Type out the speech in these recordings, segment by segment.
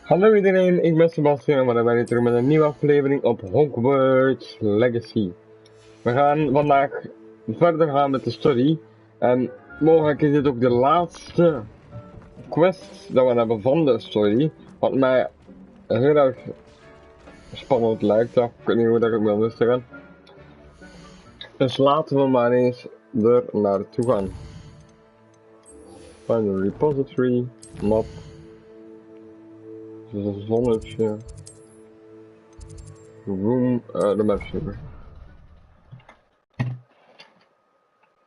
Hallo iedereen, ik ben Sebastiaan, maar dan ben ik terug met een nieuwe aflevering op Hogwarts Legacy. We gaan vandaag verder gaan met de story en mogelijk is dit ook de laatste quest dat we hebben van de story, wat mij heel erg spannend lijkt. Ik weet niet hoe dat ik wil zeggen. Dus laten we maar eens er naartoe gaan. Find the repository, map, zonnetje. Room, de map server.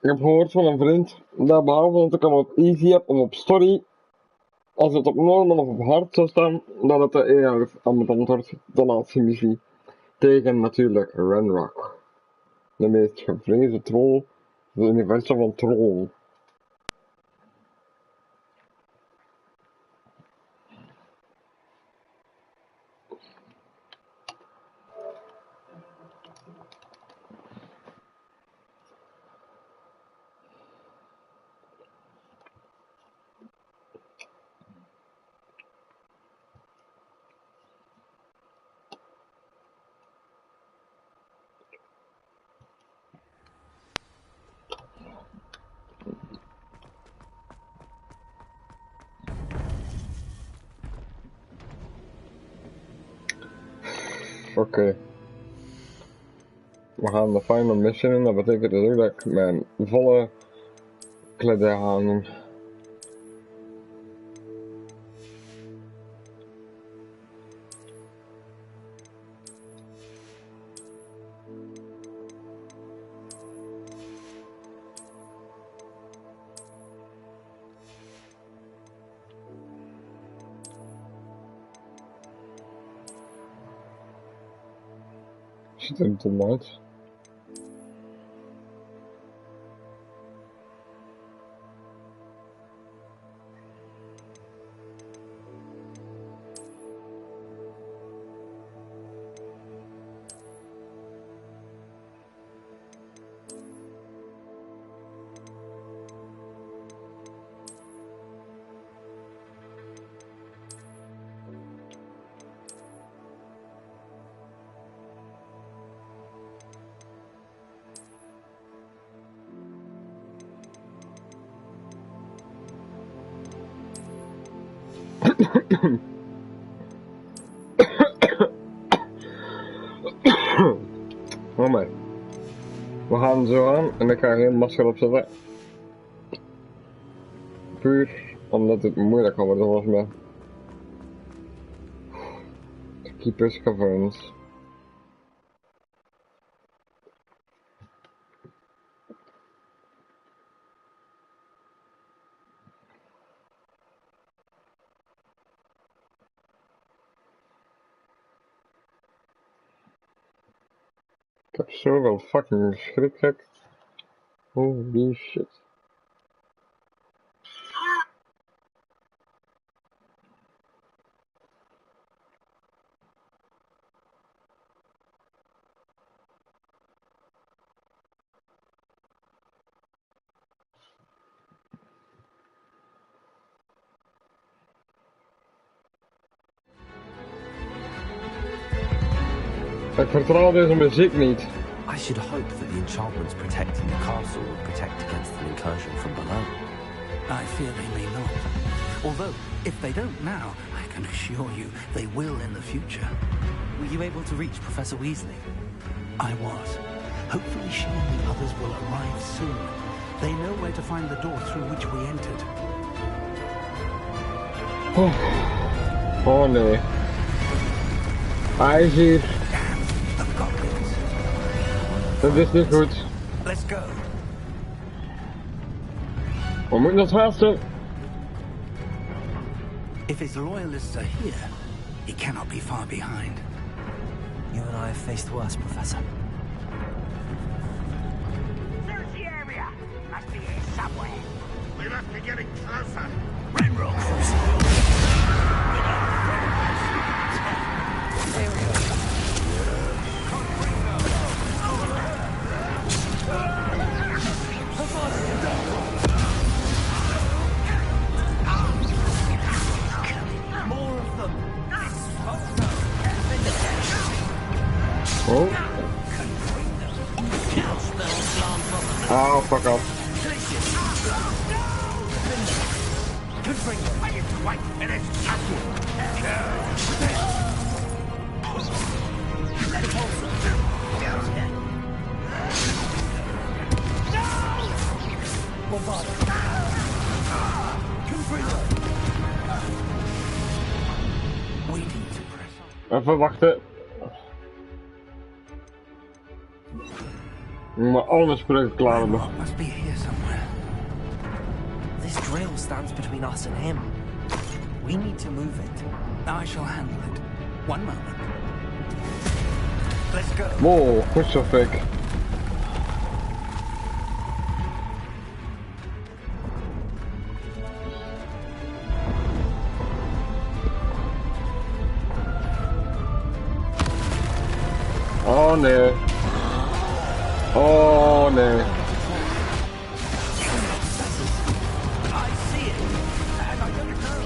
Ik heb gehoord van een vriend dat behalve dat ik hem op easy heb of op story, als het op normal of op hard zou staan, dat het de eerder ambetant wordt dan als missie. Tegen natuurlijk Renrock. De meest gevreesde troll, het universum van troll. Oké. We gaan de final mission in, dat betekent dus ook dat ik mijn volle kledij aan doen. Ziet er dom uit. Oh my. We gaan zo aan en ik ga geen masker opzetten. Puur omdat het moeilijk kan worden volgens mij. Keepers caverns. Ik heb zoveel fucking schrik gek. Holy shit. Ik vertrouw deze muziek niet. I should hope that the enchantments protecting the castle will protect against an incursion from below. I fear they may not. Although, if they don't now, I can assure you they will in the future. Were you able to reach Professor Weasley? I was. Hopefully she and the others will arrive soon. They know where to find the door through which we entered. Oh nee. Hij is hier. The goblins. Dat is niet goed. Let's go. We moeten ons haasten. If his loyalists are here, he cannot be far behind. You and I have faced worse, Professor. Search the area. Must be here somewhere. We must be getting closer. Renrock. There we go. More of them. fuck off. Are you quite finished? Waiting to press on. Even wachten. Ik moet al mijn spullen klaar hebben. Rock must be here somewhere. This drill stands between us and him. We need to move it. I shall handle it. One moment. Let's go. Wow, goed zo fik. Oh nee. Oh nee. I see it. And I don't know.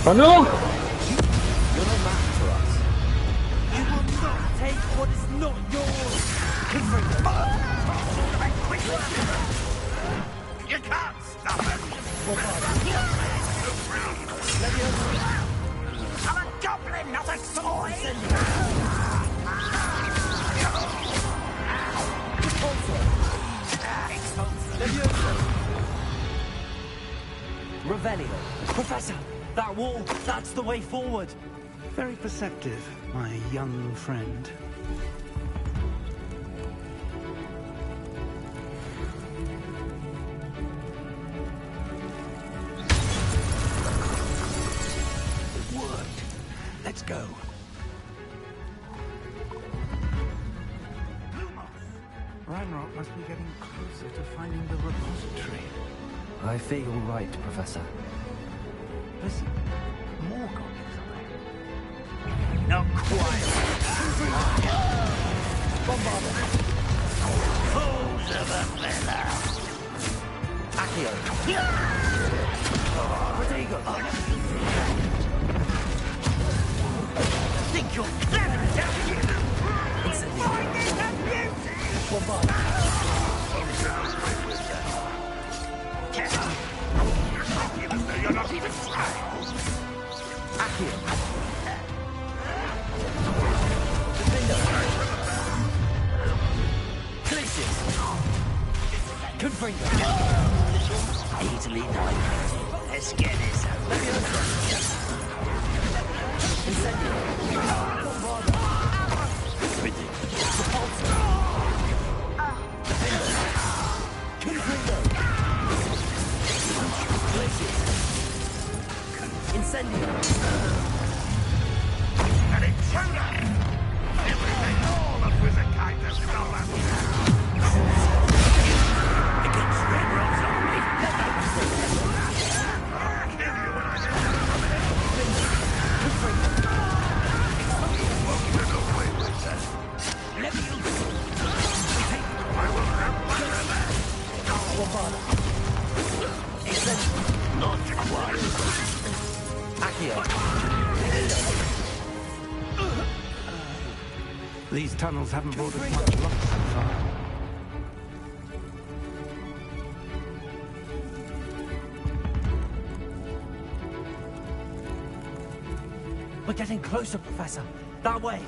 Maar nu! You're no match for us. You will not take what is not yours. You can't stop it! I'm a goblin, not a toy! Revelio. Professor, that wall, that's the way forward. Very perceptive, my young friend. It worked. Let's go. Reinrock must be getting closer to finding the repository. I fear you're right, Professor. Listen, more goblins are there. Not quite. Fools of a feather! Accio. Protego. Think you're clever, don't you? Incendio. Finding the beauty! You're not even trying! Accio. Glacius. Confringo. Easily navigated. Let's get this over. Incendio. Incendio. An intruder! Everything all of Wizardkind has stolen! Against Redrock's army. I'll kill you when I won't get away with that. I will have my revenge! Not quite! Accio. These tunnels haven't brought us much luck so far. We're getting closer, Professor. That way.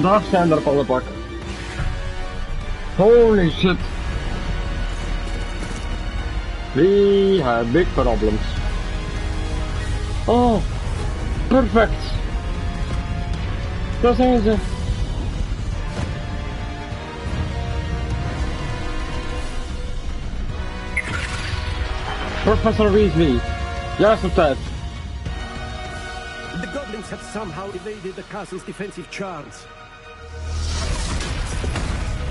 Daar zijn er alle pak. Holy shit. We have big problems. Oh, perfect. Daar zijn ze. Professor Weasley. Juist op tijd. The goblins have somehow evaded the castle's defensive charms.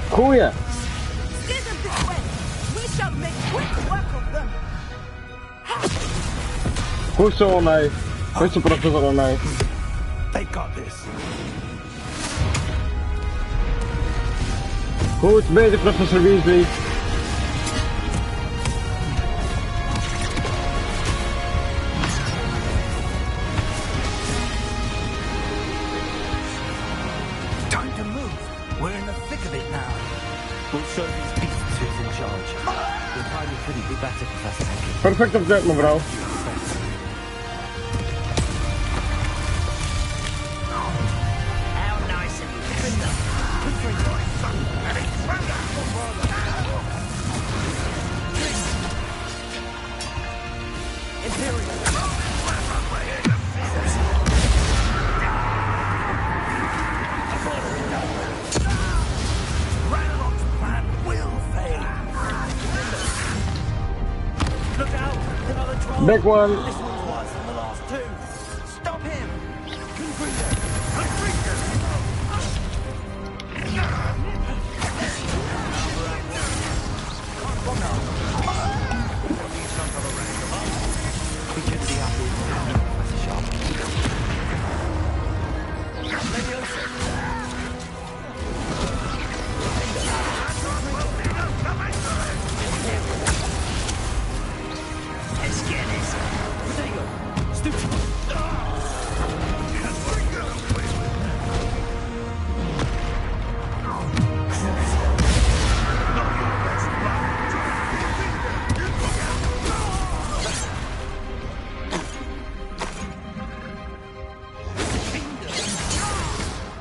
Goeie. Get them this way. We shall make quick work of them. Goed zo, nee. Goed zo, professor, nee. They got this. Goed bezig, professor Weasley. Time to move. We're in the thick of it now. We'll show these beasts who's in charge. Your timing couldn't be better, Professor Henry. Perfect op tijd, mevrouw. How nice of you. Ranrock's plan will fail. Look out! Another 12. Big one. This one's worse than the last two. Stop him! We couldn't be happy with you, Professor Sharp. Let's get this.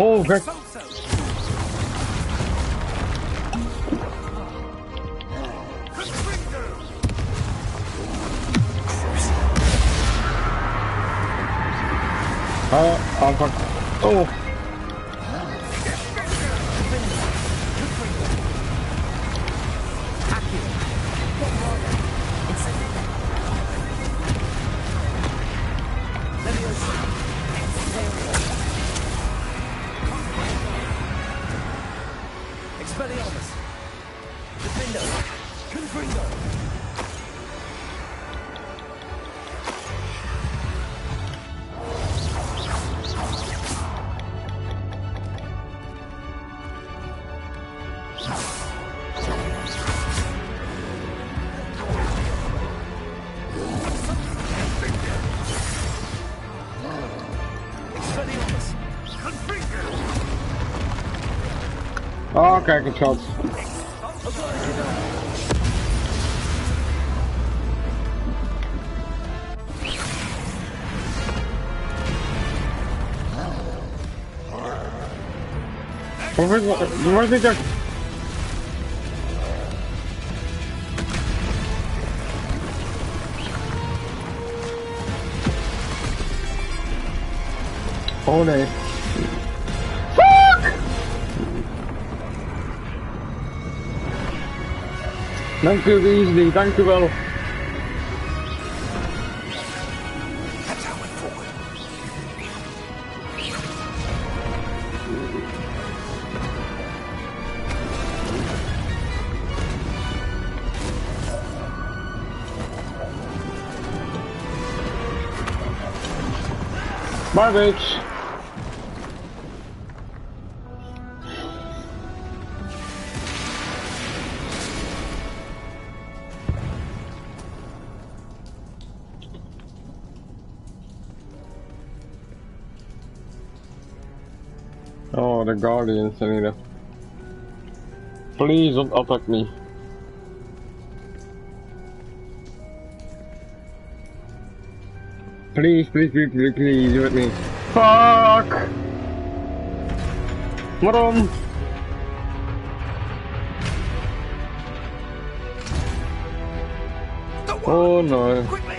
Oh, gek. Aanpak. Oh. Expelliarmus! Defendo! Confringo! Expelliarmus! Ah, kijk eens, schat. Waar zit je? Oh nee. Fuck! Dank u Weasley, dank u wel. That's how we're forward. Bye bitch. Oh, the Guardians are here. Please don't attack me. Please, please, please, please, please, do it me. Fuck! Waarom? Oh no. Quickly!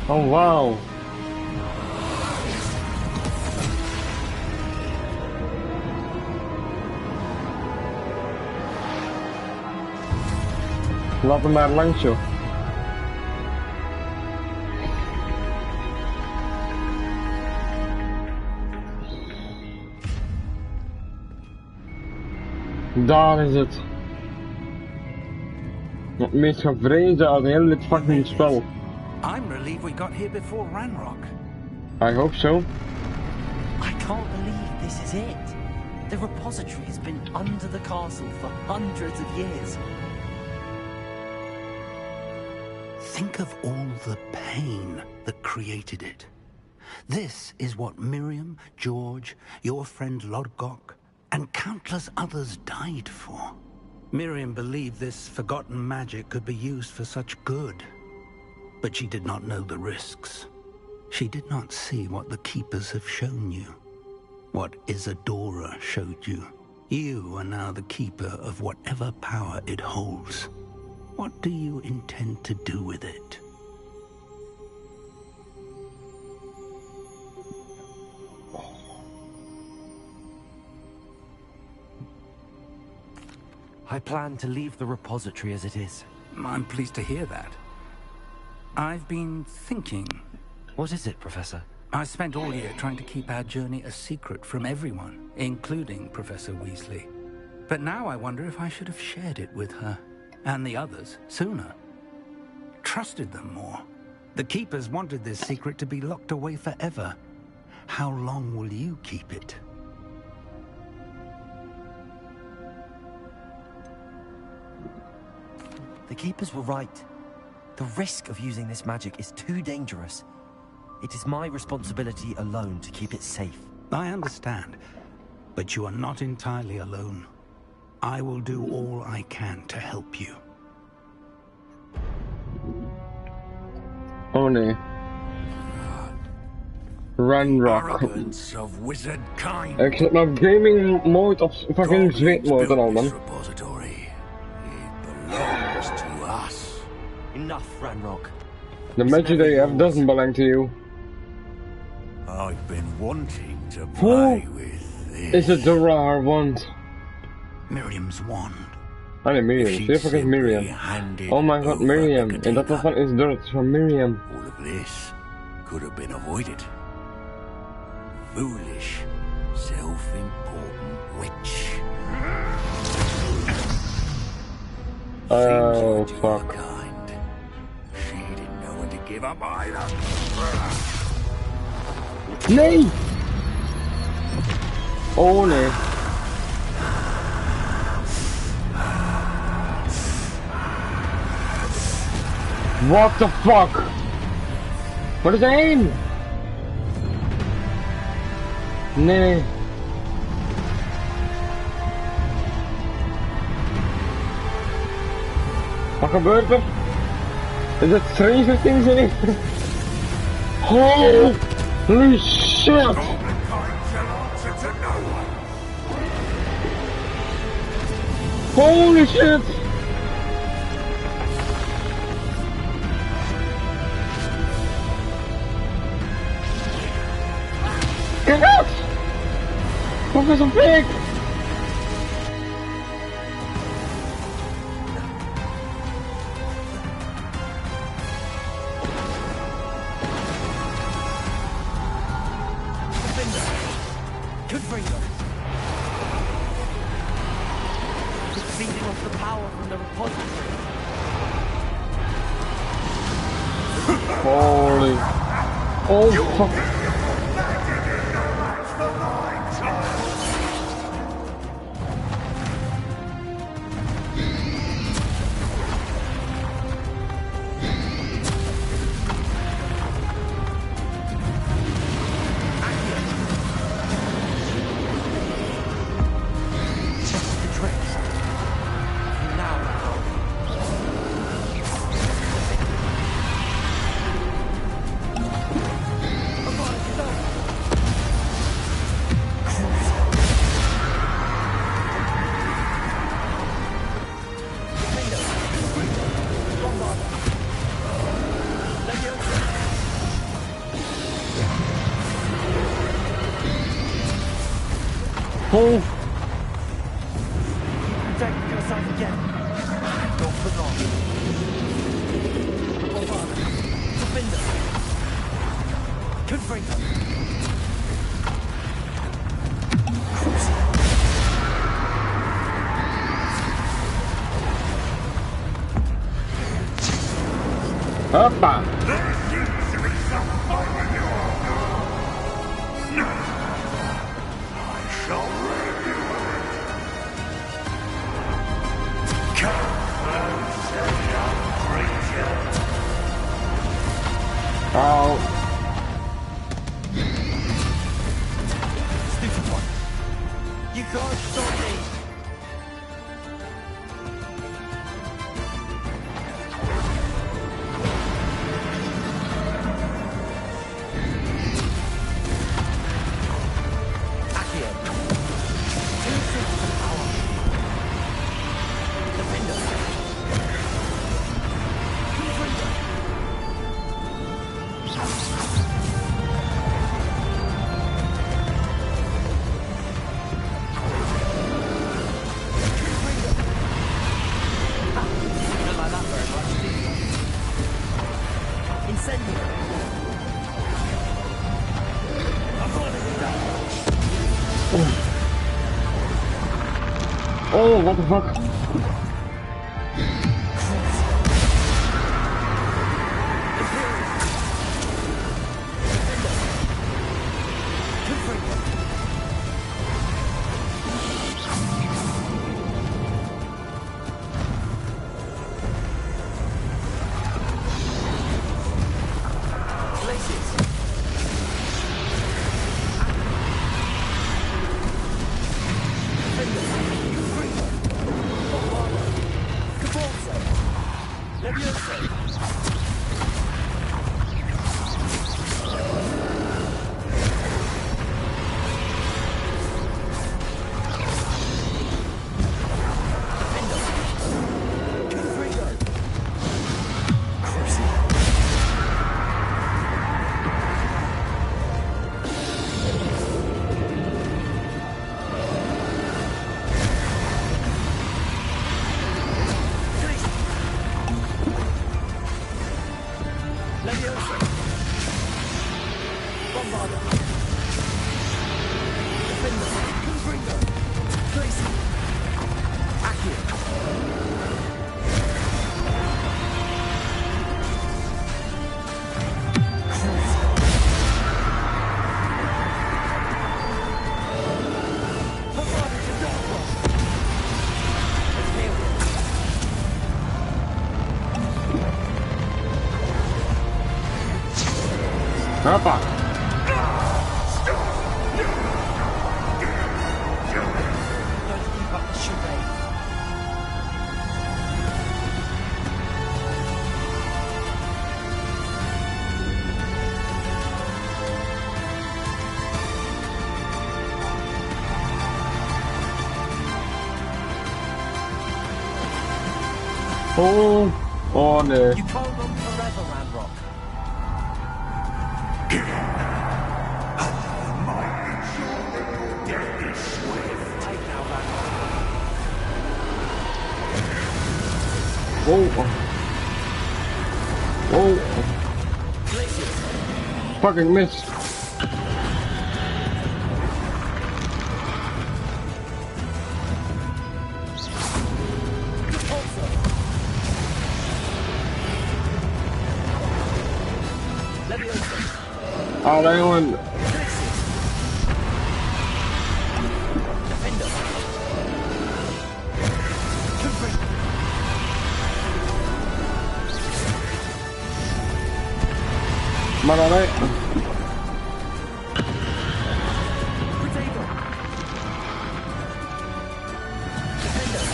Oh wow. Laat hem maar langs joh. Daar is het. Het meest gevreesde uit heel dit fucking spel. I'm relieved we got here before Ranrock. I hope so. I can't believe this is it. The repository has been under the castle for hundreds of years. Think of all the pain that created it. This is what Miriam, George, your friend Lodgok, and countless others died for. Miriam believed this forgotten magic could be used for such good. But she did not know the risks. She did not see what the Keepers have shown you. What Isadora showed you. You are now the Keeper of whatever power it holds. What do you intend to do with it? I plan to leave the repository as it is. I'm pleased to hear that. I've been thinking. What is it, Professor? I spent all year trying to keep our journey a secret from everyone, including Professor Weasley. But now I wonder if I should have shared it with her, and the others, sooner. Trusted them more. The Keepers wanted this secret to be locked away forever. How long will you keep it? The Keepers were right. The risk of using this magic is too dangerous. It is my responsibility alone to keep it safe. I understand, but you are not entirely alone. I will do all I can to help you. Oh nee. Ranrock. Arrogance of wizard kind. Ik zit maar gaming mode of fucking zweet mode en al man. Repository. It belongs to us. Enough, Ranrock. The magic that you have doesn't belong to you. I've been wanting to play with this. Is it the rare wand? Miriam's wand. Ah nee, Miriam. Zeer fucking Miriam. Oh my god, Miriam. En dat daarvan is dirt van Miriam. All of this could have been avoided. Foolish, self-important witch. Oh Seems like fuck. your kind. She didn't know when to give up either. Nee! Oh nee. What the fuck? Waar is hij heen? Nee. Wat gebeurt er? Is het Stranger Things in? Holy shit! Holy shit! Kijk uit! Professor Pig! Good freedom. It's feeding off the power from the repository. Holy. Oh fuck. Oh. Protect yourself again. Not for long. Defender. Confringo. Hoppa! Oh. Stupid one. You can't stop me. Accio. 2/6 power. Defender. Confringo. Don't like that very much, do you? Incendio. I'm running it down. Oh, what the fuck? Confringo. Places. Defender. Confringo. Bombardo. Caborzo. Levioso. Defender. Confringo. Cruci. Levioso. Bombardo. Defender. Confringo. Tracy. Accio. Bombardo to Darkwa. Imperial. Hoppa! Don't keep up the charade. Oh, oh nee. You can't run forever, Ramrock. Take now, Ramrock. Oh. Oh. Places. Fucking missed. Caborzo. Levioso. Oh, that one. Places. Defender. Confringo. Maar dan nee. Protego. Defender.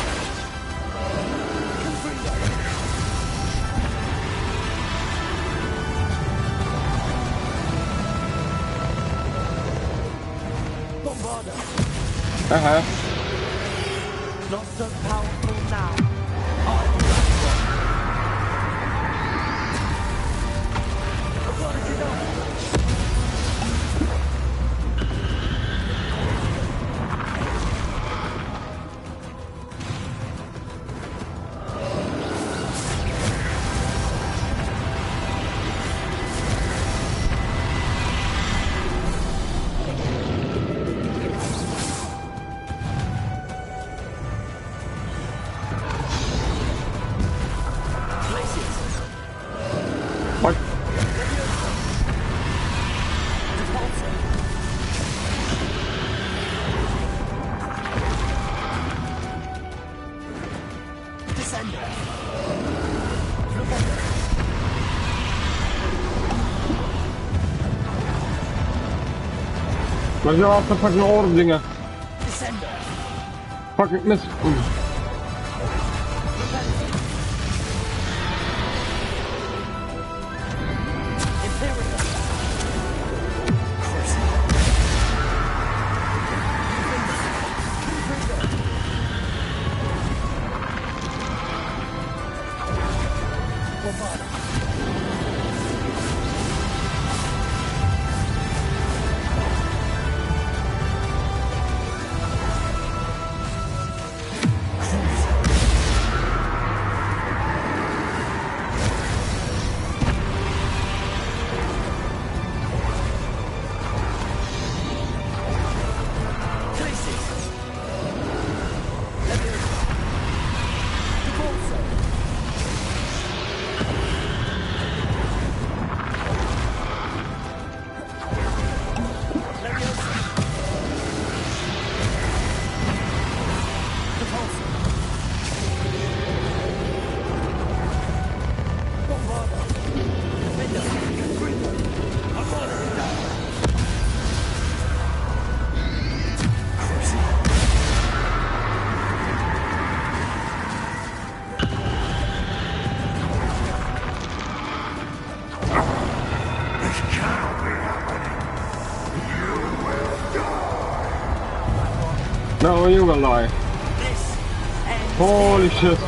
Confringo. Bombardo. Not so powerful now. I'm Ramrock. I've got to get up. Maar zo af te fucking oordingen. Fuck, ik mis. No, you will die. Holy shit.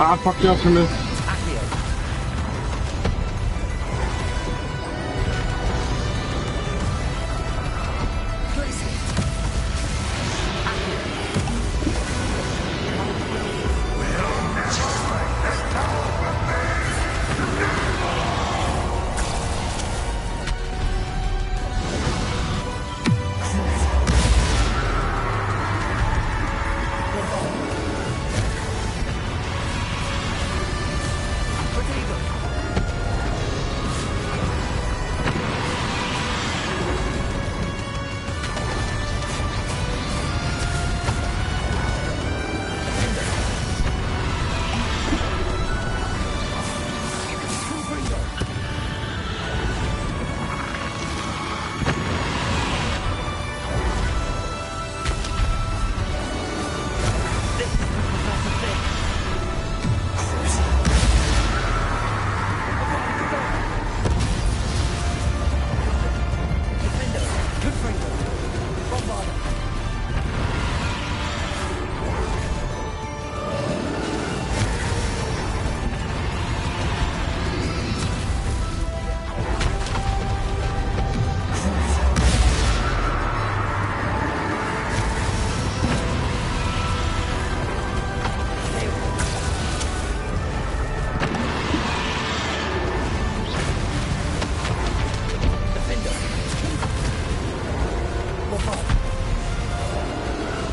Ah, fuck je als je mist.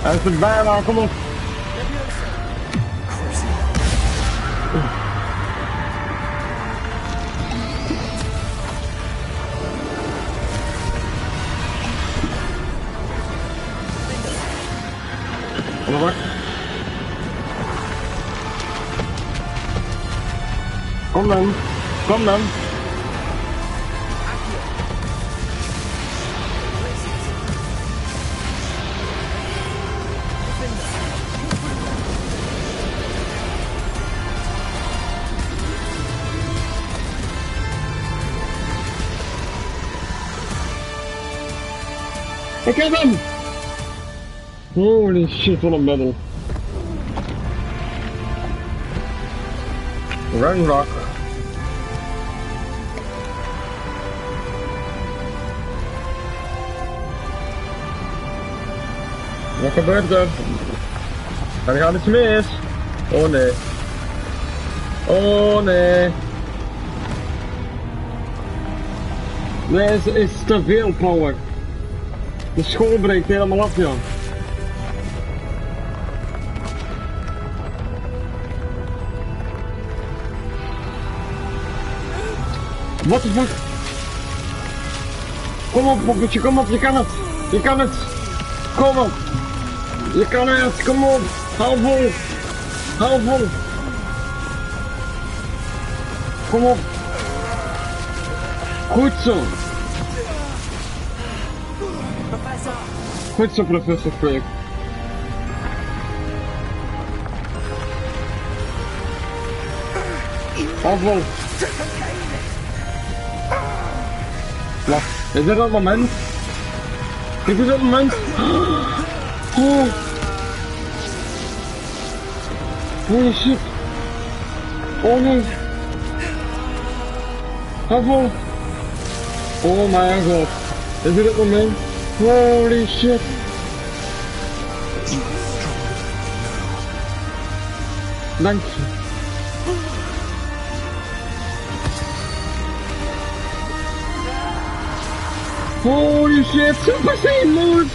Hij is er bijna, kom op. Kom maar. Kom dan, kom dan. Ik heb hem! Holy shit, wat een battle. Runrock. Wat gebeurt er? Er gaat iets mis. Oh nee. Oh nee. Nee, is te veel power. De school breekt helemaal af, ja. What the fuck? Kom op, poppetje, kom op, je kan het! Je kan het! Kom op! Je kan het, kom op! Hou vol! Hou vol! Kom op! Goed zo! Goed zo, professor Fig. Hou vol! Wacht, is dit dat moment? Is dit dat moment? Oh! Holy shit! Oh nee! Hou vol! Oh mijn god! Is dit het moment? Holy shit! Dank je. Holy shit, Super Saiyan mode!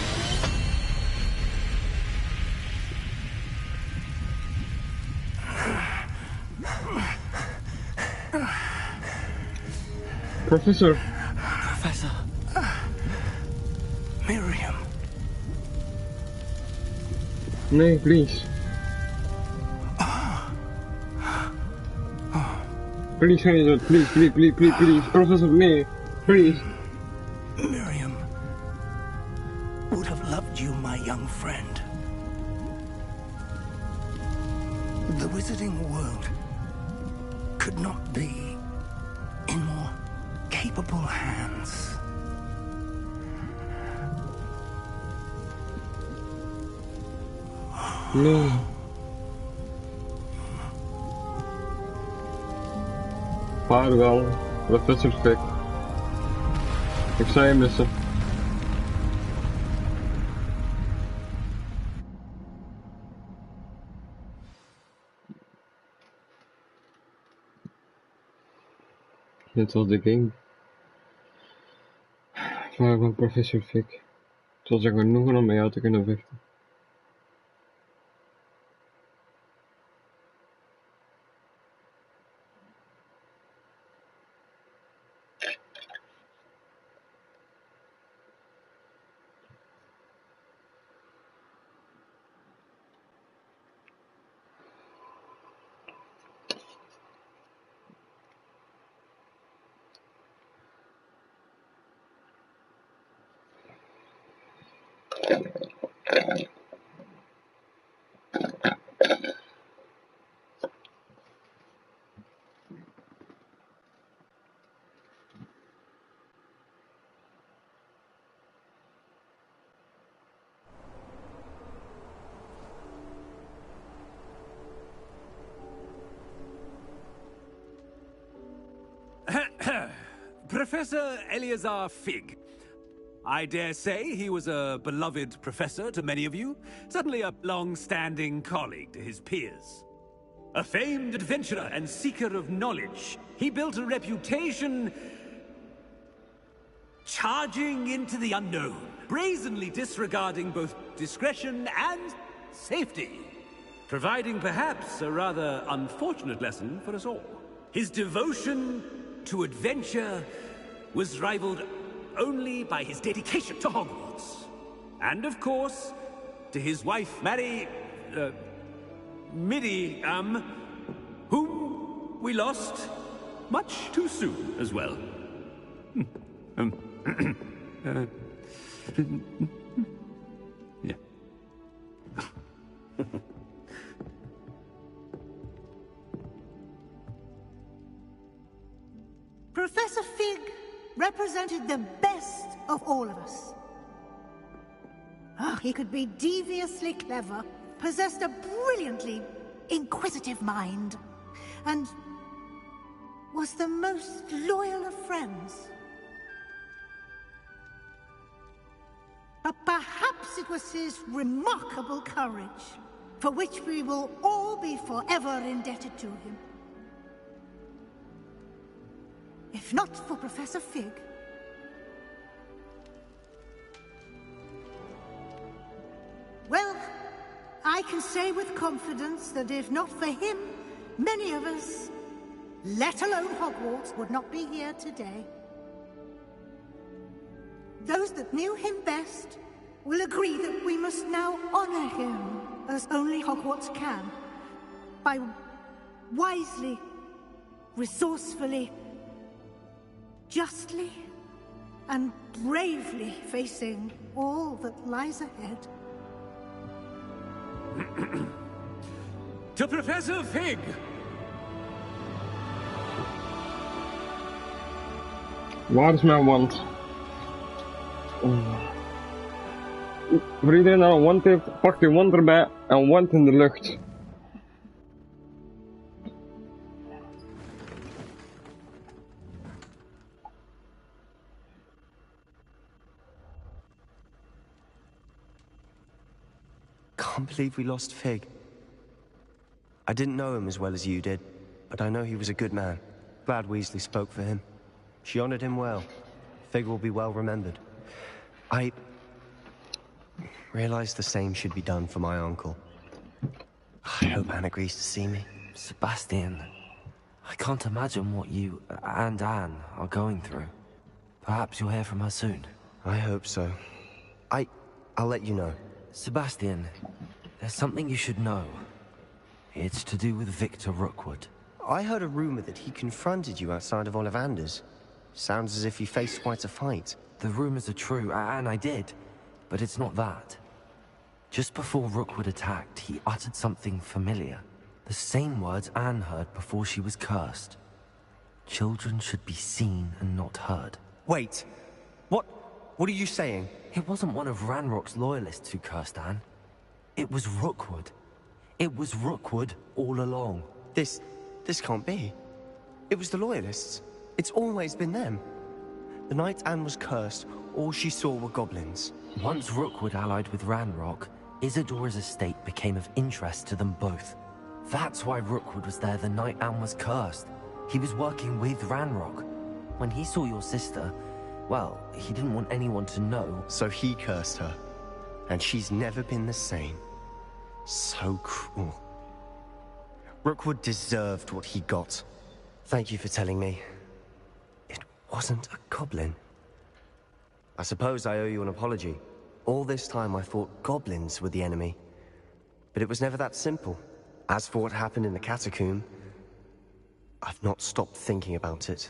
Professor. Professor. Miriam. Nee, please. Please, please. Professor, nee. Please. Miriam would have loved you, my young friend. The wizarding world could not be in more capable hands. Nee. Vaarwel, Professor Fig. Ik zou je missen. Dit was de game. Van Professor Fig. Het was er genoegen om met jou te kunnen vechten. Professor Eleazar Fig. I dare say he was a beloved professor to many of you, certainly a long-standing colleague to his peers. A famed adventurer and seeker of knowledge, he built a reputation charging into the unknown, brazenly disregarding both discretion and safety, providing perhaps a rather unfortunate lesson for us all. His devotion to adventure was rivaled only by his dedication to Hogwarts. And of course, to his wife, Midi, whom we lost much too soon as well. Yeah. Professor Fig represented the best of all of us. He could be deviously clever, possessed a brilliantly inquisitive mind, and was the most loyal of friends. But perhaps it was his remarkable courage, for which we will all be forever indebted to him. If not for Professor Fig, well, I can say with confidence that if not for him, many of us let alone Hogwarts, would not be here today. Those that knew him best will agree that we must now honor him as only Hogwarts can, by wisely, resourcefully, justly, and bravely facing all that lies ahead. To Professor Fig! Waar is mijn wand? Voor iedereen die een wand heeft, pak je wand erbij en wand in de lucht. Can't believe we lost Fig. I didn't know him as well as you did, but I know he was a good man. Glad Weasley spoke for him. She honored him well. Fig will be well remembered. I realized the same should be done for my uncle. I hope Anne agrees to see me. Sebastiaan, I can't imagine what you and Anne are going through. Perhaps you'll hear from her soon. I hope so. I'll let you know. Sebastiaan, there's something you should know. It's to do with Victor Rookwood. I heard a rumor that he confronted you outside of Ollivander's. Sounds as if he faced quite a fight. The rumors are true, and I did. But it's not that. Just before Rookwood attacked, he uttered something familiar. The same words Anne heard before she was cursed. Children should be seen and not heard. Wait. What are you saying? It wasn't one of Ranrock's loyalists who cursed Anne. It was Rookwood. It was Rookwood all along. This can't be. It was the Loyalists. It's always been them. The night Anne was cursed, all she saw were goblins. Once Rookwood allied with Ranrock, Isadora's estate became of interest to them both. That's why Rookwood was there the night Anne was cursed. He was working with Ranrock. When he saw your sister, well, he didn't want anyone to know. So he cursed her. And she's never been the same. So cruel. Rookwood deserved what he got. Thank you for telling me. It wasn't a goblin. I suppose I owe you an apology. All this time I thought goblins were the enemy. But it was never that simple. As for what happened in the catacomb, I've not stopped thinking about it.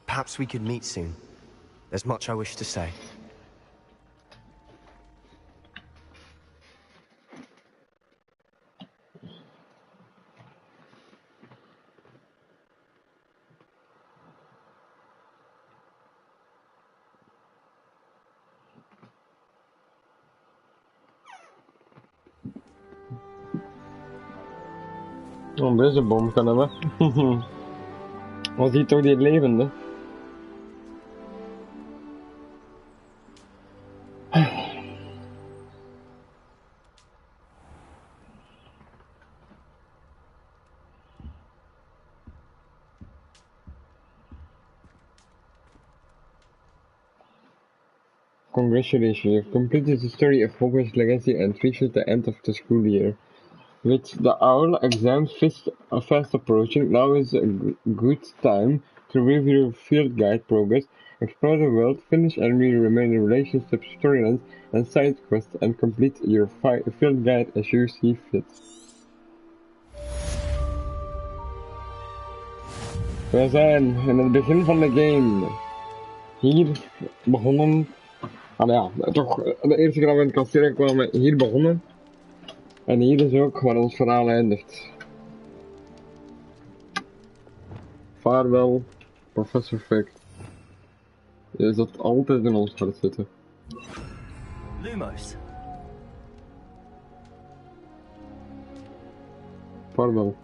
Perhaps we could meet soon. There's much I wish to say. Oh, deze boom kan hebben. Was die toch die levende? Congratulations, you've completed the story of Hogwarts Legacy and reached the end of the school year. With the OWL exam fast approaching, now is a good time to review your field guide progress, explore the world, finish and read the remaining relationships, storylines, and side quests, and complete your field guide as you see fit. We zijn in het begin van de game. Hier begonnen. Ja, toch de eerste keer dat we in het kasteel kwamen, hier begonnen. En hier is ook waar ons verhaal eindigt. Vaarwel, Professor Fig. Je zult altijd in ons hart zitten. Lumos. Vaarwel.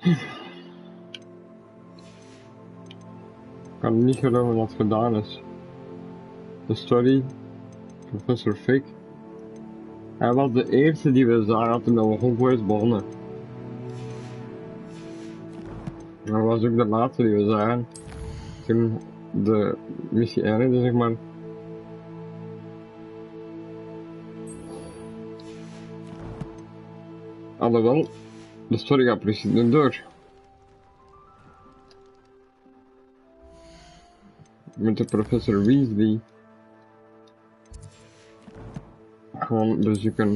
Ik kan niet geloven dat het gedaan is. De story, Professor Fig. Hij was de eerste die we zagen toen we Hogwarts begonnen. Hij was ook de laatste die we zagen toen de missie eindigde, zeg maar. Alhoewel, de story gaat precies nu door. Met de professor Weasley gewoon bezoeken.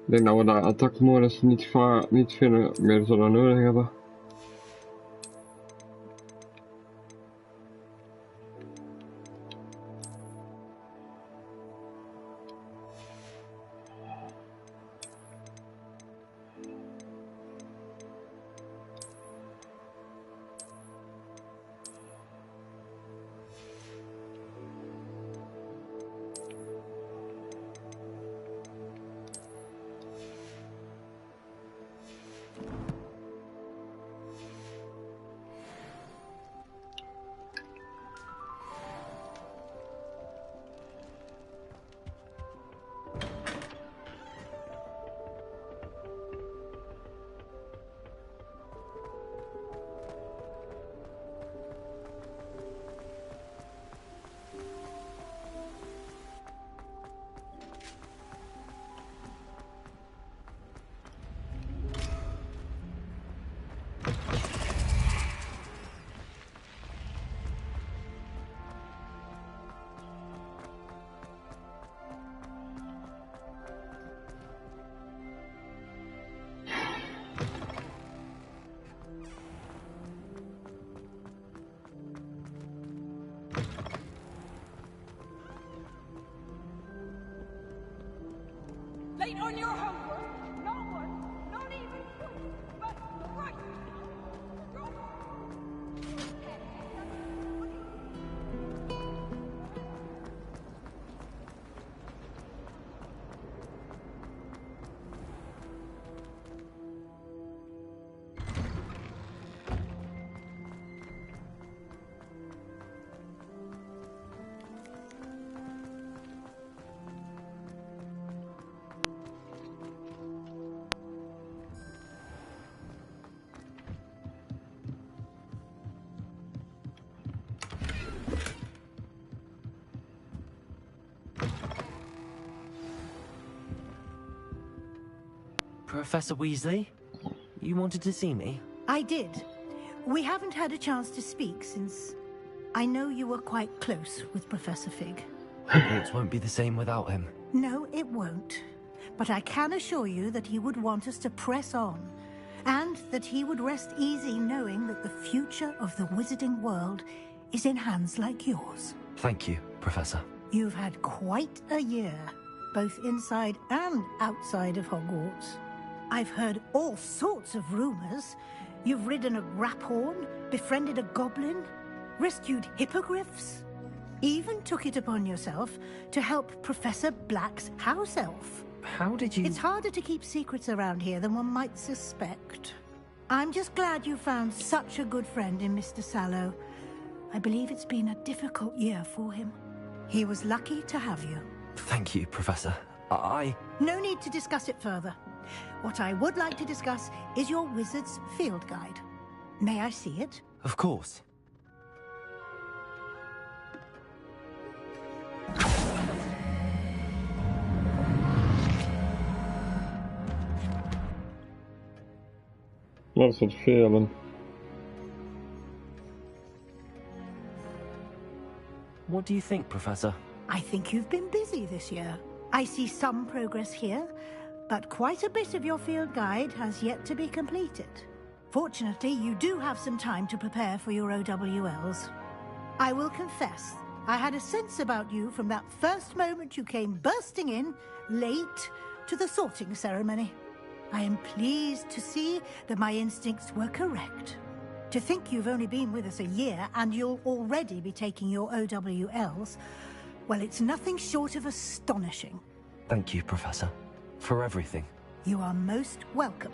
Ik denk dat we dat attackmodus niet veel meer zullen nodig hebben. Late on your homework? No one, not even you, but right. Professor Weasley, you wanted to see me? I did. We haven't had a chance to speak since I know you were quite close with Professor Fig. Hogwarts won't be the same without him. No, it won't. But I can assure you that he would want us to press on, and that he would rest easy knowing that the future of the wizarding world is in hands like yours. Thank you, Professor. You've had quite a year, both inside and outside of Hogwarts. I've heard all sorts of rumors. You've ridden a graphorn, befriended a goblin, rescued hippogriffs, even took it upon yourself to help Professor Black's house elf. How did you... It's harder to keep secrets around here than one might suspect. I'm just glad you found such a good friend in Mr. Sallow. I believe it's been a difficult year for him. He was lucky to have you. Thank you, Professor. No need to discuss it further. What I would like to discuss is your wizard's field guide. May I see it? Of course. Dat is wat veel. What do you think, Professor? I think you've been busy this year. I see some progress here, but quite a bit of your field guide has yet to be completed. Fortunately, you do have some time to prepare for your OWLs. I will confess, I had a sense about you from that first moment you came bursting in, late, to the sorting ceremony. I am pleased to see that my instincts were correct. To think you've only been with us a year and you'll already be taking your OWLs, Well, it's nothing short of astonishing. Thank you, Professor, for everything. You are most welcome.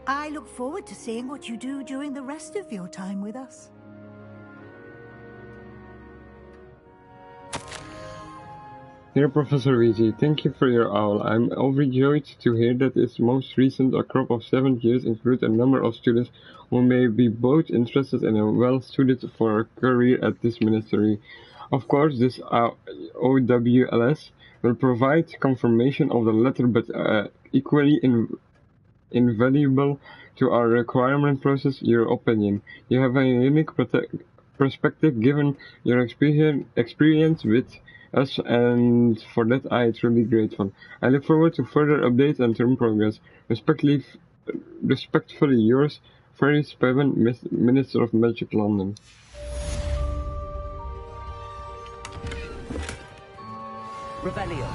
I look forward to seeing what you do during the rest of your time with us. Dear Professor Weasley, thank you for your owl. I'm overjoyed to hear that its most recent crop of 7th years include a number of students who may be both interested and well suited for a career at this ministry. Of course, this OWLS will provide confirmation of the letter, but equally invaluable to our requirement process. Your opinion. You have a unique perspective given your experience with us, and for that I am truly grateful. I look forward to further updates and term progress. Respectfully yours, Ferry Spavin, Minister of Magic, London. Rebellion.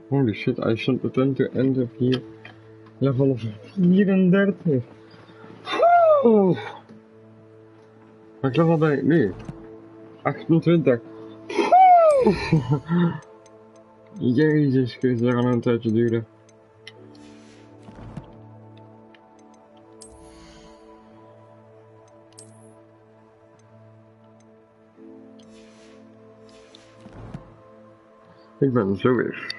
Holy shit, I should attempt to end up here. Level 34. Oeh. Welk level ben ik nu? 28. Jezus Christus, dat gaat nog een tijdje duren. Ik ben zo weer.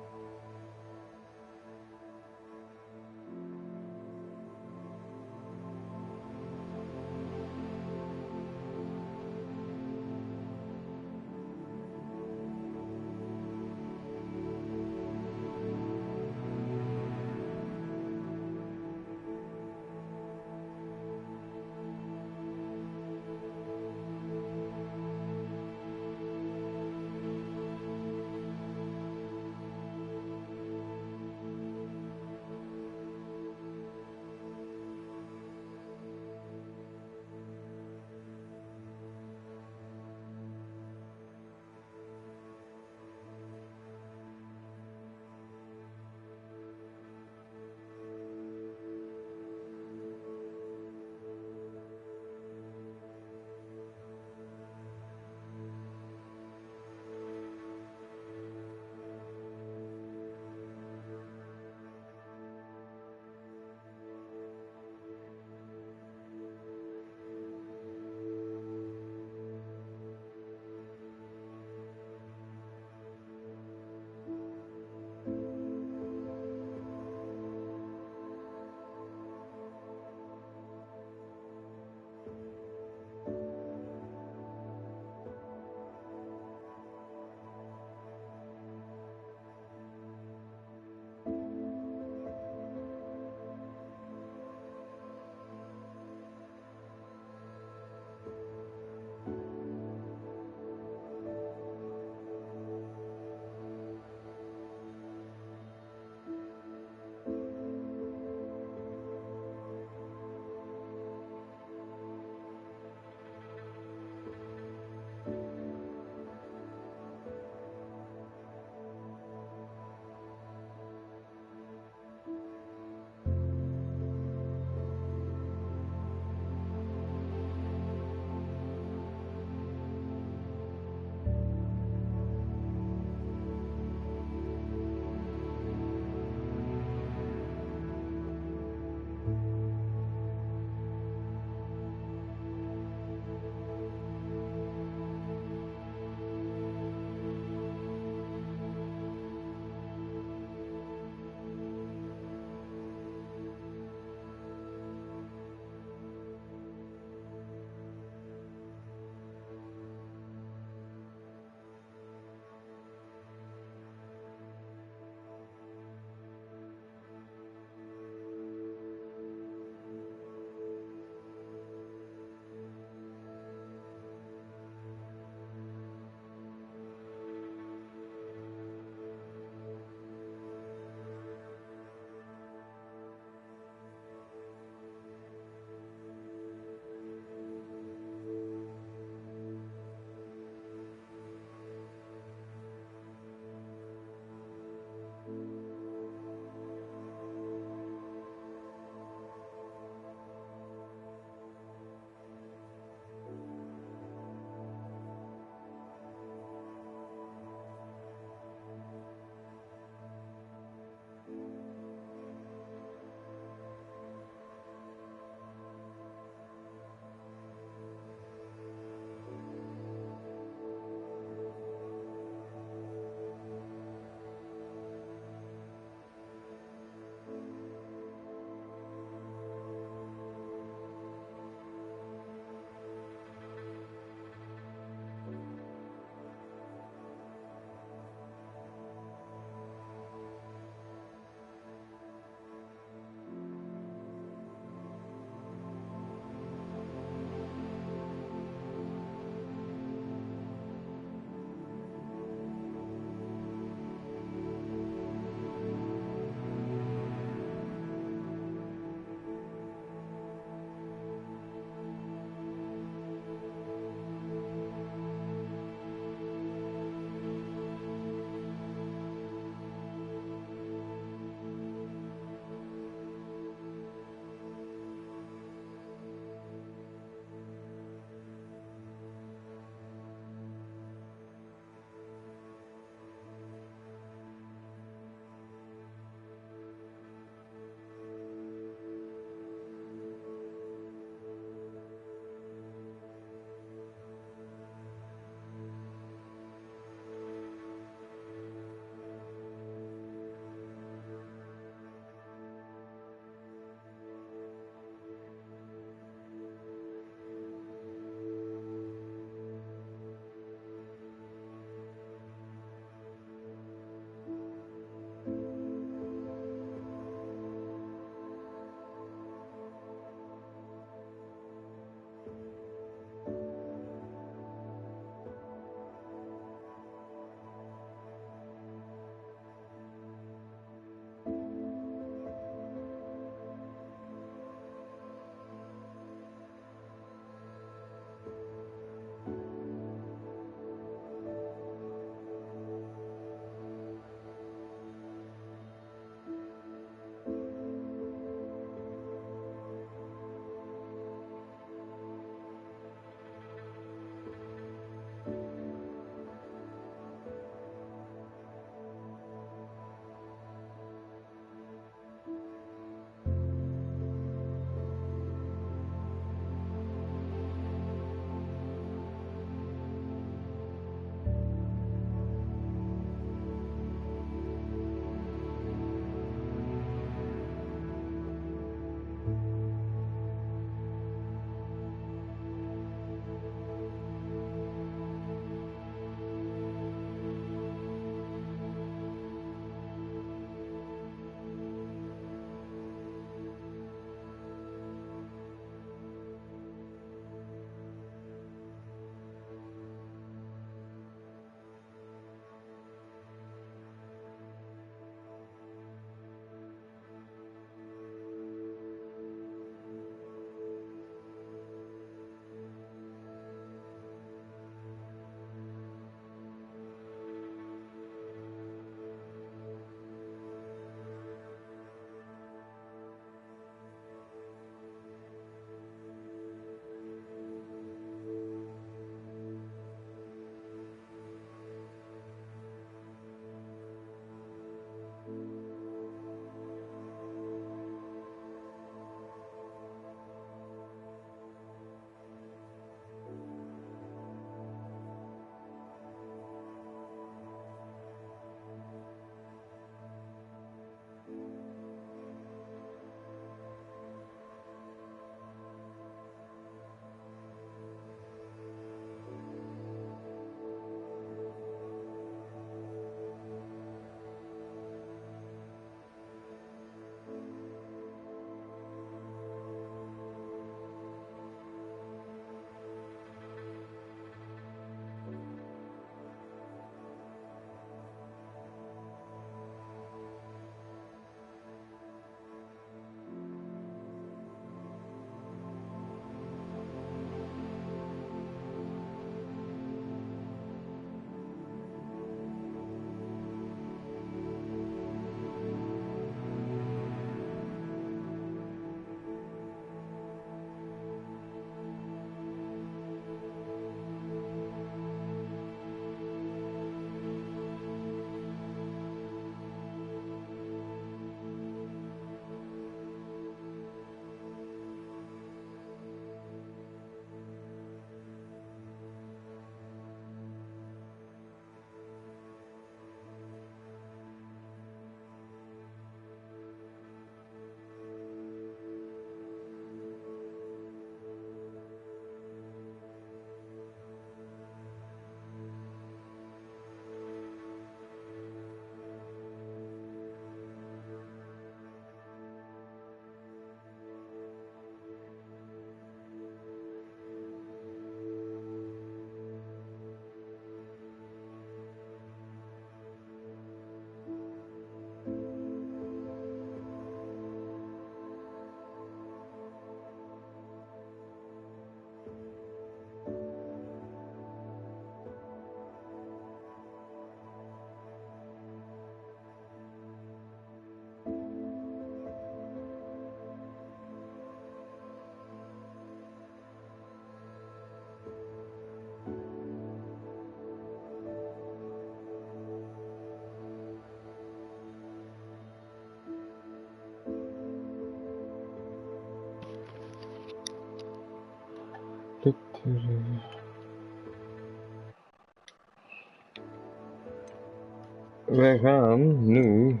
Wij gaan nu...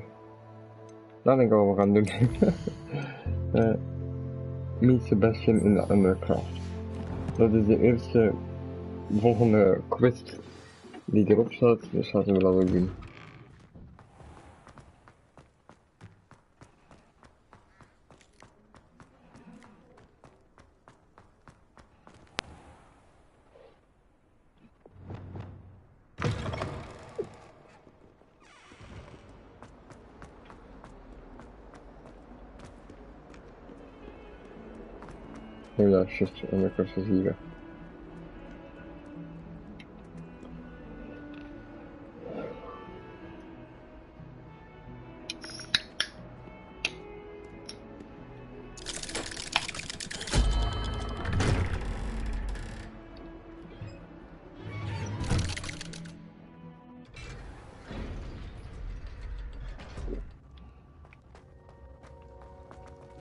Dat denk ik wat we gaan doen. Meet Sebastiaan in de Undercraft. Dat is de eerste volgende quest die erop staat, dus laten we dat ook doen. Ja, juist, en dan kan ze hier.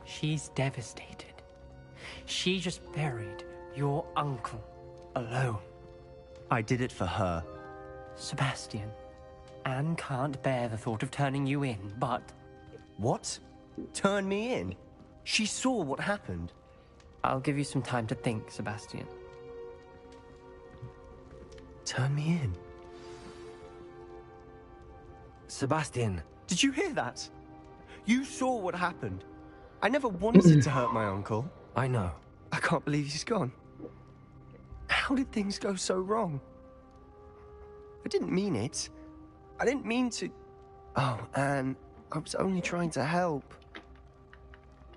She's devastated. She just buried your uncle alone. I did it for her. Sebastiaan, Anne can't bear the thought of turning you in, but... What? Turn me in? She saw what happened. I'll give you some time to think, Sebastiaan. Turn me in? Sebastiaan. Did you hear that? You saw what happened. I never wanted to hurt my uncle. I know. I can't believe he's gone. How did things go so wrong? I didn't mean it. I didn't mean to... Oh, Anne, I was only trying to help.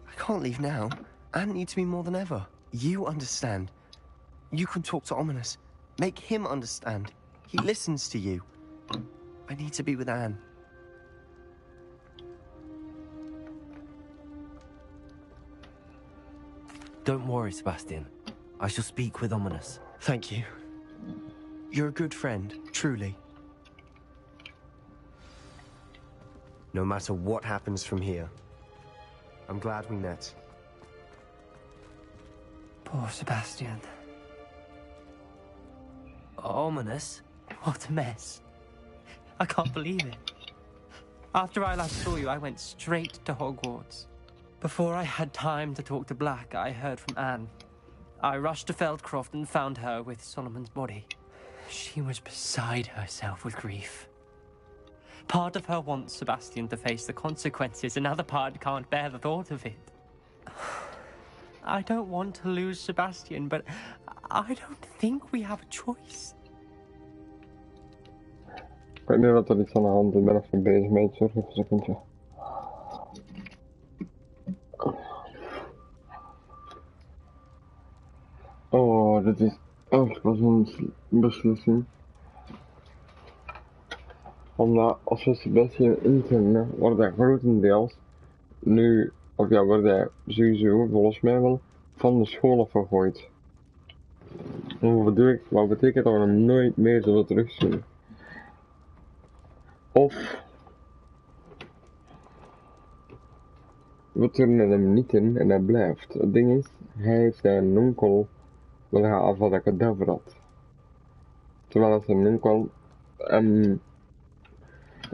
I can't leave now. Anne needs me more than ever. You understand. You can talk to Ominous. Make him understand. He listens to you. I need to be with Anne. Don't worry, Sebastiaan. I shall speak with Ominous. Thank you. You're a good friend, truly. No matter what happens from here, I'm glad we met. Poor Sebastiaan. Ominous? What a mess. I can't believe it. After I last saw you, I went straight to Hogwarts. Before I had time to talk to Black, I heard from Anne. I rushed to Feldcroft and found her with Solomon's body. She was beside herself with grief. Part of her wants Sebastiaan to face the consequences, another part can't bear the thought of it. I don't want to lose Sebastiaan, but I don't think we have a choice. Ik weet niet wat er iets aan de hand is, ik ben even bezig met het zorgen, even een secondje. Oh, dit is echt wel zo'n beslissing. Omdat als we Sebastiaan inzetten, wordt hij grotendeels nu, of ja, wordt hij sowieso volgens mij wel van de school afgegooid. En wat betekent dat we hem nooit meer zullen terugzien? Of we turnen hem niet in en hij blijft. Het ding is, hij heeft zijn onkel wil gaan afvallen kadaver had. Terwijl zijn onkel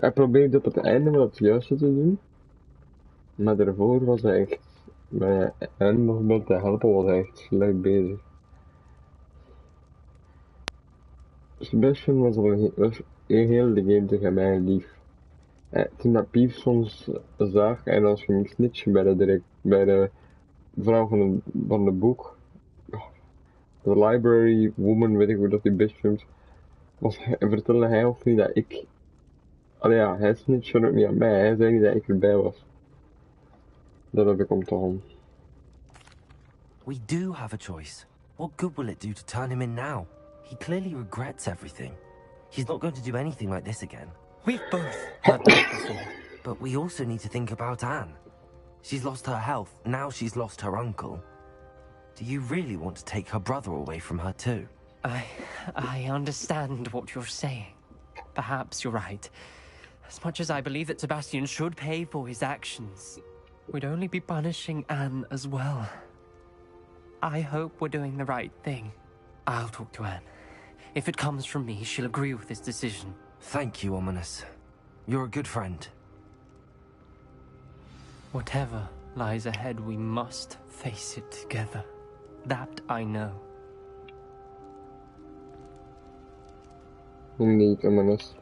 hij probeerde op het einde wel het juiste te doen, maar daarvoor was hij echt, bij hen bijvoorbeeld te helpen, was hij echt slecht bezig. Sebastiaan was al een heel de game tegen mij lief. Toen dat Pief soms zag en als ging snitchen bij de vrouw van de boek, de library woman, weet ik hoe dat die best noemt, vertelde hij of niet dat ik, ja, hij snitchte ook niet aan mij, hij zei niet dat ik erbij was. Dat heb ik onthouden. We do have a choice. What good will it do to turn him in now? He clearly regrets everything. He's not going to do anything like this again. We've both heard that before. But we also need to think about Anne. She's lost her health, now she's lost her uncle. Do you really want to take her brother away from her too? I understand what you're saying. Perhaps you're right. As much as I believe that Sebastiaan should pay for his actions, we'd only be punishing Anne as well. I hope we're doing the right thing. I'll talk to Anne. If it comes from me, she'll agree with this decision. Thank you, Ominous. You're a good friend. Whatever lies ahead, we must face it together. That I know. Indeed, ominous.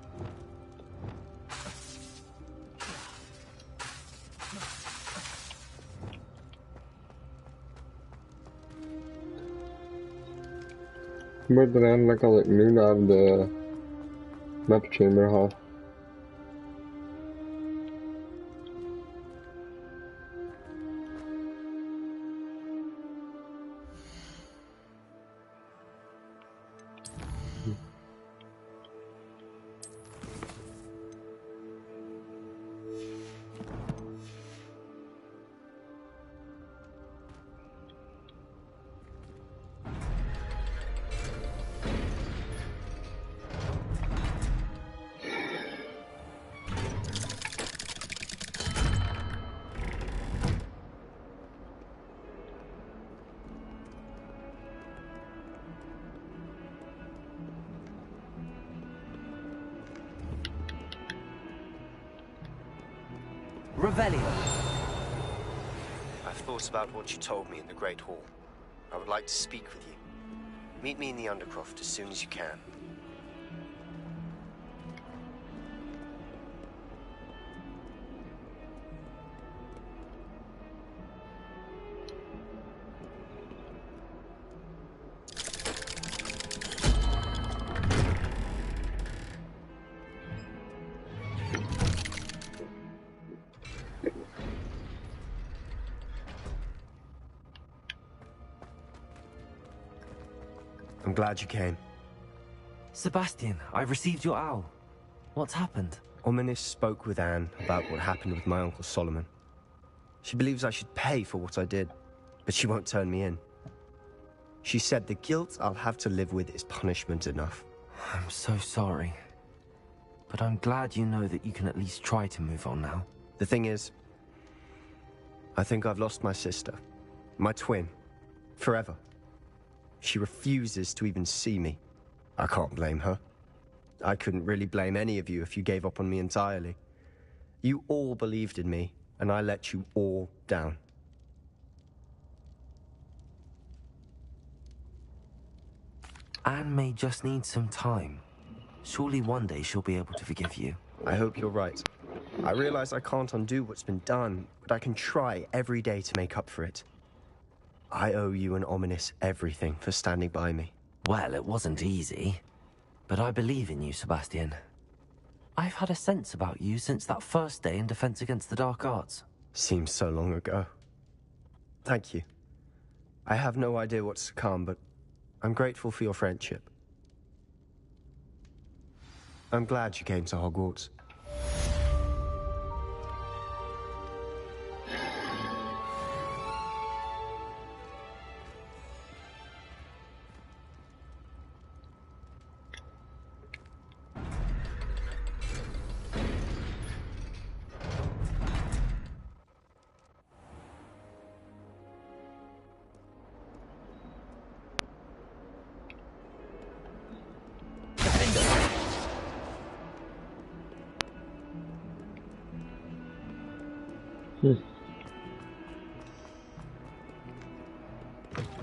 Gebeurt er eindelijk als ik nu naar de map chamber ga. Revelio. I've thought about what you told me in the Great Hall. I would like to speak with you. Meet me in the Undercroft as soon as you can. I'm glad you came. Sebastiaan, I received your owl. What's happened? Ominous spoke with Anne about what happened with my Uncle Solomon. She believes I should pay for what I did, but she won't turn me in. She said the guilt I'll have to live with is punishment enough. I'm so sorry. But I'm glad you know that you can at least try to move on now. The thing is, I think I've lost my sister, my twin, forever. She refuses to even see me. I can't blame her. I couldn't really blame any of you if you gave up on me entirely. You all believed in me, and I let you all down. Anne may just need some time. Surely one day she'll be able to forgive you. I hope you're right. I realize I can't undo what's been done, but I can try every day to make up for it. I owe you and Ominous everything for standing by me. Well, it wasn't easy. But I believe in you, Sebastiaan. I've had a sense about you since that first day in Defense Against the Dark Arts. Seems so long ago. Thank you. I have no idea what's to come, but I'm grateful for your friendship. I'm glad you came to Hogwarts.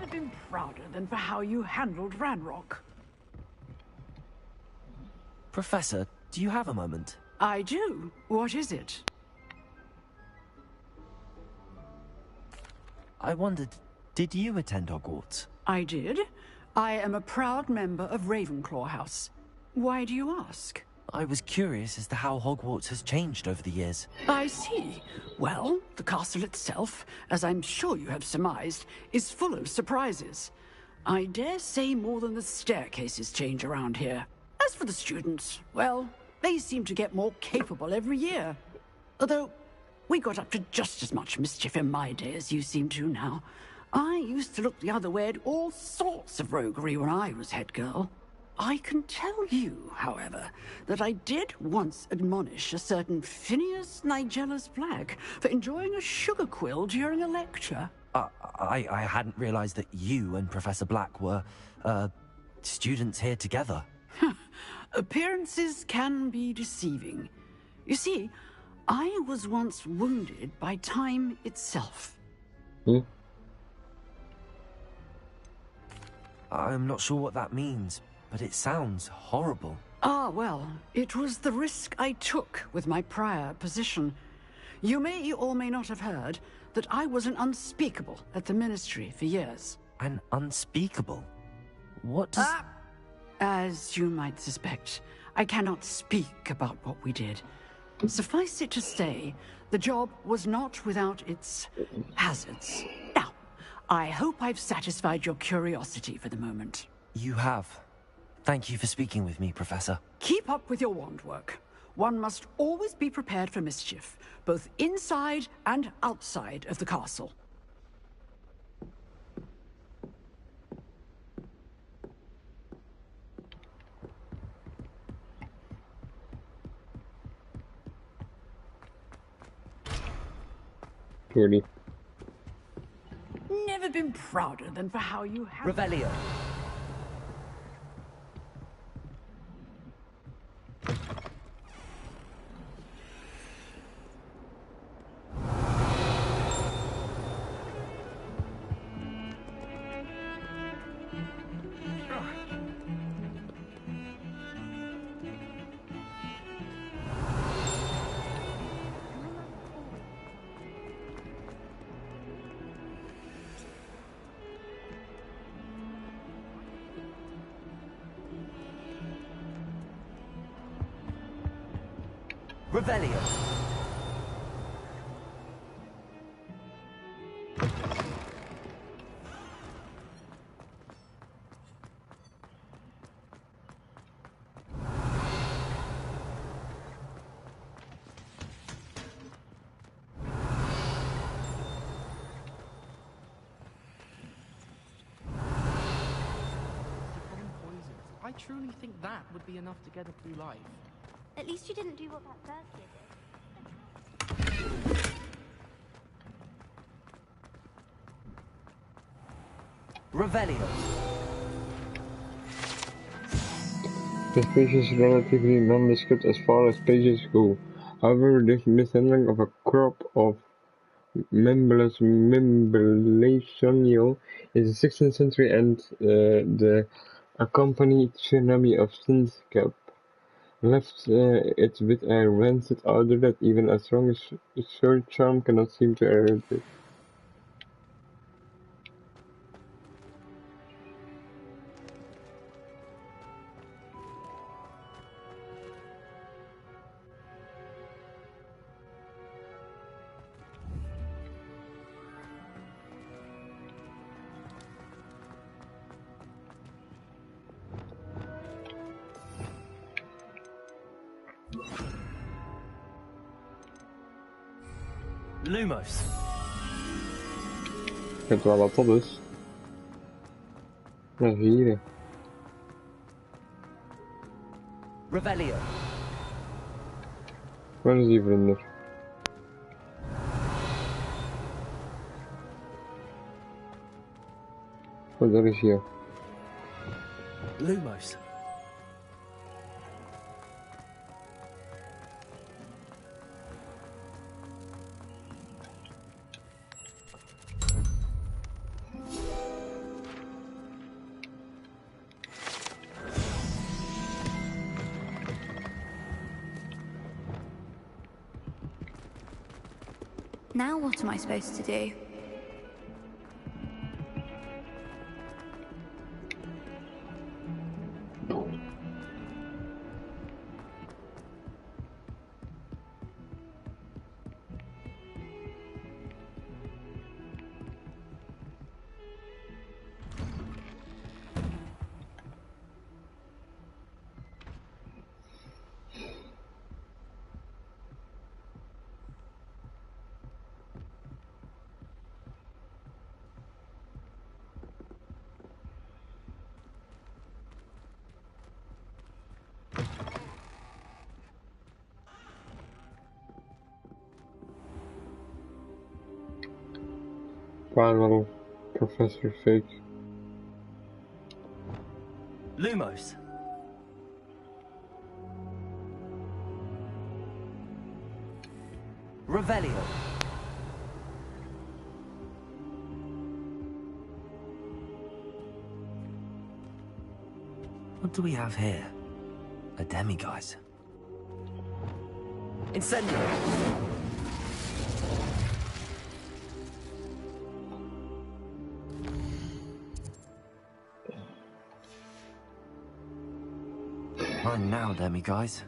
I've been prouder than for how you handled Ranrock. Professor, do you have a moment? I do. What is it? I wondered, did you attend Hogwarts? I did. I am a proud member of Ravenclaw House. Why do you ask? I was curious as to how Hogwarts has changed over the years. I see. Well, the castle itself, as I'm sure you have surmised, is full of surprises. I dare say more than the staircases change around here. As for the students, well, they seem to get more capable every year. Although, we got up to just as much mischief in my day as you seem to now. I used to look the other way at all sorts of roguery when I was head girl. I can tell you, however, that I did once admonish a certain Phineas Nigella's Black for enjoying a sugar quill during a lecture. I hadn't realized that you and Professor Black were, students here together. Appearances can be deceiving. You see, I was once wounded by time itself. I'm not sure what that means, but it sounds horrible. Ah, well, it was the risk I took with my prior position. You may or may not have heard that I was an unspeakable at the ministry for years. An unspeakable? What does... As you might suspect, I cannot speak about what we did. Suffice it to say, the job was not without its hazards. Now, I hope I've satisfied your curiosity for the moment. You have. Thank you for speaking with me, Professor. Keep up with your wand work. One must always be prepared for mischief, both inside and outside of the castle. Really. Never been prouder than for how you have... Revelio. Revelio. I truly think that would be enough to get her through life. At least you didn't do what that first year did. Revelio. The species is relatively nondescript as far as pages go. However, this mishandling of a crop of Memblationio in the 16th century and the accompanied tsunami of Sinscap left it with a rancid odor that even a strong search charm cannot seem to eradicate. Lumos. Ik weet wel wat dat is. Maar hier. Revelio. Waar is die vlinder? Oh, daar is hij. Lumos. Now what am I supposed to do? Final Professor Fake. Lumos. Revelio. What do we have here? A demiguise. Incendio. Mine now, demiguise.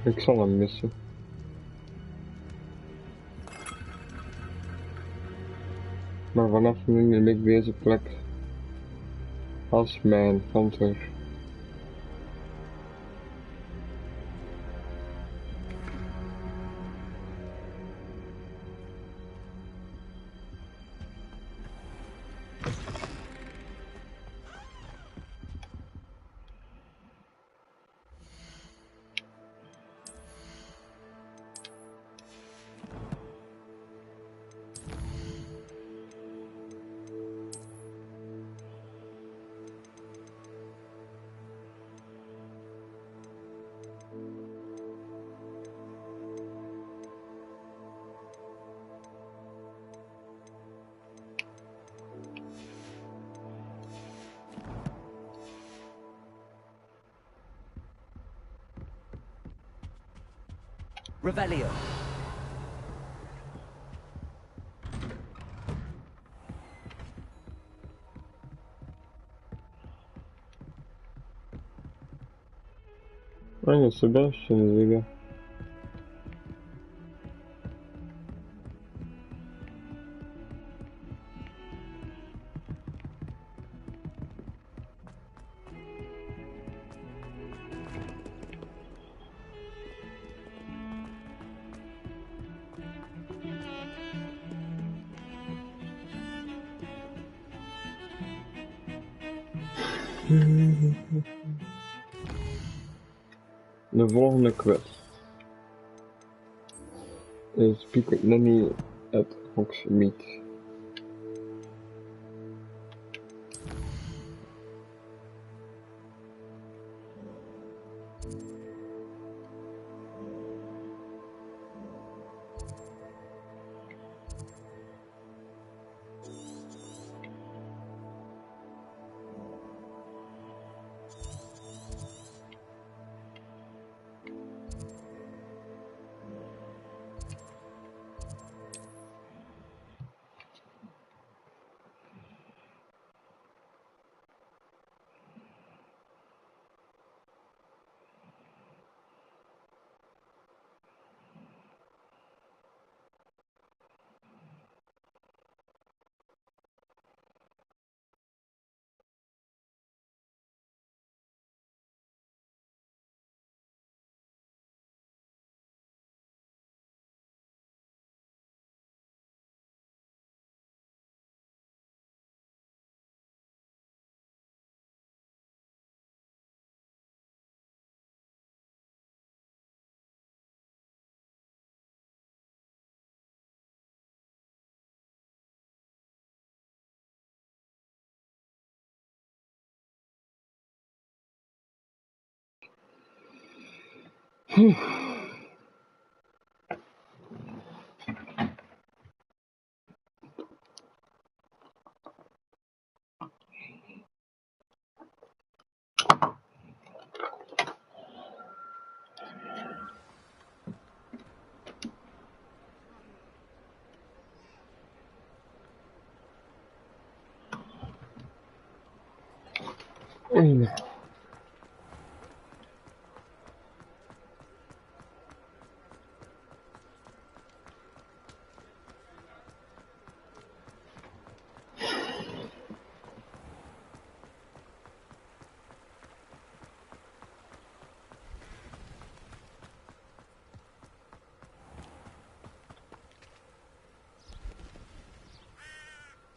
Ik zal hem missen. Maar vanaf nu neem ik deze plek als mijn kantoor. Revelio. Aynen Sebastiaan wieder. De volgende quest is Speak Nanny at Hogsmeade.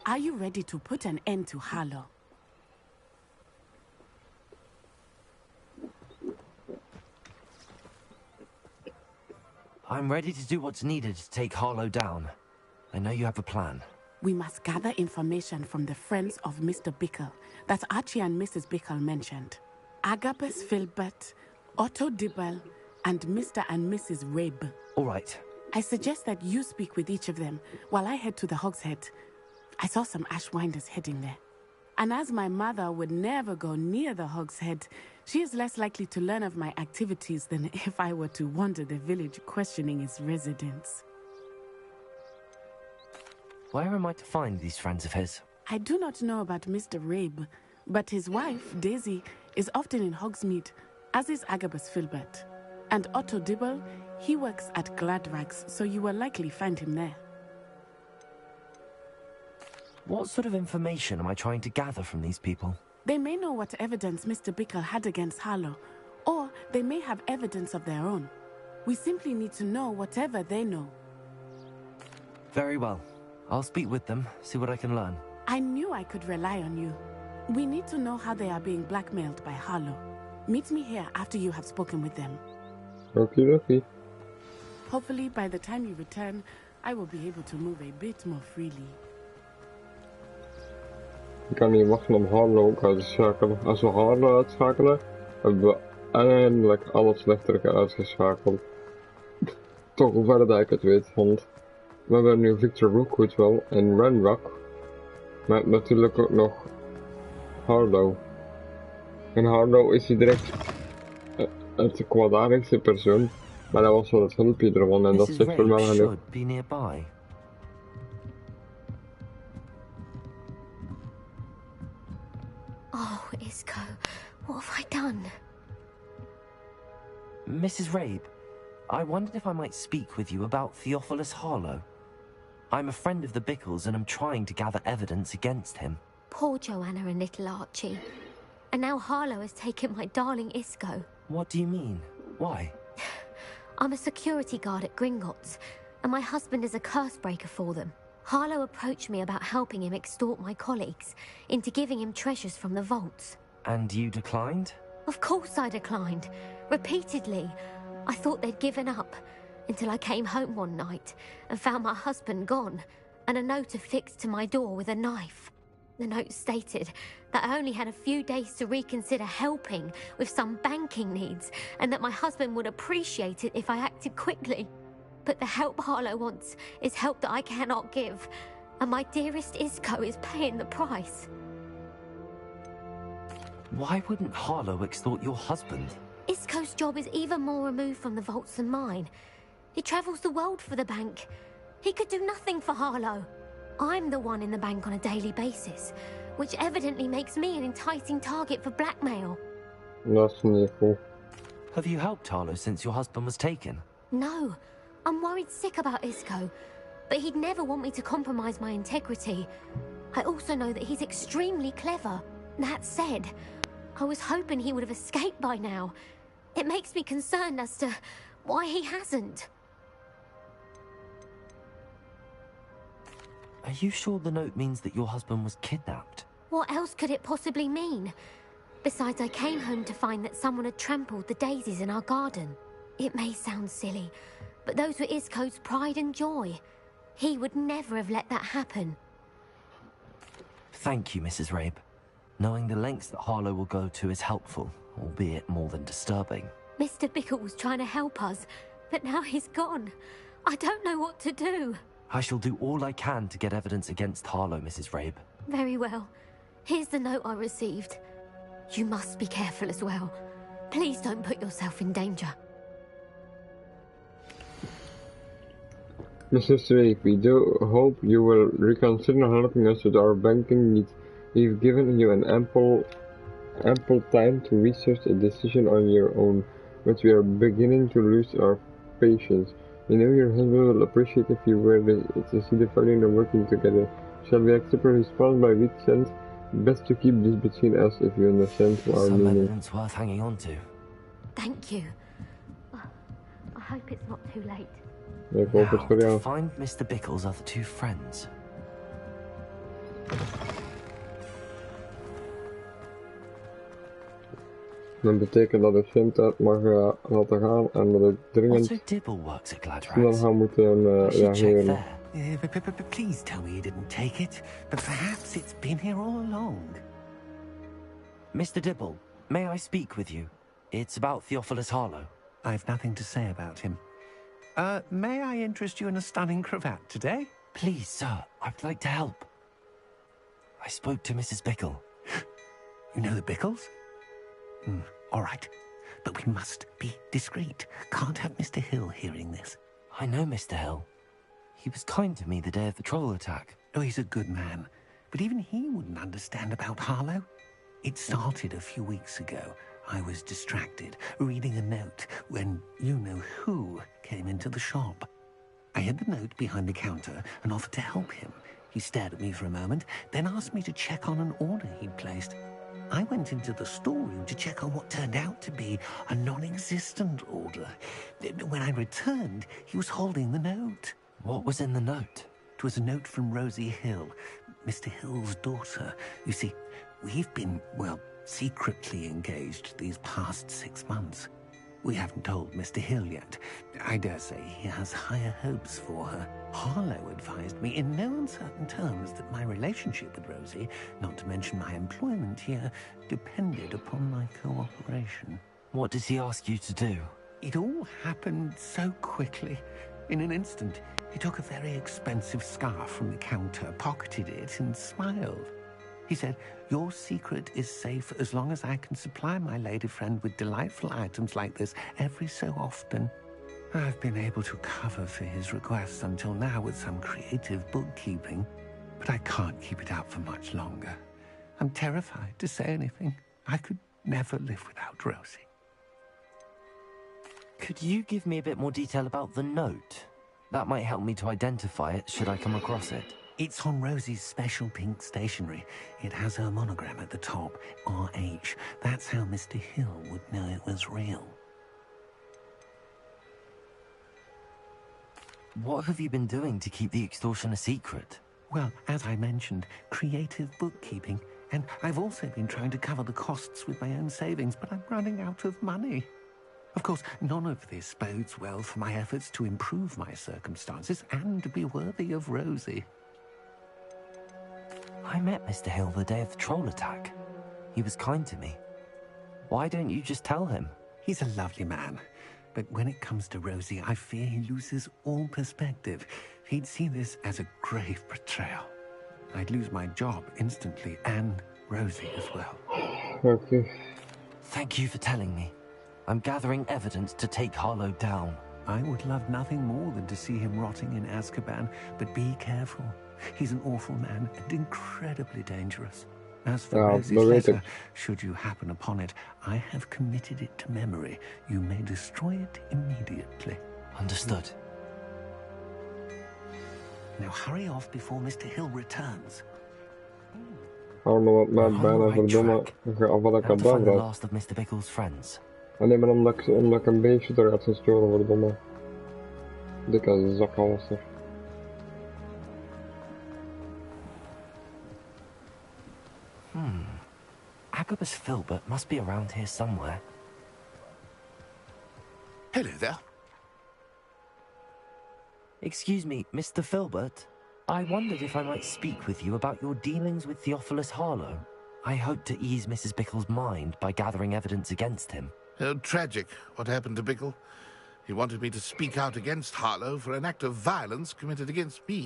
Are you ready to put an end to Harlow? I'm ready to do what's needed to take Harlow down. I know you have a plan. We must gather information from the friends of Mr. Bickle that Archie and Mrs. Bickle mentioned. Agabus Filbert, Otto Dibble, and Mr. and Mrs. Rabe. All right. I suggest that you speak with each of them while I head to the Hogshead. I saw some Ashwinders heading there. And as my mother would never go near the Hogshead, she is less likely to learn of my activities than if I were to wander the village questioning its residents. Where am I to find these friends of his? I do not know about Mr. Rabe, but his wife, Daisy, is often in Hogsmeade, as is Agabus Filbert. And Otto Dibble, he works at Gladrags, so you will likely find him there. What sort of information am I trying to gather from these people? They may know what evidence Mr. Bickle had against Harlow, or they may have evidence of their own. We simply need to know whatever they know. Very well. I'll speak with them, see what I can learn. I knew I could rely on you. We need to know how they are being blackmailed by Harlow. Meet me here after you have spoken with them. Okie dokie. Hopefully, by the time you return, I will be able to move a bit more freely. Ik kan niet wachten om Harlow ook uit te schakelen. Als we Harlow uitschakelen, hebben we eindelijk alle slechteriken uitgeschakeld. Toch hoe verder dat ik het weet, want we hebben nu Victor Rookwood wel en Ranrock. Maar natuurlijk ook nog Harlow. En Harlow is hij direct het kwaadaardigste persoon. Maar dat was wel het hulpje ervan en dat zegt voor mij genoeg. Be nearby. Oh, Isco, what have I done? Mrs. Rabe, I wondered if I might speak with you about Theophilus Harlow. I'm a friend of the Bickles and I'm trying to gather evidence against him. Poor Joanna and little Archie. And now Harlow has taken my darling Isco. What do you mean? Why? I'm a security guard at Gringotts, and my husband is a curse breaker for them. Harlow approached me about helping him extort my colleagues into giving him treasures from the vaults. And you declined? Of course I declined. Repeatedly. I thought they'd given up, until I came home one night and found my husband gone, and a note affixed to my door with a knife. The note stated that I only had a few days to reconsider helping with some banking needs, and that my husband would appreciate it if I acted quickly. But the help Harlow wants is help that I cannot give, and my dearest Isco is paying the price. Why wouldn't Harlow extort your husband? Isco's job is even more removed from the vaults than mine. He travels the world for the bank. He could do nothing for Harlow. I'm the one in the bank on a daily basis, which evidently makes me an enticing target for blackmail. That's needful. Have you helped Harlow since your husband was taken? No. I'm worried sick about Isco, but he'd never want me to compromise my integrity. I also know that he's extremely clever. That said, I was hoping he would have escaped by now. It makes me concerned as to why he hasn't. Are you sure the note means that your husband was kidnapped? What else could it possibly mean? Besides, I came home to find that someone had trampled the daisies in our garden. It may sound silly, but those were Isco's pride and joy. He would never have let that happen. Thank you, Mrs. Rabe. Knowing the lengths that Harlow will go to is helpful, albeit more than disturbing. Mr. Bickle was trying to help us, but now he's gone. I don't know what to do. I shall do all I can to get evidence against Harlow, Mrs. Rabe. Very well. Here's the note I received. You must be careful as well. Please don't put yourself in danger. Mrs. Rabe, we do hope you will reconsider helping us with our banking needs. We've given you an ample time to research a decision on your own, but we are beginning to lose our patience. We know your husband will appreciate if you were to see the value in working together. Shall we accept a response by weekend? Best to keep this between us, if you understand our Some meaning. evidence worth hanging on to. Thank you. I hope it's not too late. Ik hoop het voor jou. Find Mr. Bickle's other two friends. Dat betekent dat ik geen tijd mag laten gaan en dat ik dringend Otto Dibble works at Gladrax. snel ga moeten I should check reageren. there. Please tell me you didn't take it, but perhaps it's been here all along. Mr. Dibble, may I speak with you? It's about Theophilus Harlow. I've nothing to say about him. May I interest you in a stunning cravat today? Please, sir, I'd like to help. I spoke to Mrs. Bickle. You know the Bickles? All right. But we must be discreet. Can't have Mr. Hill hearing this. I know Mr. Hill. He was kind to me the day of the troll attack. Oh, he's a good man. But even he wouldn't understand about Harlow. It started a few weeks ago. I was distracted, reading a note, when you-know-who came into the shop. I hid the note behind the counter and offered to help him. He stared at me for a moment, then asked me to check on an order he'd placed. I went into the storeroom to check on what turned out to be a non-existent order. When I returned, he was holding the note. What was in the note? It was a note from Rosie Hill, Mr. Hill's daughter. You see, we've been, well, secretly engaged these past 6 months. We haven't told Mr. Hill yet. I dare say he has higher hopes for her. Harlow advised me in no uncertain terms that my relationship with Rosie, not to mention my employment here, depended upon my cooperation. What did he ask you to do? It all happened so quickly. In an instant, he took a very expensive scarf from the counter, pocketed it, and smiled. He said, "Your secret is safe as long as I can supply my lady friend with delightful items like this every so often." I've been able to cover for his requests until now with some creative bookkeeping, but I can't keep it up for much longer. I'm terrified to say anything. I could never live without Rosie. Could you give me a bit more detail about the note? That might help me to identify it should I come across it. It's on Rosie's special pink stationery. It has her monogram at the top, RH. That's how Mr. Hill would know it was real. What have you been doing to keep the extortion a secret? Well, as I mentioned, creative bookkeeping. And I've also been trying to cover the costs with my own savings, but I'm running out of money. Of course, none of this bodes well for my efforts to improve my circumstances and be worthy of Rosie. I met Mr. Hill the day of the troll attack. He was kind to me. Why don't you just tell him? He's a lovely man. But when it comes to Rosie, I fear he loses all perspective. He'd see this as a grave betrayal. I'd lose my job instantly, and Rosie as well. Okay. Thank you for telling me. I'm gathering evidence to take Harlow down. I would love nothing more than to see him rotting in Azkaban, but be careful. He's an awful man and incredibly dangerous. As for Rosie's letter, should you happen upon it, I have committed it to memory. You may destroy it immediately. Understood. Now hurry off before Mr. Hill returns. Harlow wat mij bijna verdomme Avada Kedavra. Last of Mr. Bickle's friends. Alleen maar omdat ik een beestje eruit gestolen verdomme. Dikke zakhalster. Agabus Filbert must be around here somewhere. Hello there. Excuse me, Mr. Filbert. I wondered if I might speak with you about your dealings with Theophilus Harlow. I hope to ease Mrs. Bickle's mind by gathering evidence against him. Tragic what happened to Bickle. He wanted me to speak out against Harlow for an act of violence committed against me.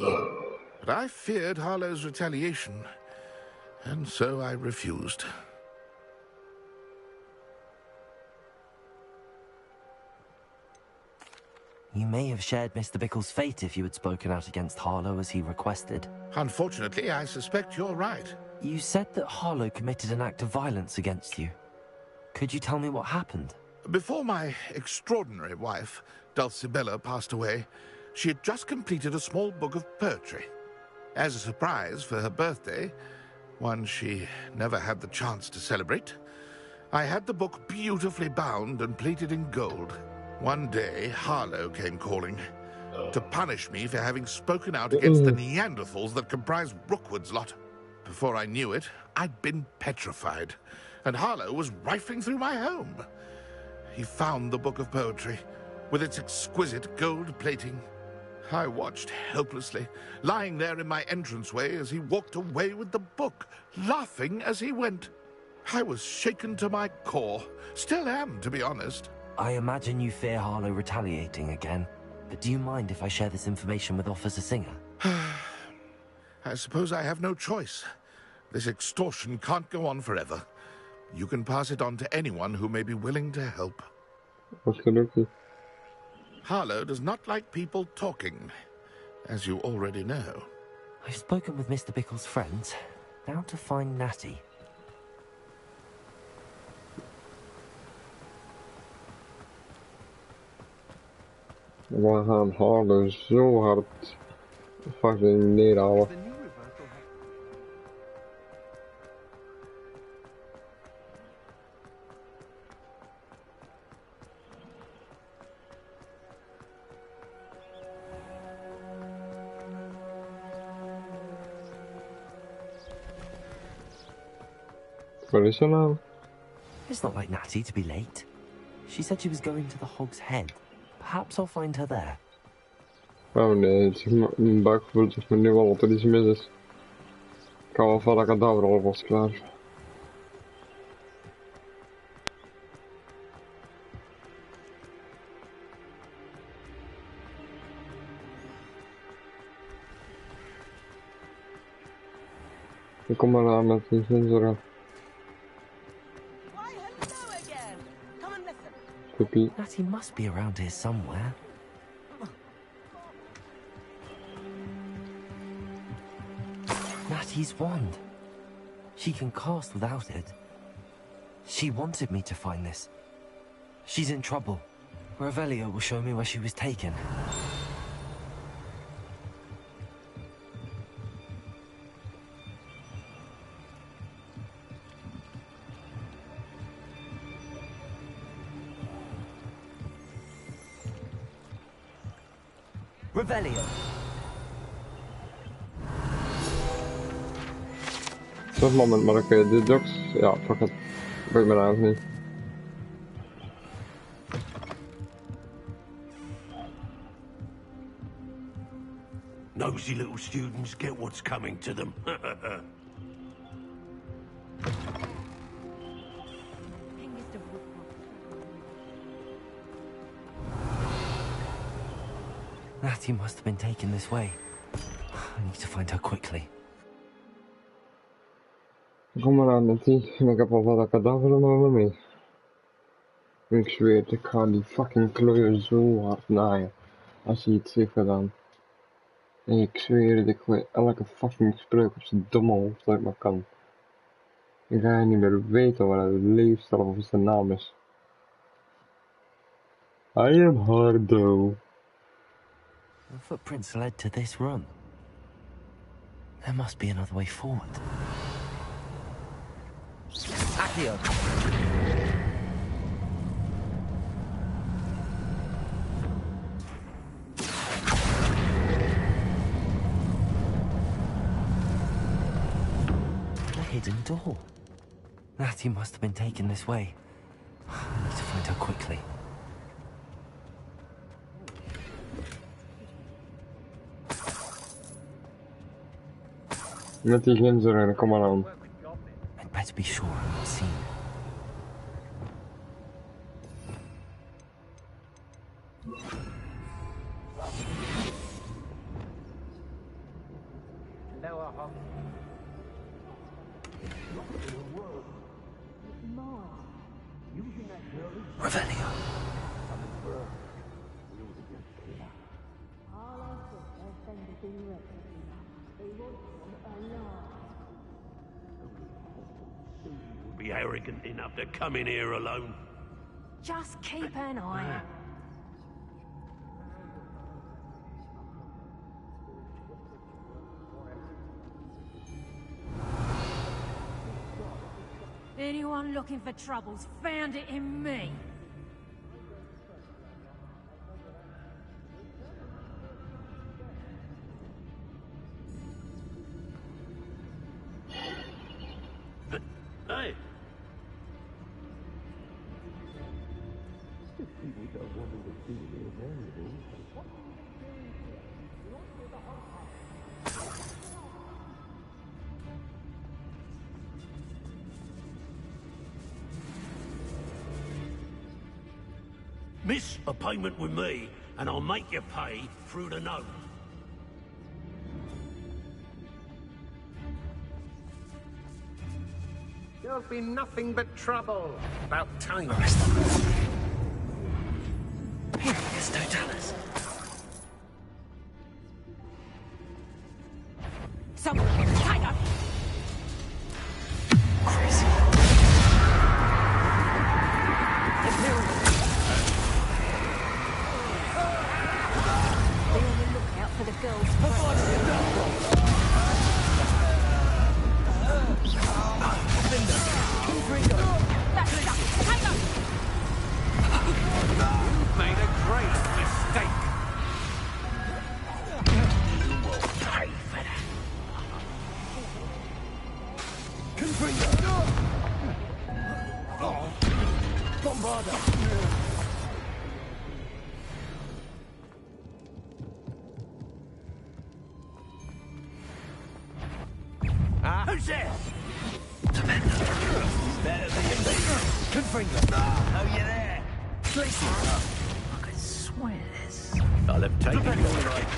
But I feared Harlow's retaliation, and so I refused. You may have shared Mr. Bickle's fate if you had spoken out against Harlow as he requested. Unfortunately, I suspect you're right. You said that Harlow committed an act of violence against you. Could you tell me what happened? Before my extraordinary wife, Dulcibella, passed away, she had just completed a small book of poetry. As a surprise for her birthday, one she never had the chance to celebrate, I had the book beautifully bound and plated in gold. One day, Harlow came calling to punish me for having spoken out against the Neanderthals that comprise Rookwood's lot. Before I knew it, I'd been petrified, and Harlow was rifling through my home. He found the book of poetry, with its exquisite gold plating. I watched helplessly, lying there in my entranceway as he walked away with the book, laughing as he went. I was shaken to my core. Still am, to be honest. I imagine you fear Harlow retaliating again. But do you mind if I share this information with Officer Singer? I suppose I have no choice. This extortion can't go on forever. You can pass it on to anyone who may be willing to help. Okie Harlow does not like people talking, as you already know. I've spoken with Mr. Bickle's friends. Now to find Natty. We gaan Harlow zo hard fucking neerhalen. Wat is er nou? It's not like Natty to be late. She said she was going to the Hog's Head. Perhaps I'll find her there. Oh nee, mijn buikgevoel zegt me nu al dat er iets mis is. Ik kan wel van dat kadaver alvast klaar. Ik kom maar aan met die sensoren. Natty must be around here somewhere. Natty's wand. She can cast without it. She wanted me to find this. She's in trouble. Revelio will show me where she was taken. Revelio. Zo'n moment, maar oké, dit docs. Ja, fuck it. Weet mijn naam niet. Nosy little students get what's coming to them. Natty must have been taken this way. I need to find her quickly. Kom maar aan met die. Ik heb al wat kadaveren met me mee. Ik zweer het, ik ga die fucking kleur zo hard naaien. Als hij iets heeft gedaan. En ik zweer het, ik gooi elke fucking spreuk op zijn domme hoofd dat ik maar kan. Ik ga niet meer weten waar hij leeft of zijn naam is. I am Hardo. The footprints led to this room. There must be another way forward. Accio! The hidden door. Natty must have been taken this way. I need to find her quickly. Met die glinzer, kom maar aan. I'd better be sure I'm not seen. Revelio. Be arrogant enough to come in here alone. Just keep an eye out. Anyone looking for troubles found it in me. Hey, Miss a payment with me, and I'll make you pay through the note. There'll be nothing but trouble. About time. Here he is, don't tell us. Someone, tied up! Crazy. Be on the lookout for the girls. You've made a great mistake. You will pay for that. Bombarder! Who's there? Confringo! Oh, you there? I could swear this. I'll have taken you all right.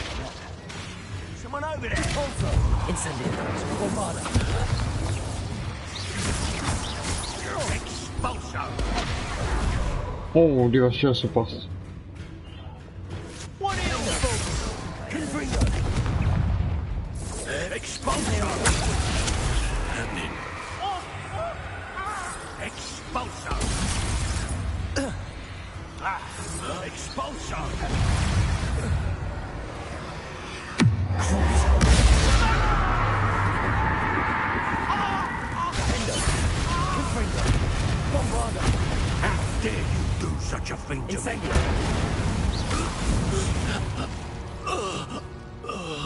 Someone over there. Also, incendiaries. Bombarder. Expulso. Oh, die was juist gepast. What is Confringo. Expulso. Happening. Expulso. Expulso. Bombarder! How dare you do such a thing to me?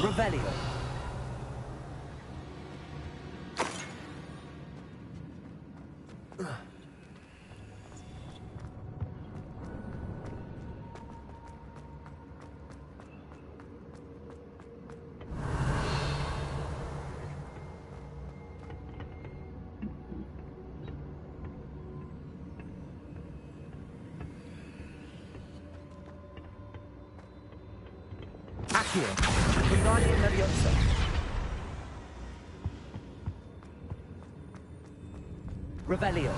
Revelio. Accio. Guardian Leviosa. Revelio.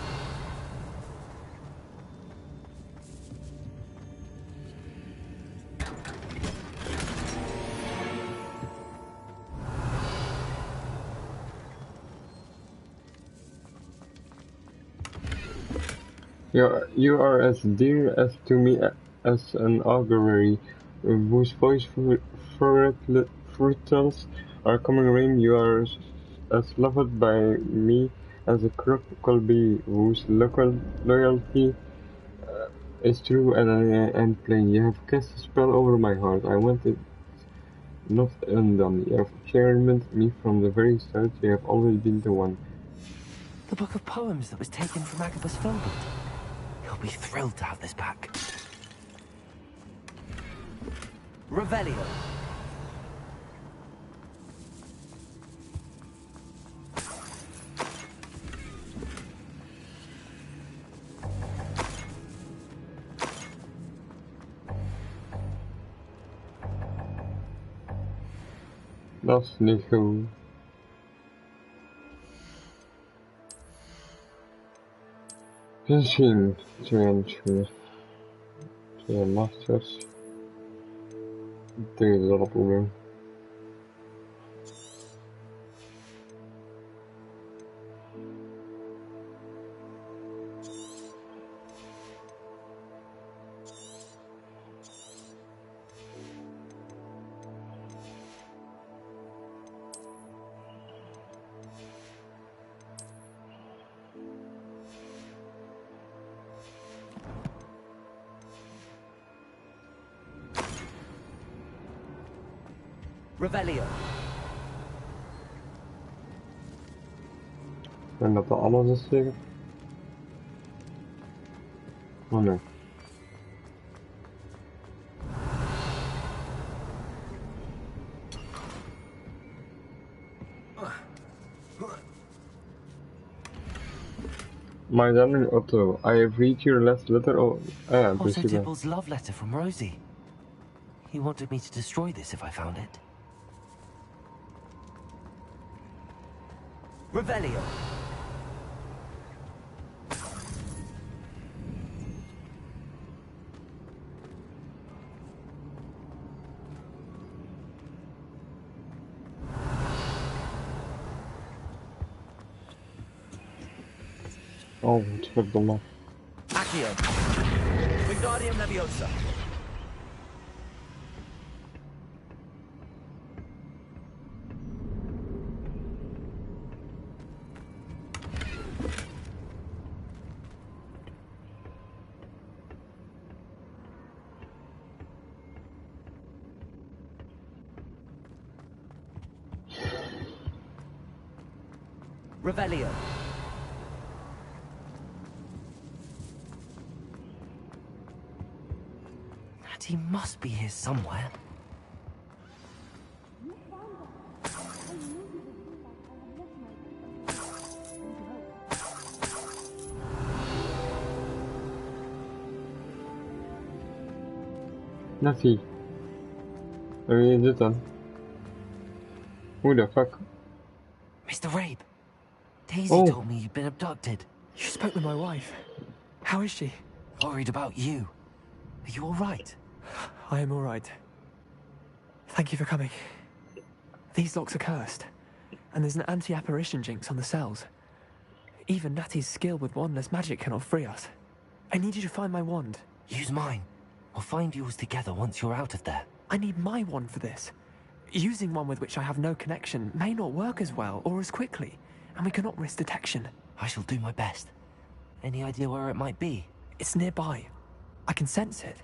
You are as dear as to me as an augury, whose voice fruitals are coming rain. You are as loved by me as a crocodile bee, whose loyalty is true and plain. You have cast a spell over my heart. I want it not undone. You have cherished me from the very start. You have always been the one. The book of poems that was taken from Agabus Filbert. He'll be thrilled to have this back. Revelio. Dat is niet goed. Misschien 22. 2 masters. 3 is al een probleem. Revelio. En dat er alles is zeker? Oh nee. My darling Otto, I have read your last letter. Oh, Otto principe. Dibble's love letter from Rosie. He wanted me to destroy this if I found it. Revelio. Oh, godverdomme. Accio. Wingardium Leviosa. Revelio. He must be here somewhere. Natty. Wie is dit dan? Who the fuck? Mr. Rabe, Daisy Oh. told me you'd been abducted. You spoke with my wife. How is she? Worried about you. Are you all right? I am all right. Thank you for coming. These locks are cursed, and there's an anti-apparition jinx on the cells. Even Natty's skill with wandless magic cannot free us. I need you to find my wand. Use mine. We'll find yours together once you're out of there. I need my wand for this. Using one with which I have no connection may not work as well or as quickly, and we cannot risk detection. I shall do my best. Any idea where it might be? It's nearby. I can sense it.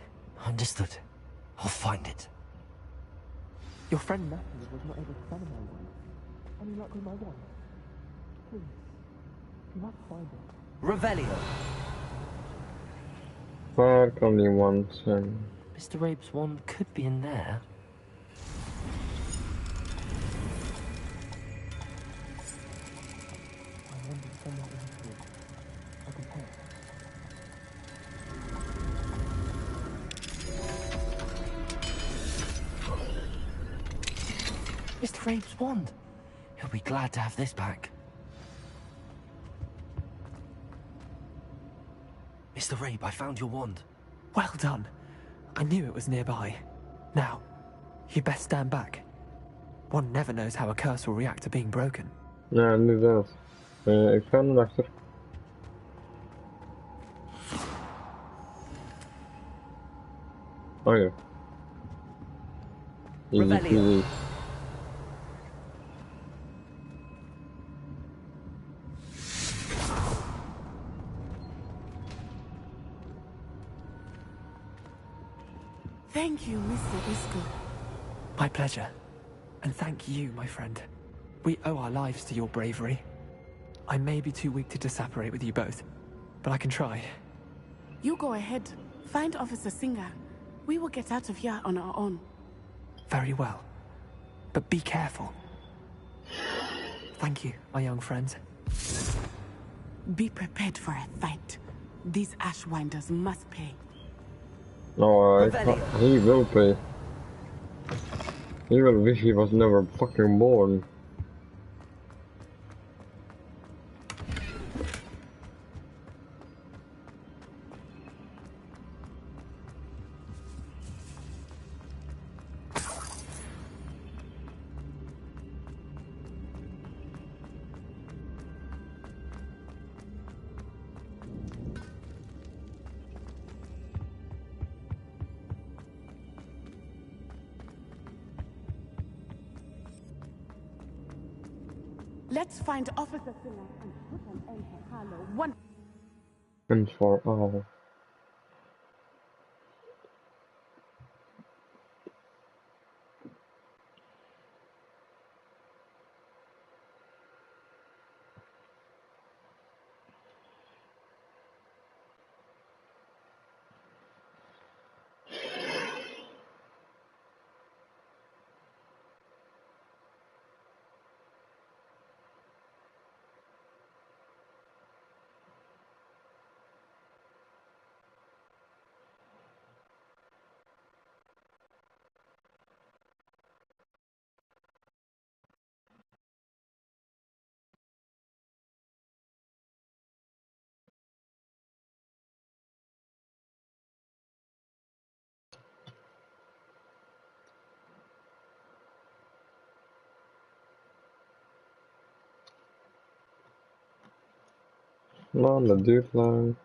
Understood. I'll find it. Your friend Natty was not able to summon my wand. Any luck with my wand? Please. You must find it. Revelio. Waar kan die wand zijn? Mr. Rabe's wand could be in there. Mr. Rabe's wand. He'll be glad to have this back. Mr. Rabe, I found your wand. Well done. I knew it was nearby. Now, you best stand back. One never knows how a curse will react to being broken. Ja, inderdaad. Ik ga hem achter. Oh ja. Easy peasy. Thank you, Mr. Isco. My pleasure. And thank you, my friend. We owe our lives to your bravery. I may be too weak to disapparate with you both, but I can try. You go ahead. Find Officer Singer. We will get out of here on our own. Very well. But be careful. Thank you, my young friends. Be prepared for a fight. These Ashwinders must pay. No, he will pay. He will wish he was never fucking born. Let's find Officer Singer and put an end to Harlow once And for all. Nou, dat duurt lang.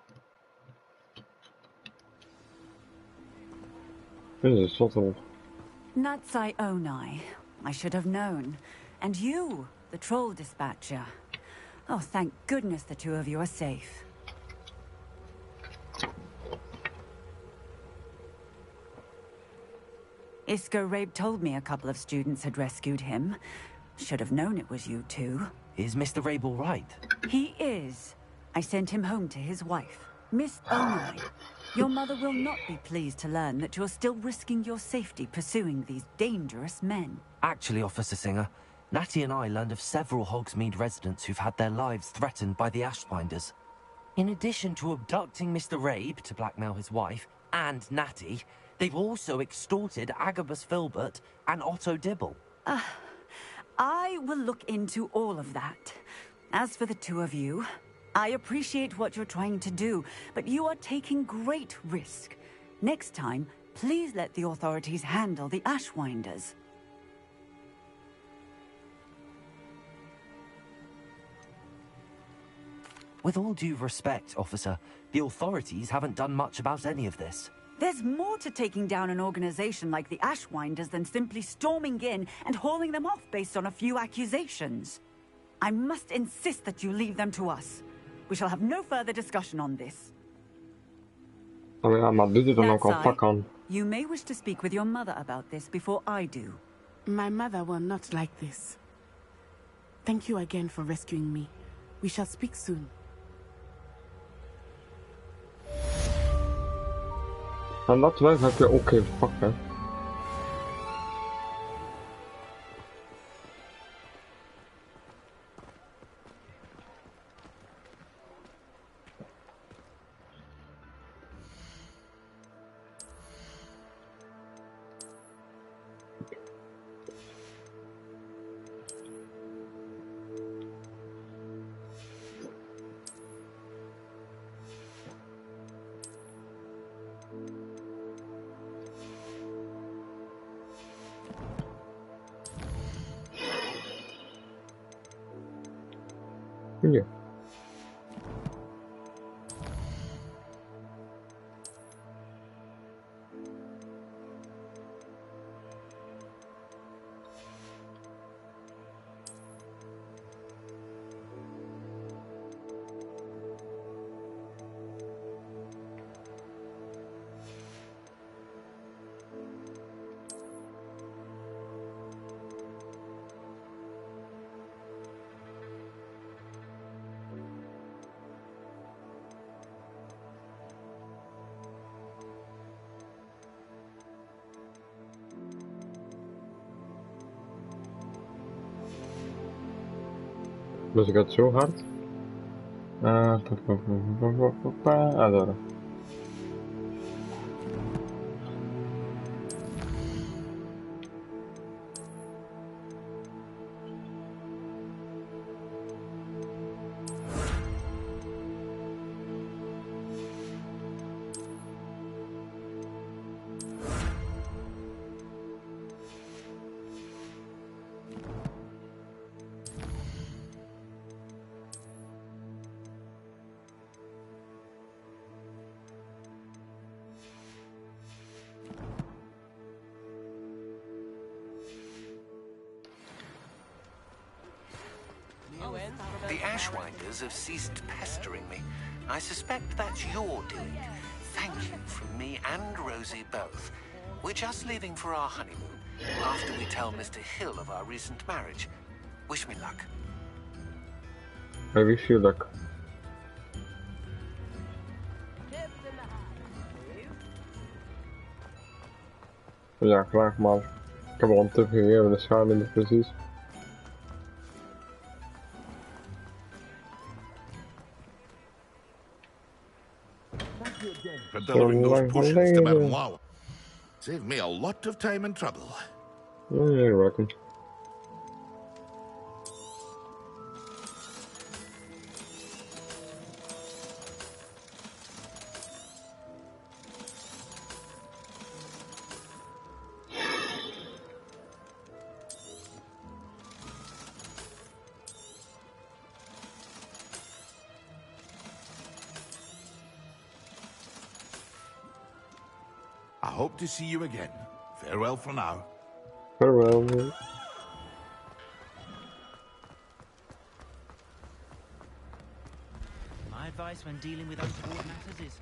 Dit is een slottel. Natsai Onai. I should have known. And you, the troll dispatcher. Oh, thank goodness the two of you are safe. Isco Rabe told me a couple of students had rescued him. Should have known it was you two. Is Mr. Rabe all right? He is. I sent him home to his wife, Miss Onai. Your mother will not be pleased to learn that you're still risking your safety pursuing these dangerous men. Actually, Officer Singer, Natty and I learned of several Hogsmeade residents who've had their lives threatened by the Ashbinders. In addition to abducting Mr. Rabe to blackmail his wife and Natty, they've also extorted Agabus Filbert and Otto Dibble. I will look into all of that. As for the two of you, I appreciate what you're trying to do, but you are taking great risk. Next time, please let the authorities handle the Ashwinders. With all due respect, officer, the authorities haven't done much about any of this. There's more to taking down an organization like the Ashwinders than simply storming in and hauling them off based on a few accusations. I must insist that you leave them to us. We shall have no further discussion on this. Oh ja, maar doet het dan ook al pak aan. You may wish to speak with your mother about this before I do. My mother will not like this. Thank you again for rescuing me. We shall speak soon. En dat wijf heb je ook even pakken. Ja. Dus ik had zo hard. Allora. The Ashwinders have ceased pestering me. I suspect that's your doing. Thank you from me and Rosie both. We're just leaving for our honeymoon, after we tell Mr. Hill of our recent marriage. Wish me luck. I wish you luck. Ja, graag maar. Ik heb al een tip gegeven, de schade niet precies. For delivering those potions to Madame. Saved me a lot of time and trouble. Oh, yeah, you're welcome. I hope to see you again. Farewell for now. Farewell. My advice when dealing with untoward matters is...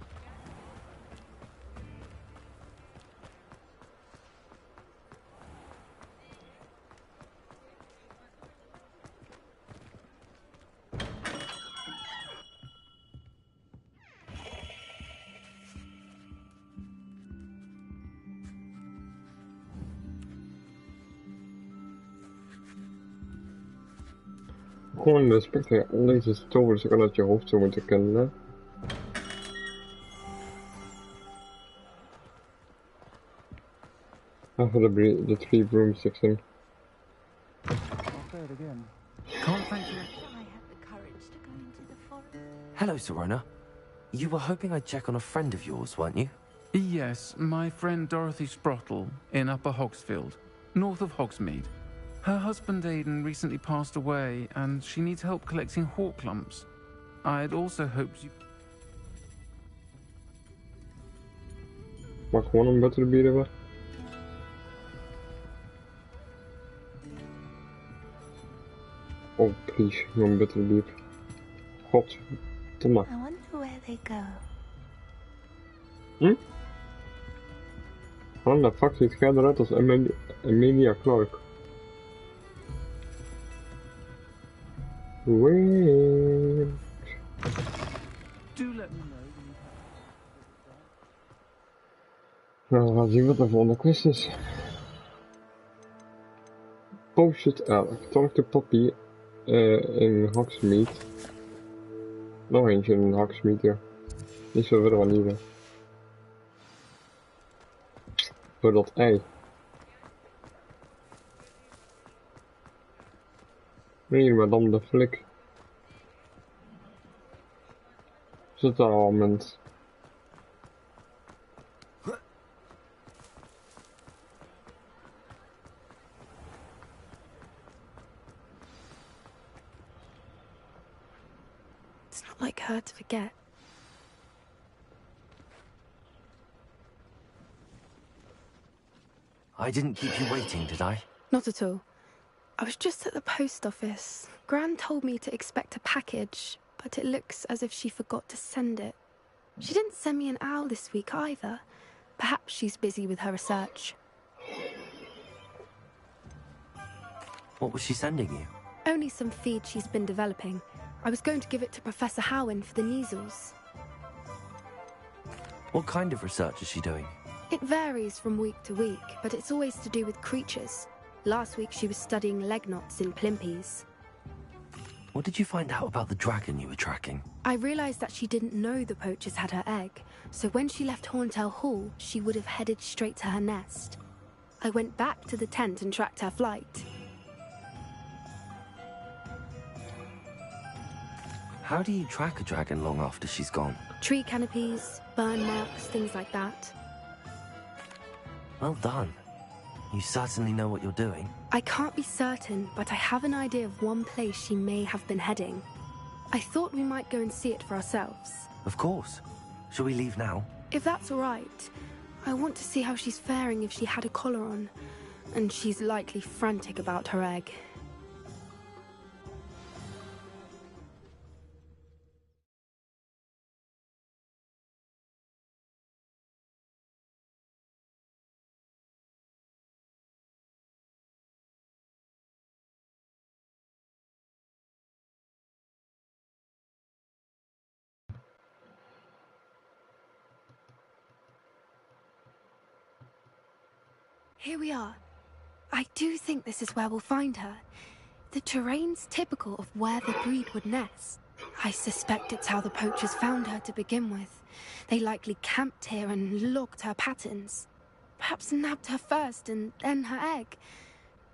Gewoon respect dat je al deze tovers ook uit je hoofd zou moeten kennen, hè? Ga voor de 3 broomsticks in. Hello, Serona. You were hoping I'd check on a friend of yours, weren't you? Yes, my friend Dorothy Sprottle in Upper Hogsfield, north of Hogsmeade. Her husband Aidan recently passed away, and she needs help collecting hawk lumps. I'd also hoped you... Mag gewoon een butterbier hebben? Oh, please, een butterbier. Godverdomme. I wonder where they go. Waarom de fuck ziet jij eruit als Emilia Clarke? Wait. Do let me know. Nou, we gaan zien wat de volgende quest is. Post-it Alec. Talk to Poppy in Hogsmeade. Nog eentje in Hogsmeade, ja. Niet zo verder van nieuwe. Voor dat ei. Nee, maar dan de flik. Zit daar al moment. It's not like her to forget. I didn't keep you waiting, did I? Not at all. I was just at the post office. Gran told me to expect a package, but it looks as if she forgot to send it. She didn't send me an owl this week either. Perhaps she's busy with her research. What was she sending you? Only some feed she's been developing. I was going to give it to Professor Howin for the measles. What kind of research is she doing? It varies from week to week, but it's always to do with creatures. Last week she was studying leg knots in plimpies. What did you find out about the dragon you were tracking? I realized that she didn't know the poachers had her egg, so when she left Horntail Hall, she would have headed straight to her nest. I went back to the tent and tracked her flight. How do you track a dragon long after she's gone? Tree canopies, burn marks, things like that. Well done. You certainly know what you're doing. I can't be certain, but I have an idea of one place she may have been heading. I thought we might go and see it for ourselves. Of course. Shall we leave now? If that's all right. I want to see how she's faring if she had a collar on. And she's likely frantic about her egg. Here we are. I do think this is where we'll find her. The terrain's typical of where the breed would nest. I suspect it's how the poachers found her to begin with. They likely camped here and logged her patterns. Perhaps nabbed her first and then her egg.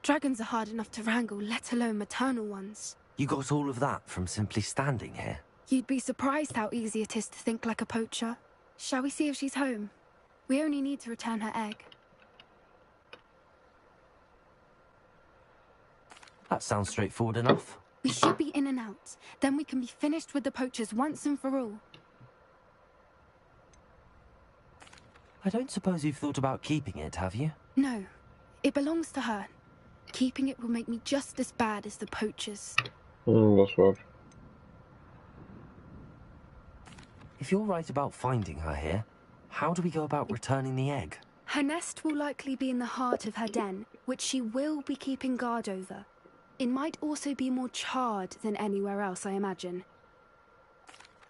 Dragons are hard enough to wrangle, let alone maternal ones. You got all of that from simply standing here? You'd be surprised how easy it is to think like a poacher. Shall we see if she's home? We only need to return her egg. That sounds straightforward enough. We should be in and out. Then we can be finished with the poachers once and for all. I don't suppose you've thought about keeping it, have you? No, it belongs to her. Keeping it will make me just as bad as the poachers. Dat is waar. If you're right about finding her here, how do we go about returning the egg? Her nest will likely be in the heart of her den, which she will be keeping guard over. It might also be more charred than anywhere else, I imagine.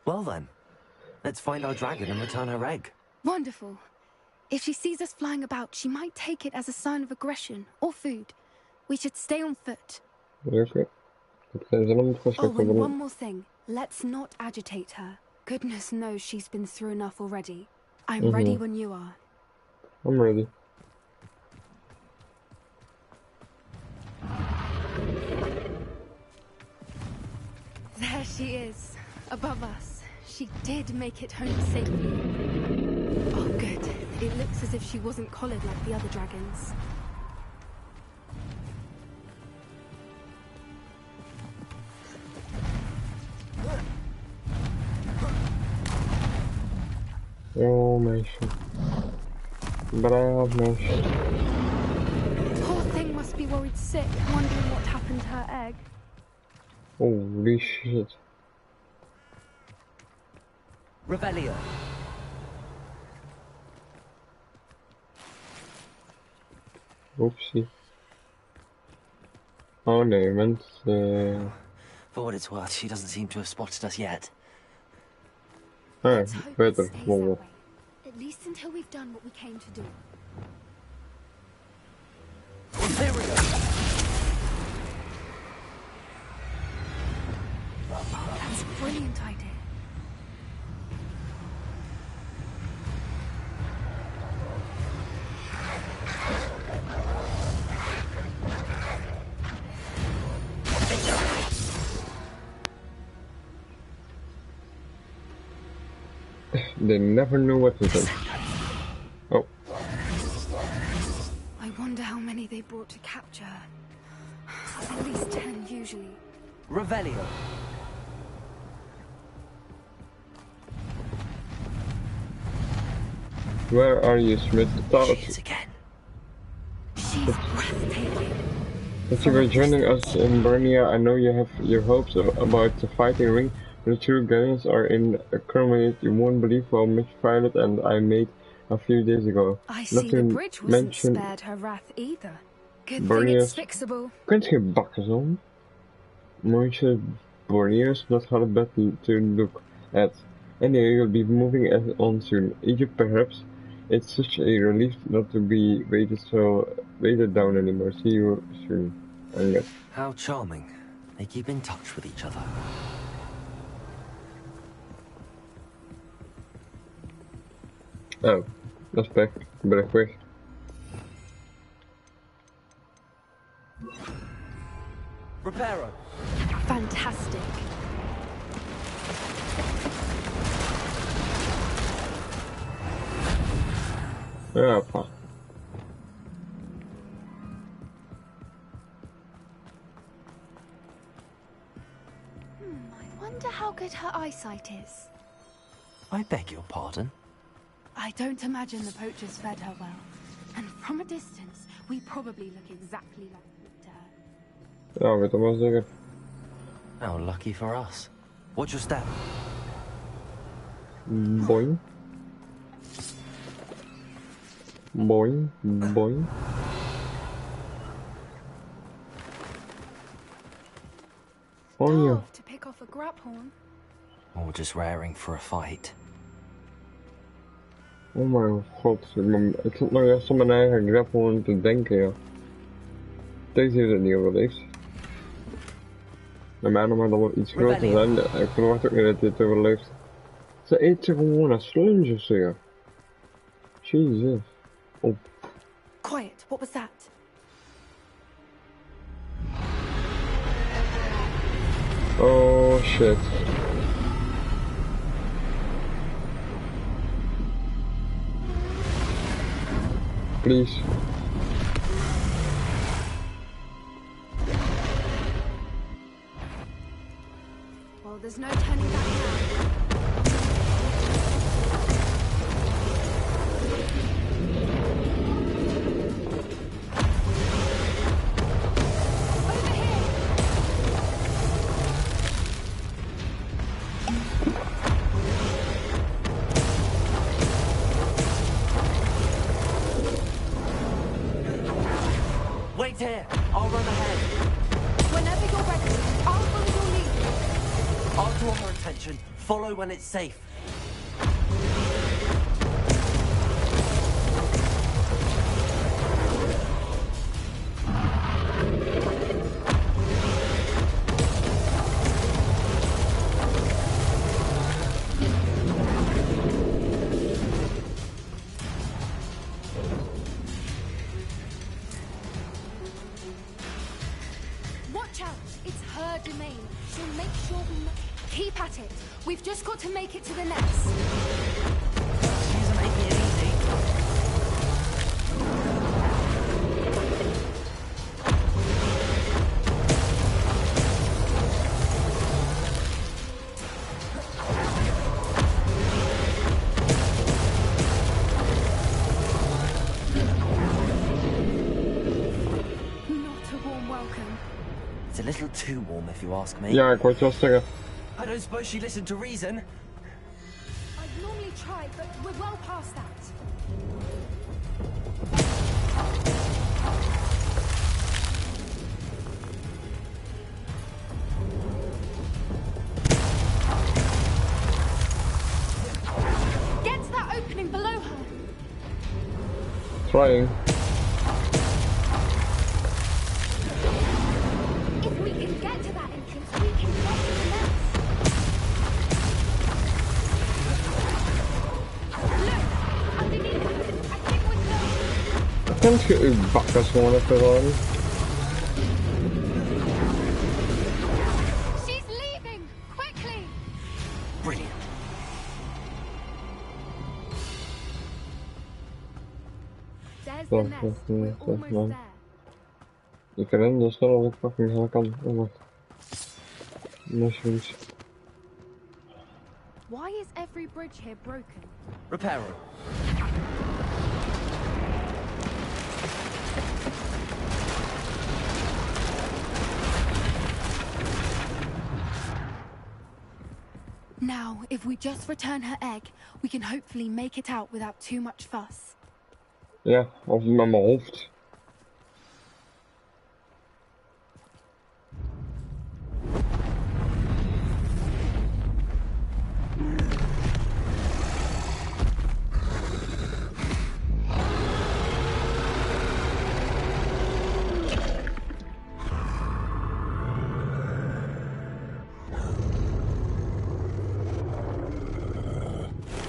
Well then, let's find our dragon and return her egg. Wonderful. If she sees us flying about, she might take it as a sign of aggression or food. We should stay on foot. Okay. Oh, and one more thing. Let's not agitate her. Goodness knows she's been through enough already. I'm ready when you are. I'm ready. There she is, above us. She did make it home safely. Oh, good. It looks as if she wasn't collared like the other dragons. Oh, meisje. Braaf meisje. Poor thing must be worried sick, wondering what happened to her egg. Holy shit. Revelio. Oepsie. Oh nee, mensen. For what it's worth, she doesn't seem to have spotted us yet. Ah, beter. Wow. At least until we've done what we came to do. There we go. That's a brilliant idea. They never knew what to do. Oh. I wonder how many they brought to capture her. At least 10 usually. Revelio. Where are you, Smith? She is again. She's breathtaking. Thank you for joining us in Bernia. I know you have your hopes about the fighting ring, but the true guardians are in a Kermit. You won't believe how much Violet and I made a few days ago. I see the bridge wasn't spared her wrath either. Good thing it's fixable. Kunt je bakken zo? Mooie Borneo's not hard bad to look at. Anyway, you'll be moving on soon. Egypt perhaps. It's such a relief not to be weighted down anymore. See you soon. How charming. They keep in touch with each other. Oh, dat is pech. Ik ben echt weg. Reparo. Fantastic. Ja, pa. I wonder how good her eyesight is. I beg your pardon? I don't imagine the poachers fed her well. And from a distance, we probably look exactly like her. Ja, weet dat wel zeggen. How lucky for us. What's your step? Boing. Boing, boing. Oh ja. To pick off a graphorn. Or just raring for a fight. Oh mijn god, ik zat nog eerst op mijn eigen graphorn te denken, ja. Deze heeft het niet overleefd. Bij mij nog maar dat we iets groter zijn, ik verwacht ook niet dat dit overleeft. Ze eet ze gewoon als slunges, zeg. Jesus. Oh. Quiet, what was that? Oh shit. Please. Well, there's no turning back now. Wait here. I'll run ahead. Whenever you're ready, I'll follow your lead. I'll draw her attention. Follow when it's safe. Watch out! It's her domain. She'll make sure we keep at it. We've just got to make it to the nest. She isn't making it easy. Not a warm welcome. It's a little too warm, if you ask me. Ja, ik word wel zeggen. I don't suppose she listened to reason. I'd normally try, but we're well past that. Get to that opening below her. Trying. If we can get to that entrance, we can get to the nest. Look, underneath us. I think we're close. Kunt je uw bakkers gewoon even gewoon? She's leaving! Quickly! Brilliant. There's the nest. We're almost there. Ik ren zo snel als ik fucking kan. Oh, wacht. Mushrooms. Why is every bridge here broken? Repair her. Now, if we just return her egg, we can hopefully make it out without too much fuss. Ja, of met mijn hoofd.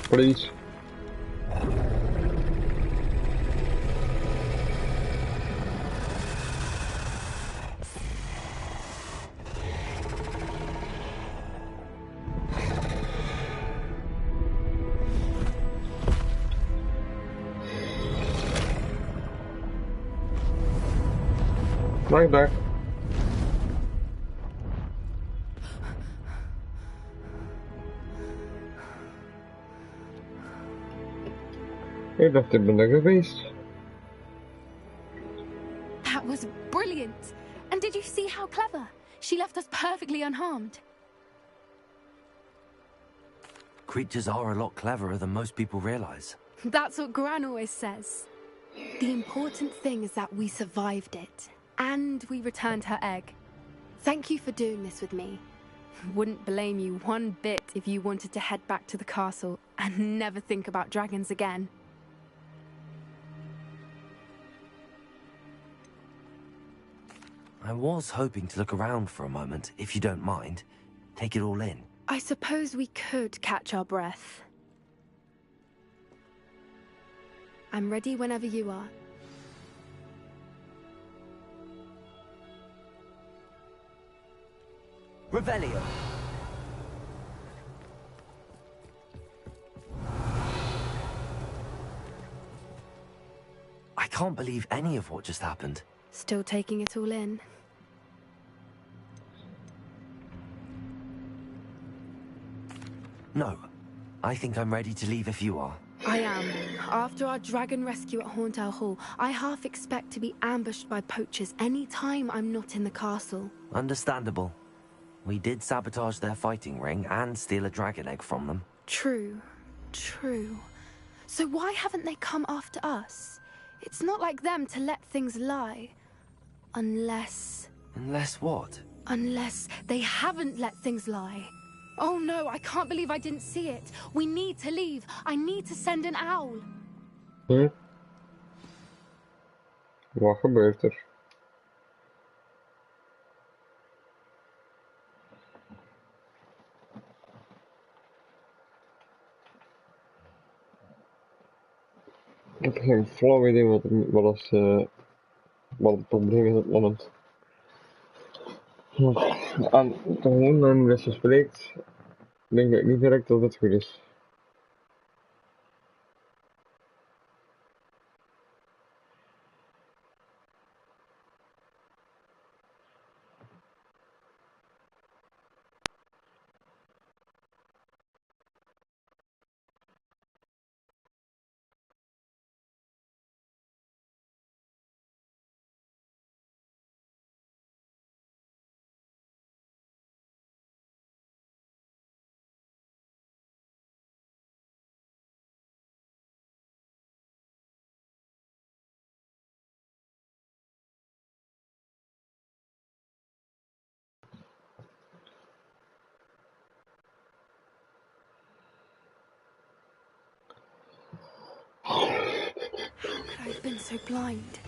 Please. Right back. Ik dacht, ik ben er geweest. That was brilliant! And did you see how clever? She left us perfectly unharmed. Creatures are a lot cleverer than most people realize. That's what Gran always says. The important thing is that we survived it. And we returned her egg. Thank you for doing this with me. Wouldn't blame you one bit if you wanted to head back to the castle and never think about dragons again. I was hoping to look around for a moment, if you don't mind. Take it all in. I suppose we could catch our breath. I'm ready whenever you are. Revelio. I can't believe any of what just happened. Still taking it all in. No. I think I'm ready to leave if you are. I am. After our dragon rescue at Hauntow Hall, I half expect to be ambushed by poachers any time I'm not in the castle. Understandable. We did sabotage their fighting ring and steal a dragon egg from them. True. True. So why haven't they come after us? It's not like them to let things lie. Unless... Unless what? Unless they haven't let things lie. Oh no, I can't believe I didn't see it. We need to leave. I need to send an owl. Wat gebeurt er? Ik heb geen flauw idee wat het probleem is op het moment. Aan de gewoon dat ze spreekt, denk ik niet direct dat het goed is. I've been so blind.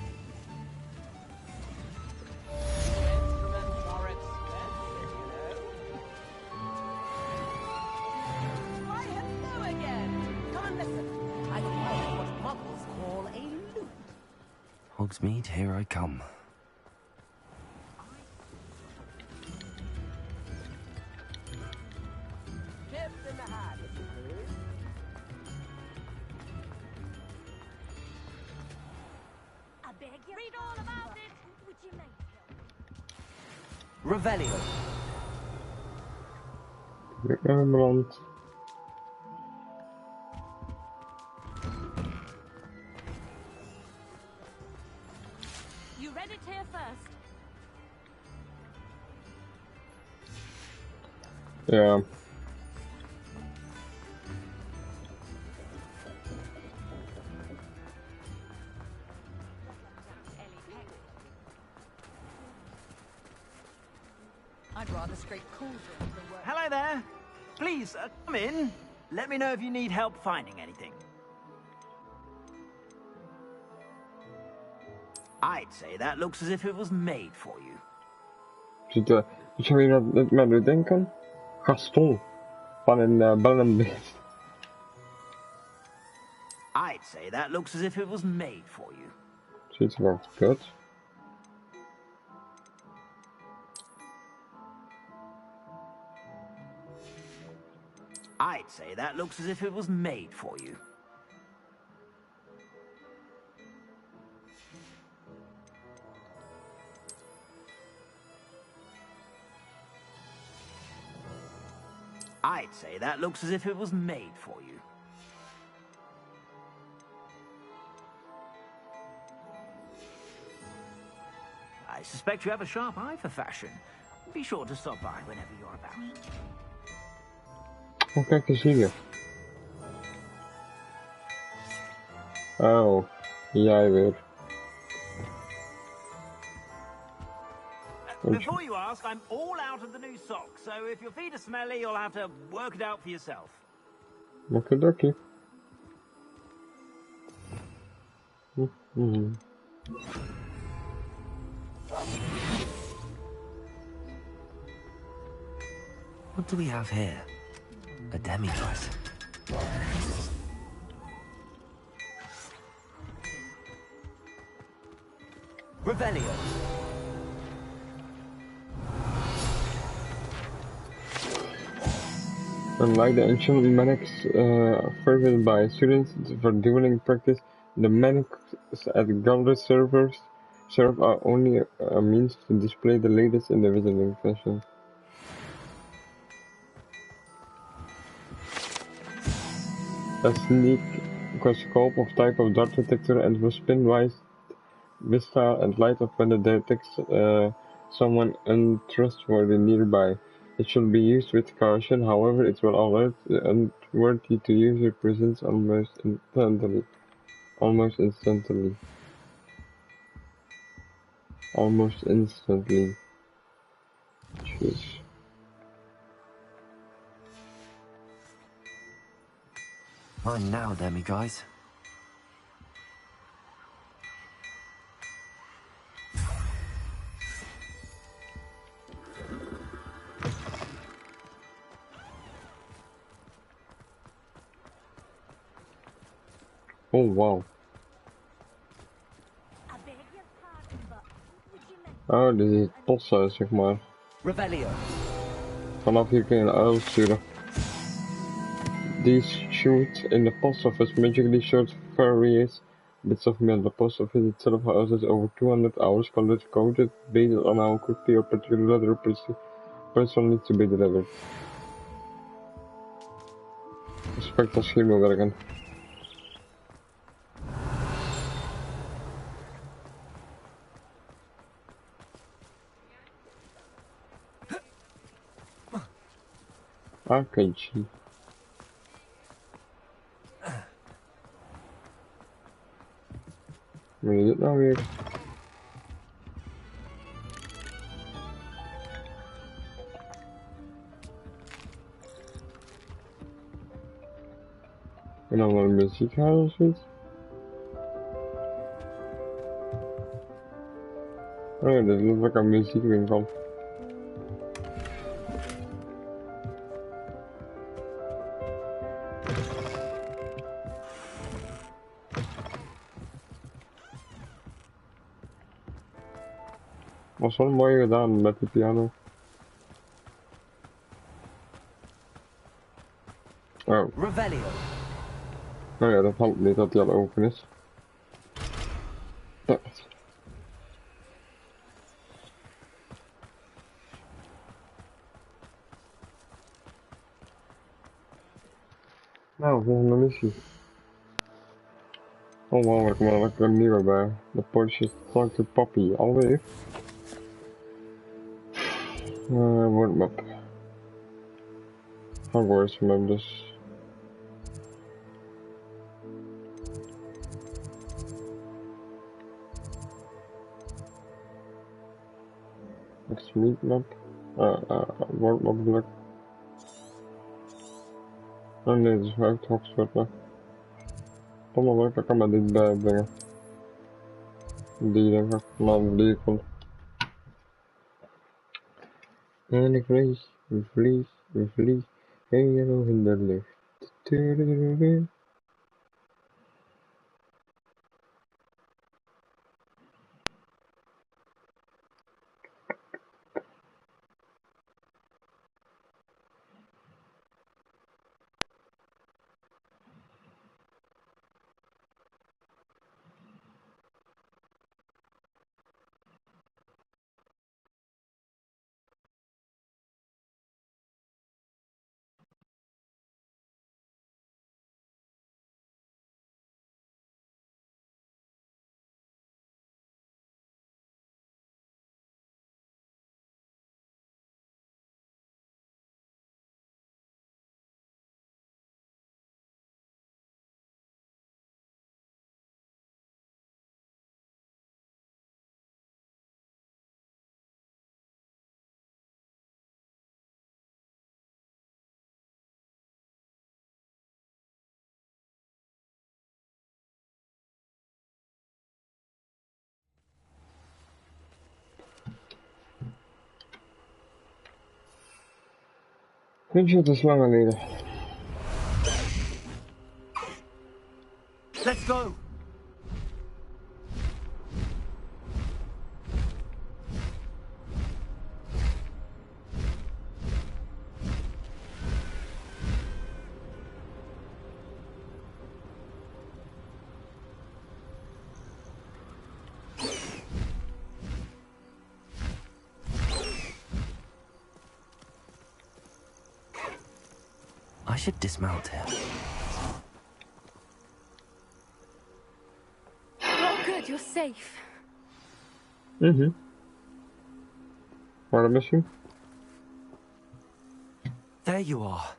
Hogsmeade, here I come. Revelio. Brand. You read it here first. Ja. I'd rather scrape cauldron than work. Hello there. Please, come in. Let me know if you need help finding anything. I'd say that looks as if it was made for you. Zou je dat met me denken? Gaston. Van een Bell and Beast. I'd say that looks as if it was made for you. Ziet er wel kut. I'd say that looks as if it was made for you. I'd say that looks as if it was made for you. I suspect you have a sharp eye for fashion. Be sure to stop by whenever you're about. Oh, kijk eens hier. Oh, jij weer. Before you ask, I'm all out of the new socks, so if your feet are smelly, you'll have to work it out for yourself. Okie What do we have here? A demi-dress. Revelio. Unlike the ancient manics favored by students for dueling practice, the manics at Gauntlet servers are only a means to display the latest in the wizarding fashion. A sneak scope of type of dart detector and will spin vista and light up when it detects someone untrustworthy nearby. It should be used with caution, however it will alert the unworthy to use your presence almost instantly. almost instantly. Jeez. Mine now, then, me guys. Oh wow. Oh, dit is het posthuis, zeg maar. Revelio. Vanaf hier kun je een uil sturen. These shoot in the post office magically shows various bits of mail. The post office itself houses over 200 hours color coded based on how quickly a particular letter person needs to be delivered. Respect als schema werken. Arcade. Wat is dit nou weer? En dan wel muziek halen of zoiets? Oh ja, dit loopt ook aan muziekwinkel. Was wel mooi gedaan met de piano. Oh. Revelio. Nou ja, dat helpt niet dat hij al open is. Ja. Nou, volgende missie. Oh wow, er komt wel lekker een nieuwe bij. De Porsche Talk to Poppy, alweer. Wordmap. Hogwarts map dus. Meet map. Wordmap druk. Oh nee, dat is wel uit Oxford nog. Allemaal leuk, dat kan maar dit bijbrengen. Die denk ik, maar die komt. En ik vlieg, helemaal in de lucht. Vind je het is lang geleden? Let's go. I should dismount here. Oh, good, you're safe. What a mission? There you are.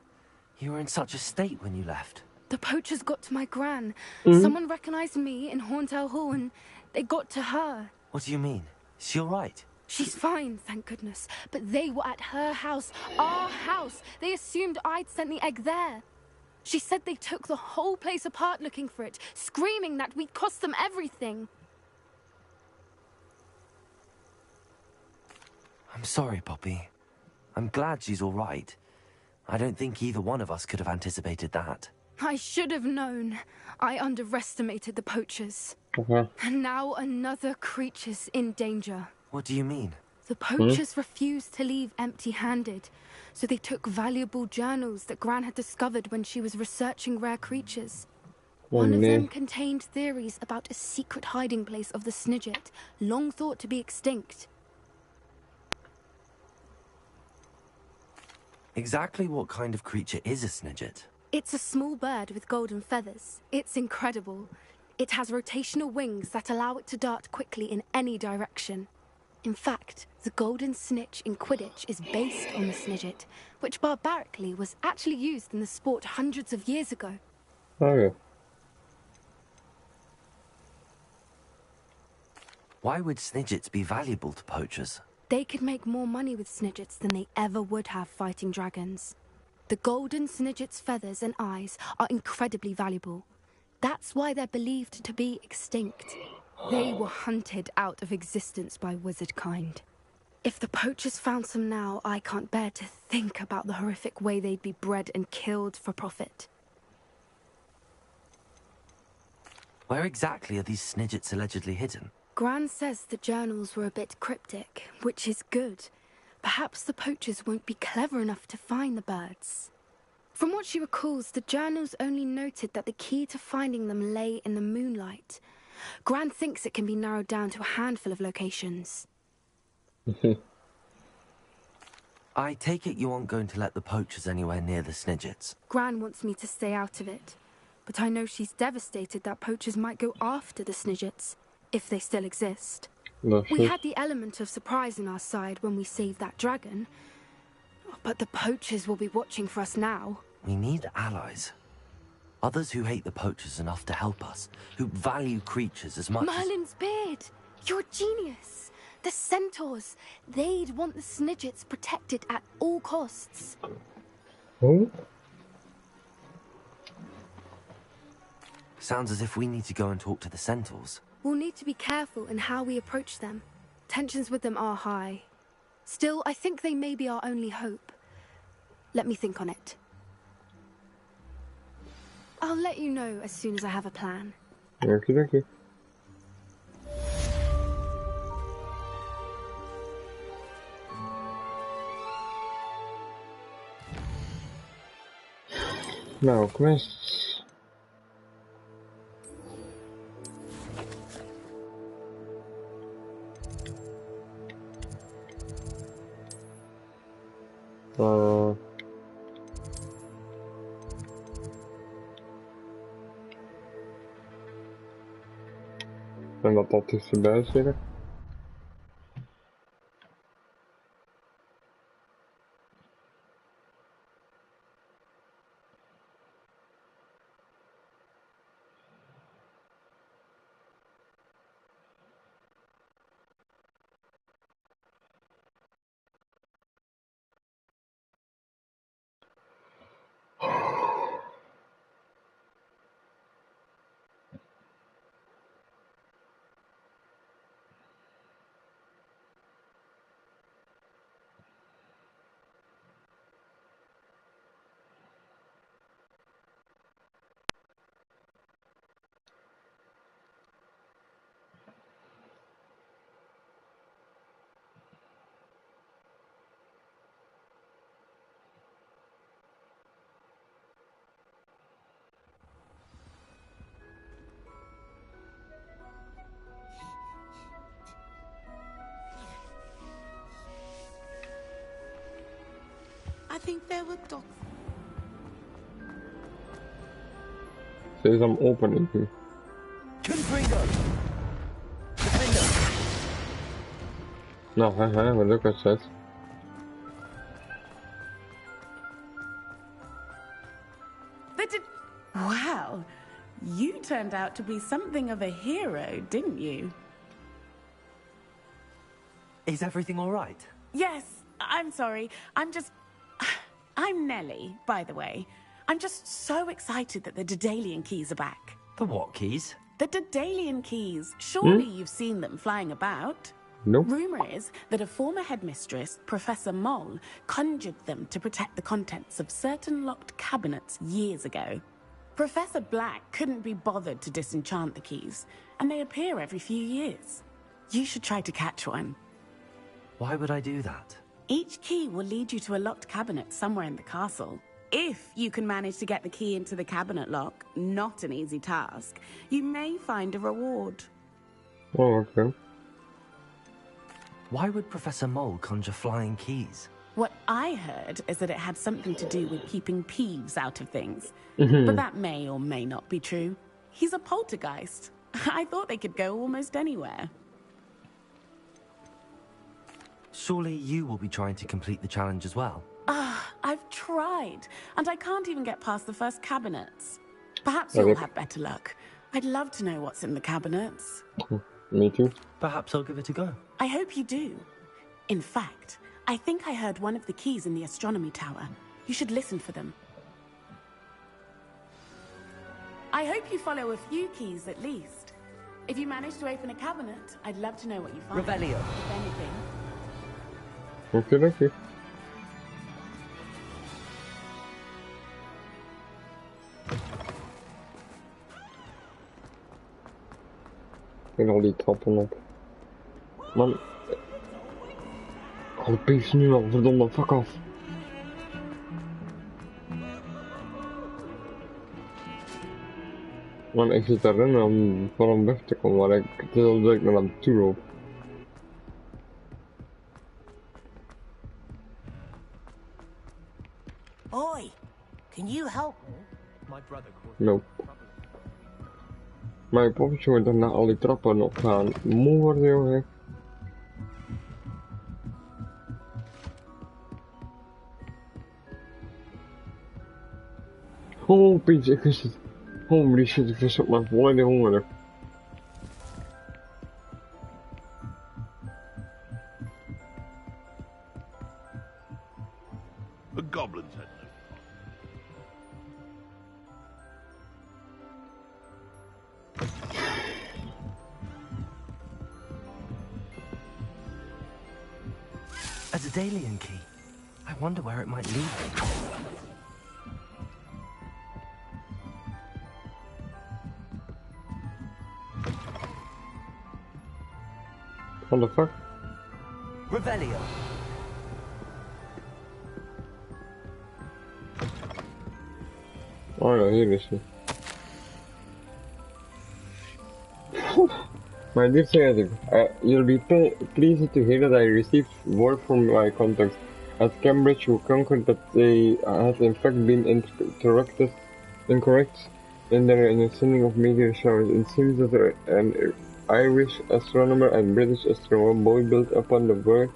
You were in such a state when you left. The poachers got to my gran. Someone recognized me in Hauntel Hall and they got to her. What do you mean? Is she alright? She's fine, thank goodness. But they were at her house, our house. They assumed I'd sent the egg there. She said they took the whole place apart looking for it, screaming that we'd cost them everything. I'm sorry, Poppy. I'm glad she's alright. I don't think either one of us could have anticipated that. I should have known. I underestimated the poachers. And now another creature's in danger. What do you mean? The poachers refused to leave empty-handed, so they took valuable journals that Gran had discovered when she was researching rare creatures. One of them contained theories about a secret hiding place of the Snidget, long thought to be extinct. Exactly what kind of creature is a Snidget? It's a small bird with golden feathers. It's incredible. It has rotational wings that allow it to dart quickly in any direction. In fact, the golden snitch in Quidditch is based on the Snidget, which barbarically was actually used in the sport hundreds of years ago. Okay. Why would Snidgets be valuable to poachers? They could make more money with Snidgets than they ever would have fighting dragons. The golden Snidget's feathers and eyes are incredibly valuable. That's why they're believed to be extinct. They were hunted out of existence by wizard kind. If the poachers found some now, I can't bear to think about the horrific way they'd be bred and killed for profit. Where exactly are these Snidgets allegedly hidden? Gran says the journals were a bit cryptic, which is good. Perhaps the poachers won't be clever enough to find the birds. From what she recalls, the journals only noted that the key to finding them lay in the moonlight. Gran thinks it can be narrowed down to a handful of locations. I take it you aren't going to let the poachers anywhere near the Snidgets. Gran wants me to stay out of it, but I know she's devastated that poachers might go after the Snidgets, if they still exist. We had the element of surprise on our side when we saved that dragon, but the poachers will be watching for us now. We need allies. Others who hate the poachers enough to help us, who value creatures as much Merlin's beard! You're a genius! The centaurs! They'd want the Snidgets protected at all costs. Who? Sounds as if we need to go and talk to the centaurs. We'll need to be careful in how we approach them. Tensions with them are high. Still, I think they may be our only hope. Let me think on it. I'll let you know as soon as I have a plan. Okay. Nou, quests. En dat al tussenbij zitten. I think there were dogs. There's some opening here. Nou, wat ook wat zet. Wow, you turned out to be something of a hero, didn't you? Is everything all right? Yes, I'm sorry. I'm Nellie, by the way. I'm just so excited that the Daedalian keys are back. The what keys? The Daedalian keys. Surely you've seen them flying about. Nope. Rumor is that a former headmistress, Professor Moll, conjured them to protect the contents of certain locked cabinets years ago. Professor Black couldn't be bothered to disenchant the keys, and they appear every few years. You should try to catch one. Why would I do that? Each key will lead you to a locked cabinet somewhere in the castle. If you can manage to get the key into the cabinet lock, not an easy task, you may find a reward. Oh, okay. Why would Professor Moll conjure flying keys? What I heard is that it had something to do with keeping Peeves out of things. Mhm. But that may or may not be true. He's a poltergeist. I thought they could go almost anywhere. Surely you will be trying to complete the challenge as well. I've tried, and I can't even get past the first cabinets. Perhaps Okay. you'll have better luck. I'd love to know what's in the cabinets. Me too. Perhaps I'll give it a go. I hope you do. In fact, I think I heard one of the keys in the astronomy tower. You should listen for them. I hope you follow a few keys at least. If you manage to open a cabinet, I'd love to know what you find. Revelio. If anything. Okay. En al die trappen op. Man. Oh, pees nu al, verdomme, fuck af. Man, ik zit erin om van hem weg te komen, maar het is al dat ik naar hem toe loop. Oi, can you help? My brother called. Nope. Mijn poppetje wordt daarna al die trappen opgaan. Moe worden, jongen. Oh, Pietje, ik wist het. Holy shit, ik was op mijn volledig hongerig. The goblins had no. A Daedalian key. I wonder where it might lead me. What the fuck? Revelio. Oh ja, hier is hij. My dear Sebastiaan, you'll be pleased to hear that I received word from my contacts at Cambridge who concurred that they had in fact been incorrect in their understanding of meteor showers. It seems that an Irish astronomer and British astronomer both built upon the work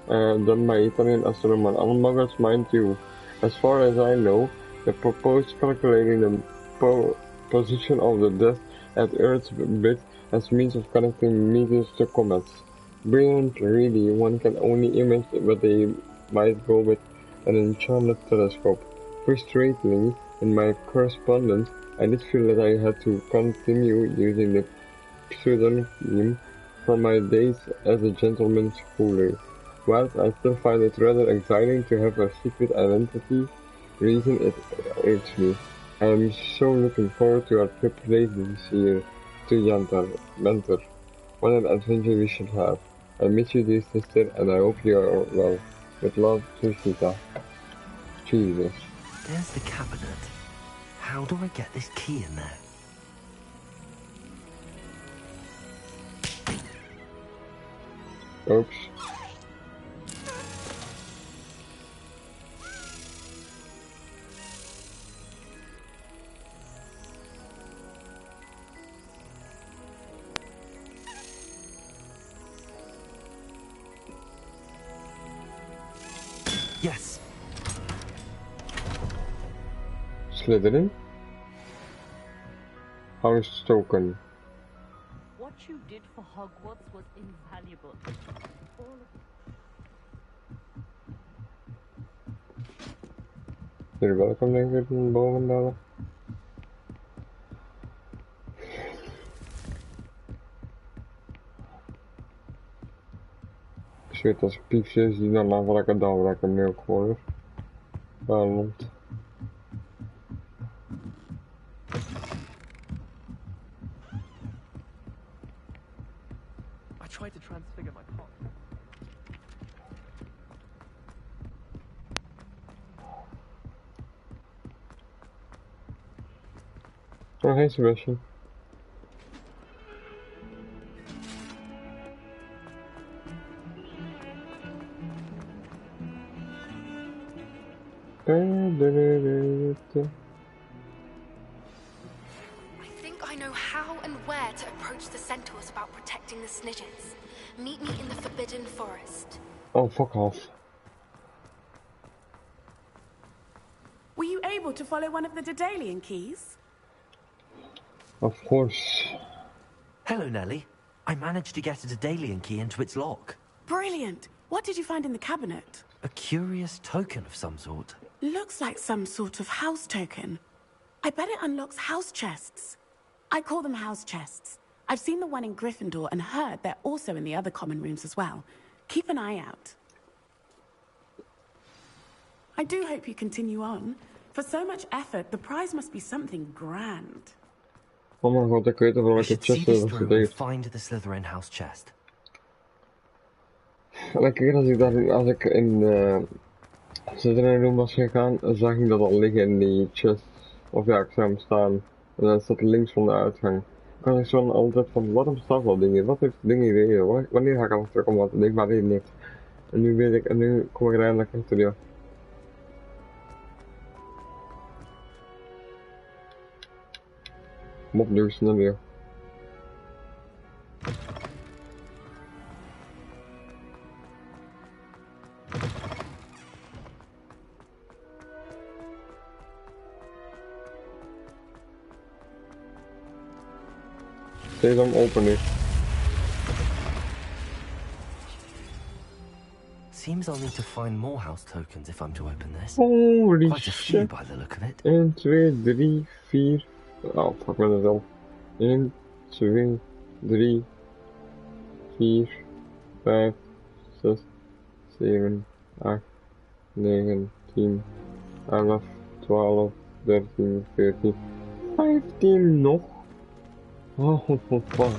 done by Italian astronomer. Unboggles mind too. As far as I know, the proposed calculating the position of the dust at Earth's bit as means of connecting meteors to comets. Brilliant, really. One can only imagine what they might go with an enchanted telescope. Frustratingly, in my correspondence, I did feel that I had to continue using the pseudonym from my days as a gentleman schooler. Whilst I still find it rather exciting to have a secret identity, reason it irks me. I am so looking forward to our trip later this year to Mentor. What an adventure we should have. I miss you, dear sister, and I hope you are well. With love, Trishita. Jesus. There's the cabinet. How do I get this key in there? Oops. Yes. Slytherin? Angststoken. What you did for Hogwarts was invaluable. All of You're welcome, denk ik, boven daar. Ik weet als piepjes die dan af wat ik dan ik hem nu ook hoor. Waarom? I tried to transfigure my pot. Oh, hey Sebastiaan. I think I know how and where to approach the centaurs about protecting the Snidgets. Meet me in the Forbidden Forest. Oh, fuck off. Were you able to follow one of the Daedalian keys? Of course. Hello, Nellie. I managed to get a Daedalian key into its lock. Brilliant! What did you find in the cabinet? A curious token of some sort. Looks like some sort of house token. I bet it unlocks house chests. I call them house chests. I've seen the one in Gryffindor and heard they're also in the other common rooms as well. Keep an eye out. I do hope you continue on. For so much effort, the prize must be something grand. Oh my god, ik weet nog welke chest dat is. Find the Slytherin house chest. Elke keer als ik in Slytherin room was gegaan, zag ik dat al liggen in die chest. Of ja, ik zag hem staan. En dan staat links van de uitgang. Ik had echt zo altijd van, waarom staat dat ding hier? Wat heeft het ding hier reden? Wanneer ga ik al terug om wat het ding maar reden heeft? En nu weet ik, en nu kom ik er eindelijk achter, ja. Kom op, nu snel weer. Sesam, open it. Seems I'll need to find more house tokens if I'm to open this. Holy Quite a few by the look of it. 1, 2, 3, 4. Oh, fuck met mezelf. 1, 2, 3, 4, 5, 6, 7, 8, 9, 10, 11, 12, 13, 14, 15 nog. Oh, fuck.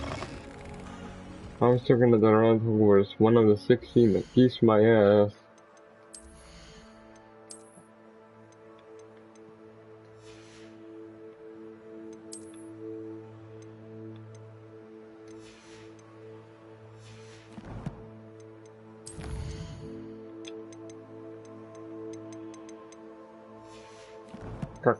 I was talking that around Hogwarts, one of the 16 that keeps my ass. Kak.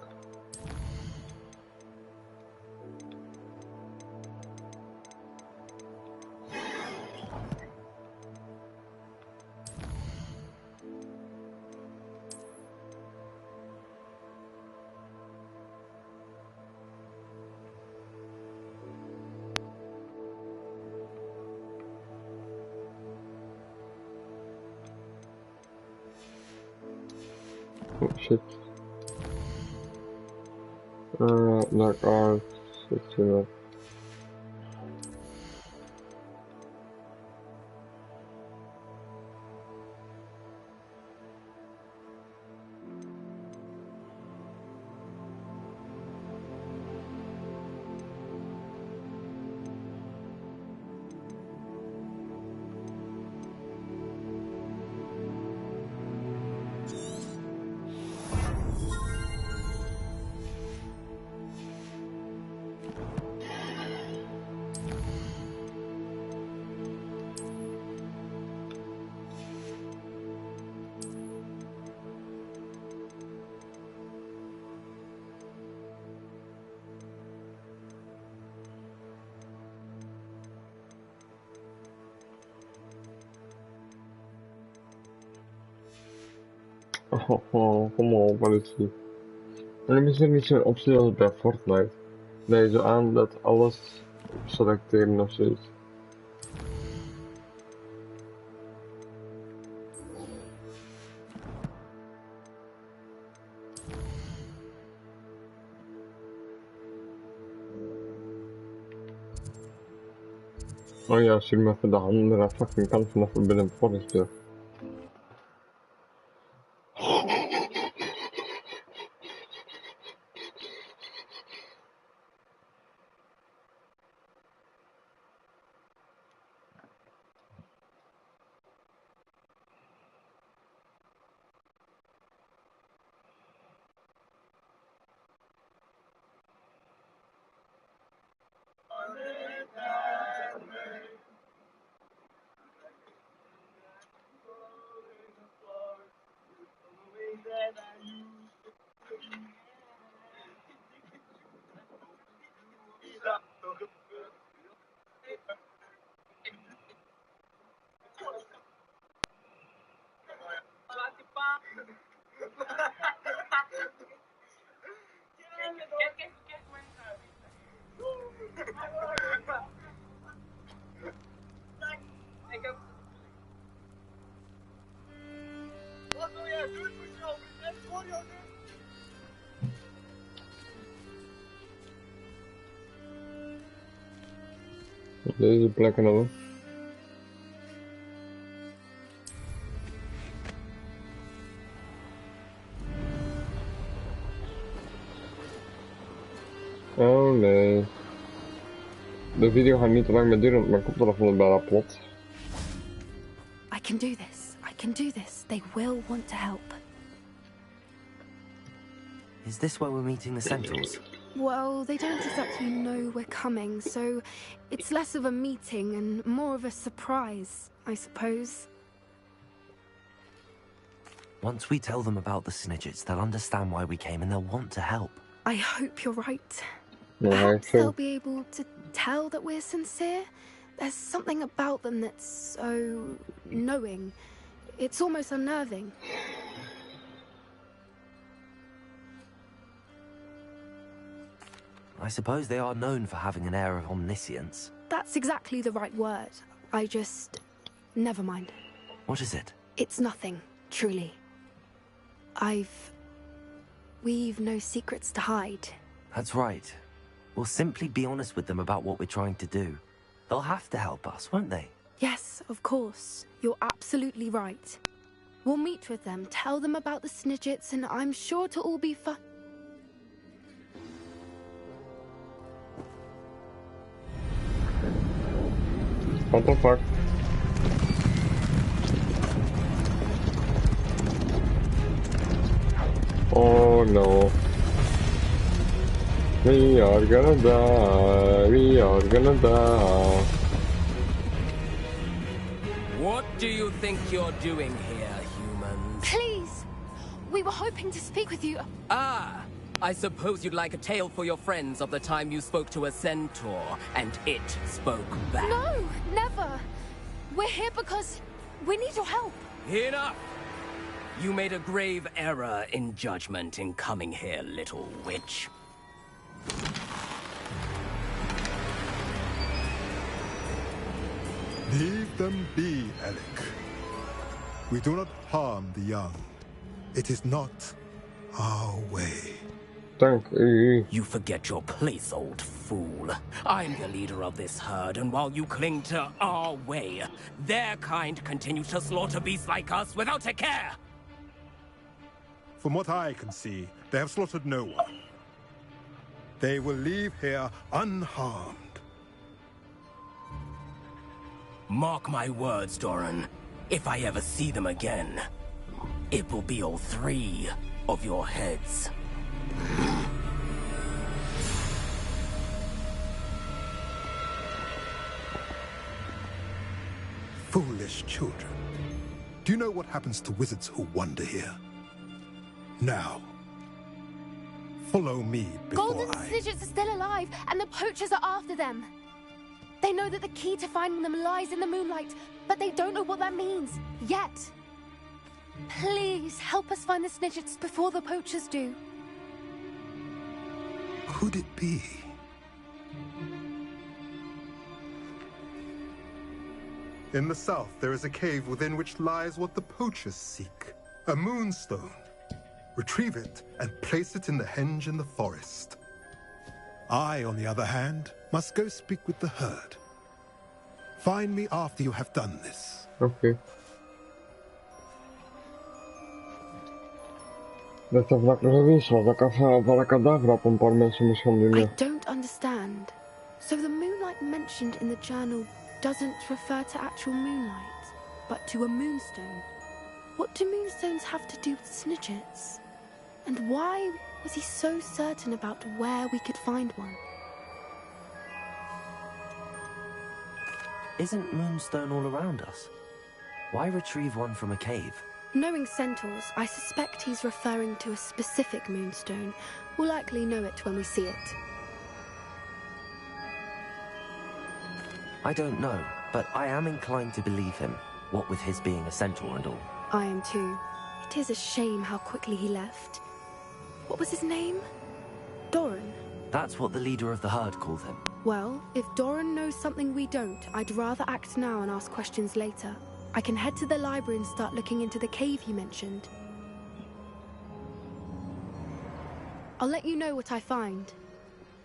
Oh shit. Dark arts, it's too much. Oh, kom op, wat is die? En dan is er niet zo'n optie als bij Fortnite. Dat je zo aan dat alles selecteren of zoiets. Oh ja, stuur me even de andere fucking kant vanaf binnen Forest deur. Deze plekken al. Oh nee. De video gaat niet te lang meer duren, want mijn koptelefoon is bijna plat. I can do this. I can do this. They will want to help. Is this where we're meeting the Centaurs? Well, they don't exactly know we're coming, so it's less of a meeting and more of a surprise, I suppose. Once we tell them about the Snidgets, they'll understand why we came and they'll want to help. I hope you're right. No, Perhaps they'll be able to tell that we're sincere. There's something about them that's so knowing. It's almost unnerving. I suppose they are known for having an air of omniscience. That's exactly the right word. I just... never mind. What is it? It's nothing, truly. We've no secrets to hide. That's right. We'll simply be honest with them about what we're trying to do. They'll have to help us, won't they? Yes, of course. You're absolutely right. We'll meet with them, tell them about the Snidgets, and I'm sure to all be fun. What the fuck? Oh no. We are gonna die. We are gonna die. What do you think you're doing here, humans? Please! We were hoping to speak with you. Ah! I suppose you'd like a tale for your friends of the time you spoke to a centaur, and it spoke back. No! Never! We're here because we need your help. Enough! You made a grave error in judgment in coming here, little witch. Leave them be, Alec. We do not harm the young. It is not our way. You forget your place, old fool. I'm the leader of this herd, and while you cling to our way, their kind continue to slaughter beasts like us without a care. From what I can see, they have slaughtered no one. They will leave here unharmed. Mark my words, Doran. If I ever see them again, it will be all 3 of your heads. Foolish children. Do you know what happens to wizards who wander here? Now, follow me before Golden Snidgets are still alive, and the poachers are after them. They know that the key to finding them lies in the moonlight, but they don't know what that means, yet. Please, help us find the Snidgets before the poachers do. Could it be? In the south, there is a cave within which lies what the poachers seek. A moonstone. Retrieve it and place it in the henge in the forest. I, on the other hand, must go speak with the herd. Find me after you have done this. Oké. Dat is vlak nog geweest was. Dat ik van een kadaver op een paar mensen moest gaan doen. I don't understand. So the moonlight mentioned in the journal doesn't refer to actual moonlight, but to a moonstone. What do moonstones have to do with snidgets? And why was he so certain about where we could find one? Isn't moonstone all around us? Why retrieve one from a cave? Knowing centaurs, I suspect he's referring to a specific moonstone. We'll likely know it when we see it. I don't know, but I am inclined to believe him, what with his being a centaur and all. I am too. It is a shame how quickly he left. What was his name? Doran? That's what the leader of the herd called him. Well, if Doran knows something we don't, I'd rather act now and ask questions later. I can head to the library and start looking into the cave you mentioned. I'll let you know what I find.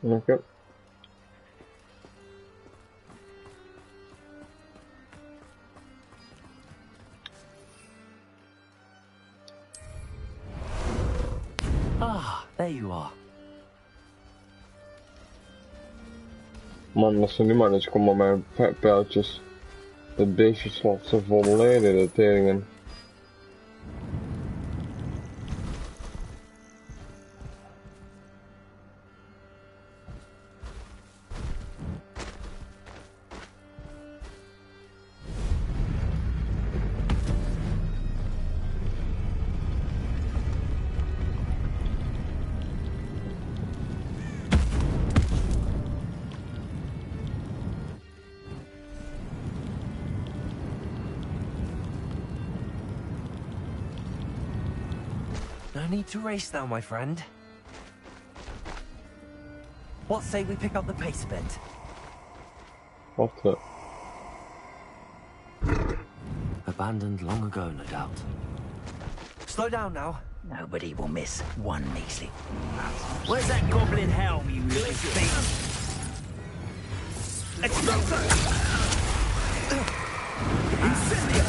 Okay. Ah, there you are. Man, als ze nu maar eens komen met mijn pijltjes. Het beestje slaat ze volledig de teringen. No need to race now, my friend. What say we pick up the pace a bit? What's that? Abandoned long ago, no doubt. Slow down now. Nobody will miss one measly. Where's that goblin helm, you little thief? Incendio!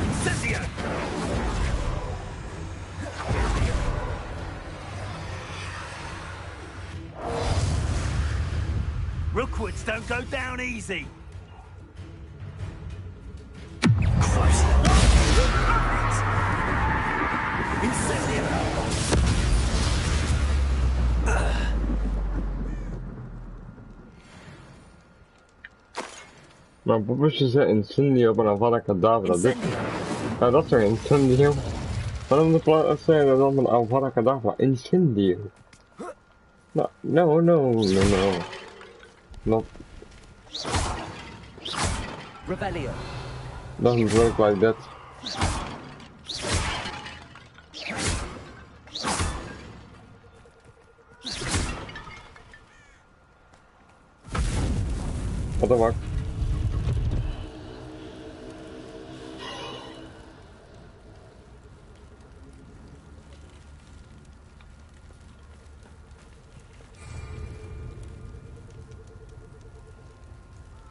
Incendio! Rookwoods don't go down easy. Maar poppetje zei incendio op een avada cadavra. Dit... Ja, dat is toch incendio? Waarom de plaats zei dat dan een avada cadavra? Incendio? No, no, no, no, no. Not... Rebellion. Doesn't work like that. What the fuck?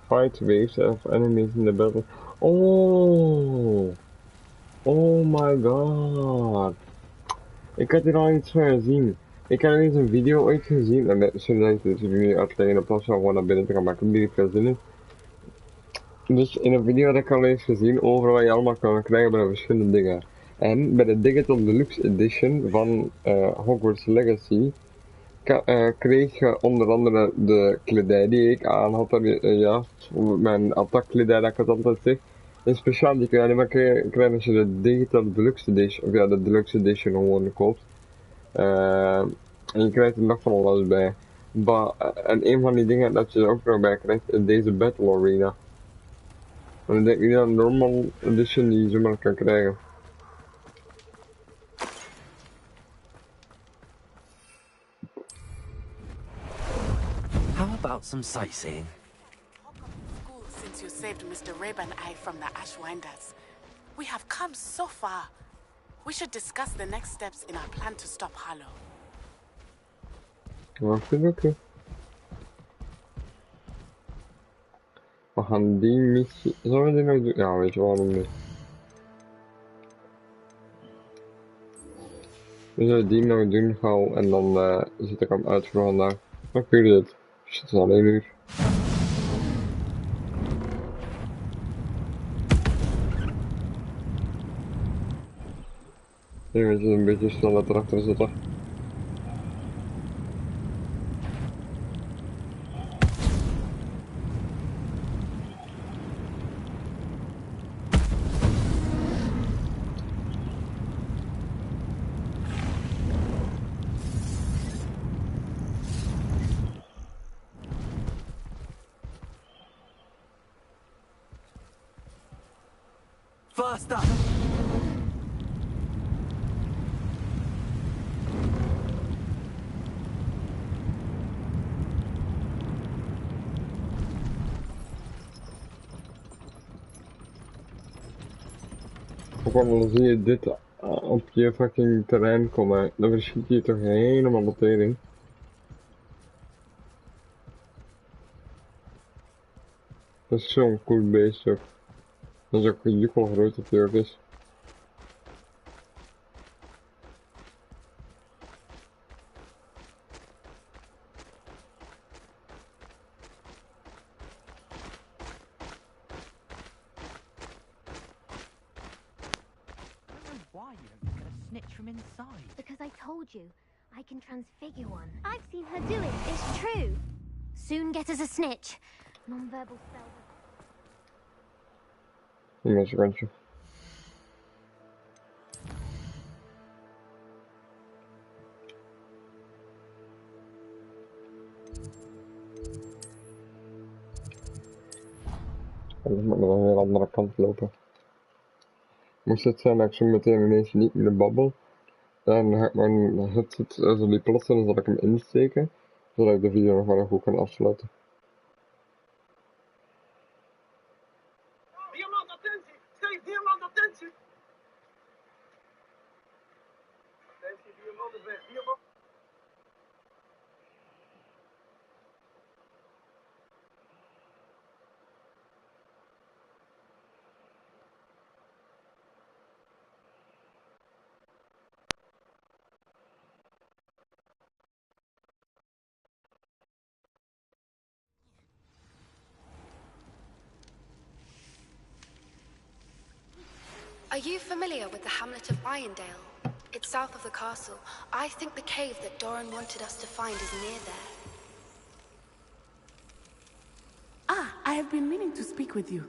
Fight waves of enemies in the battle. Oh! Oh my god! Ik had hier al iets van gezien. Ik had er eens een video ooit gezien. En sorry dat ik jullie uitleggen in plaats van gewoon naar binnen te gaan, maar ik heb hier veel zin in. Dus in een video had ik al eens gezien over wat je allemaal kan krijgen bij de verschillende dingen. En bij de Digital Deluxe Edition van Hogwarts Legacy kreeg je onder andere de kledij die ik aan had, juist, mijn attackkledij dat ik het altijd zeg. En speciaal die kun je alleen maar krijgen als je de Digital Deluxe Edition, of ja, de Deluxe Edition gewoon koopt. En je krijgt er nog van alles bij. En een van die dingen dat je er ook nog bij krijgt is deze Battle Arena. En ik denk niet dat een normal edition die je zomaar kan krijgen. How about some sightseeing? you saved Mr. Rabe and I from the Ashwinders. We have come so far. We should discuss the next steps in our plan to stop Harlow. Oké. We gaan die missie... Zullen we die nou doen? Ja, weet je waarom niet? We zullen die nou doen gauw en dan zit ik aan uit voor vandaag. Dank jullie dit. Het is al 1 uur. Ik weet je een beetje sneller erachter zitten. Faster! Dan zie je dit op je fucking terrein komen, dan verschiet je toch helemaal de tering. Dat is zo'n cool beest ook. Dat is ook een jukkel groot dat hij ook is. I can transfigure one. I've seen her do it. It's true. Soon get us a snitch. Non-verbal spells. Een secondje. Dan moet ik naar een heel andere kant lopen. Moest het zijn dat ik zo meteen ineens niet meer babbel, dan ga ik mijn headset zo die plassen en dan zal ik hem insteken, zodat ik de video nog wel goed kan afsluiten. Bierman, attentie! Steeds Bierman, attentie! Attentie, Bierman is weg. Bierman. Are you familiar with the hamlet of Irondale? It's south of the castle. I think the cave that Doran wanted us to find is near there. Ah, I have been meaning to speak with you.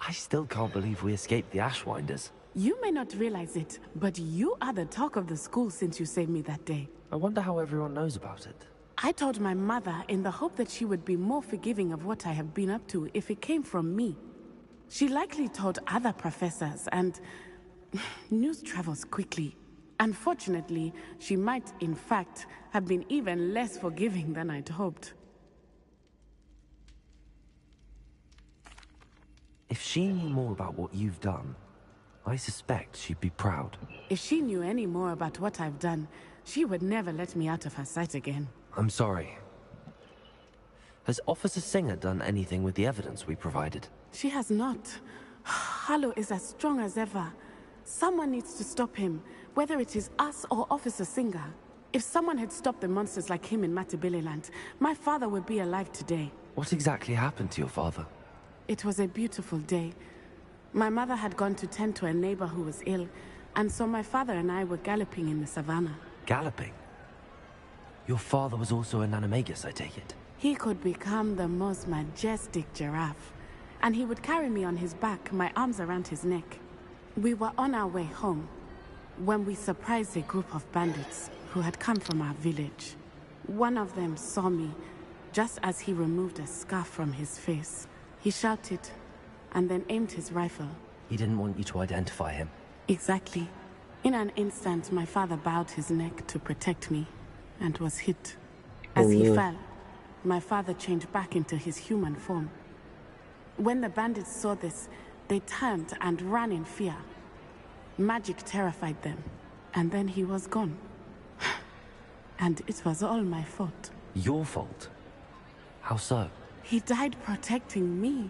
I still can't believe we escaped the Ashwinders. You may not realize it, but you are the talk of the school since you saved me that day. I wonder how everyone knows about it. I told my mother in the hope that she would be more forgiving of what I have been up to if it came from me. She likely told other professors, and news travels quickly. Unfortunately, she might, in fact, have been even less forgiving than I'd hoped. If she knew more about what you've done, I suspect she'd be proud. If she knew any more about what I've done, she would never let me out of her sight again. I'm sorry. Has Officer Singer done anything with the evidence we provided? She has not. Harlow is as strong as ever. Someone needs to stop him, whether it is us or Officer Singer. If someone had stopped the monsters like him in Matabeleland, my father would be alive today. What exactly happened to your father? It was a beautiful day. My mother had gone to tend to a neighbor who was ill, and so my father and I were galloping in the savannah. Galloping? Your father was also an animagus, I take it? He could become the most majestic giraffe, and he would carry me on his back, my arms around his neck. We were on our way home when we surprised a group of bandits who had come from our village. One of them saw me just as he removed a scarf from his face. He shouted and then aimed his rifle. He didn't want you to identify him. Exactly. In an instant, my father bowed his neck to protect me and was hit. As he fell, my father changed back into his human form. When the bandits saw this, they turned and ran in fear. Magic terrified them, and then he was gone. And it was all my fault. Your fault? How so? He died protecting me.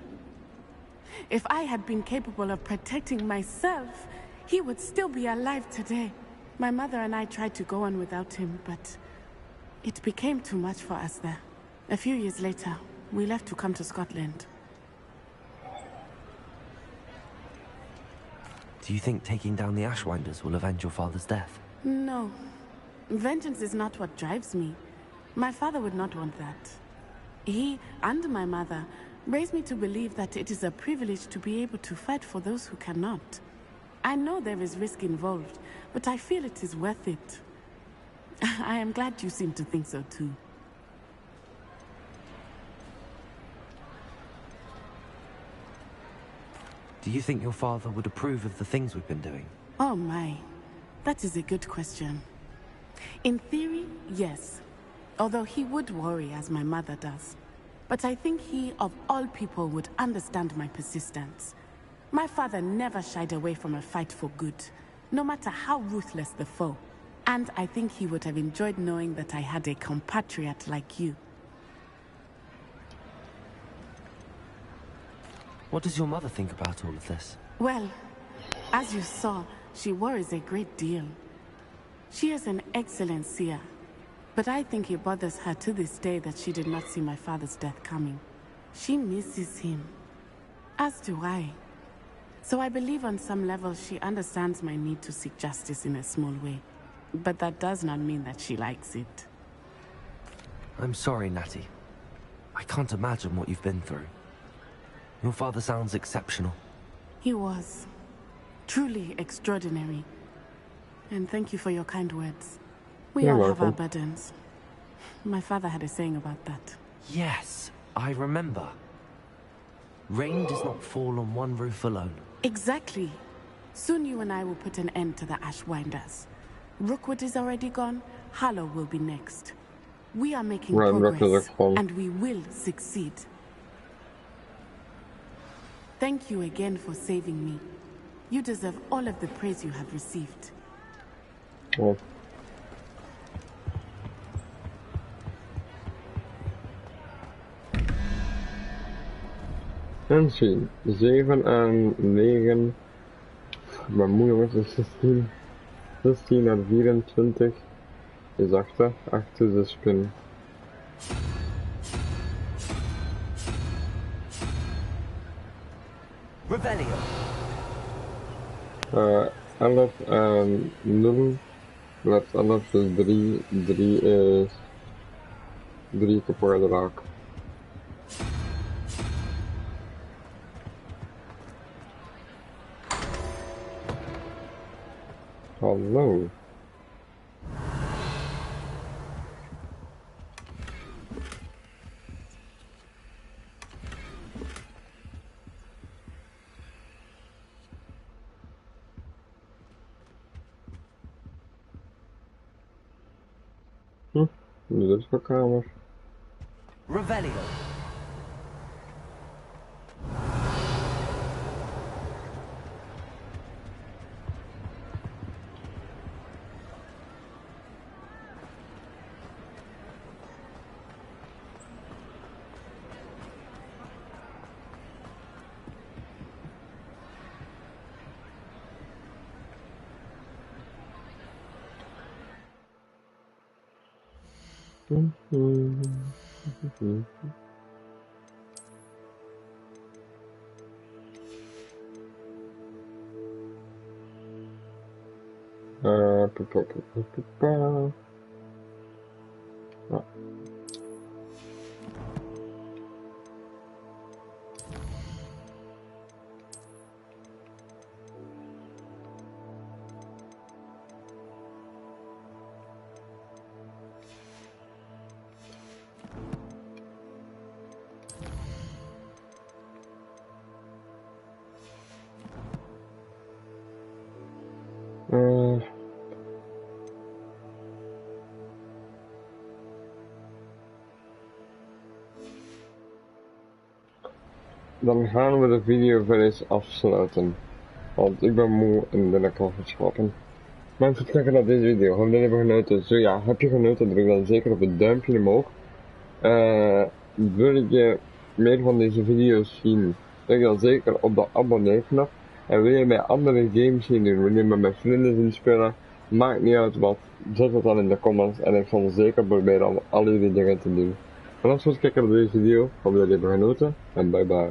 If I had been capable of protecting myself, he would still be alive today. My mother and I tried to go on without him, but it became too much for us there. A few years later, we left to come to Scotland. Do you think taking down the Ashwinders will avenge your father's death? No. Vengeance is not what drives me. My father would not want that. He and my mother raised me to believe that it is a privilege to be able to fight for those who cannot. I know there is risk involved, but I feel it is worth it. I am glad you seem to think so too. Do you think your father would approve of the things we've been doing? Oh my, that is a good question. In theory, yes. Although he would worry as my mother does. But I think he, of all people, would understand my persistence. My father never shied away from a fight for good, no matter how ruthless the foe. And I think he would have enjoyed knowing that I had a compatriot like you. What does your mother think about all of this? Well, as you saw, she worries a great deal. She is an excellent seer, but I think it bothers her to this day that she did not see my father's death coming. She misses him, as do I. So I believe on some level she understands my need to seek justice in a small way. But that does not mean that she likes it. I'm sorry, Natty. I can't imagine what you've been through. Your father sounds exceptional. He was. Truly extraordinary. And thank you for your kind words. We all have our burdens. My father had a saying about that. Yes, I remember. Rain does not fall on one roof alone. Exactly. Soon you and I will put an end to the Ashwinders. Rookwood is already gone. Harlow will be next. We are making progress, and we will succeed. Thank you again for saving me. You deserve all of the praise you have received. Oh. En zien, 7 en 9. Ik ben moeilijk met de 16. 16 naar 24 is 8, 8 is de spin. Rebellion. 11 en 0. Blijft 11 is 3. 3 is 3 kapot raak. Hallo. Dit is mijn kamer. Rebellion. dan gaan we de video wel eens afsluiten. Want ik ben moe en ben ik al geschrokken. Bedankt voor het kijken naar deze video. Heb je hebben genoten? Zo ja, heb je genoten? Druk dan zeker op het duimpje omhoog. Wil je meer van deze video's zien? Druk dan zeker op de abonneerknop. En wil je mij andere games zien doen? Wil je met mijn vrienden zien spelen? Maakt niet uit wat. Zet het dan in de comments en ik zal zeker proberen om al jullie dingen te doen. Bedankt voor het kijken naar deze video. Hoop dat jullie hebben genoten en bye bye.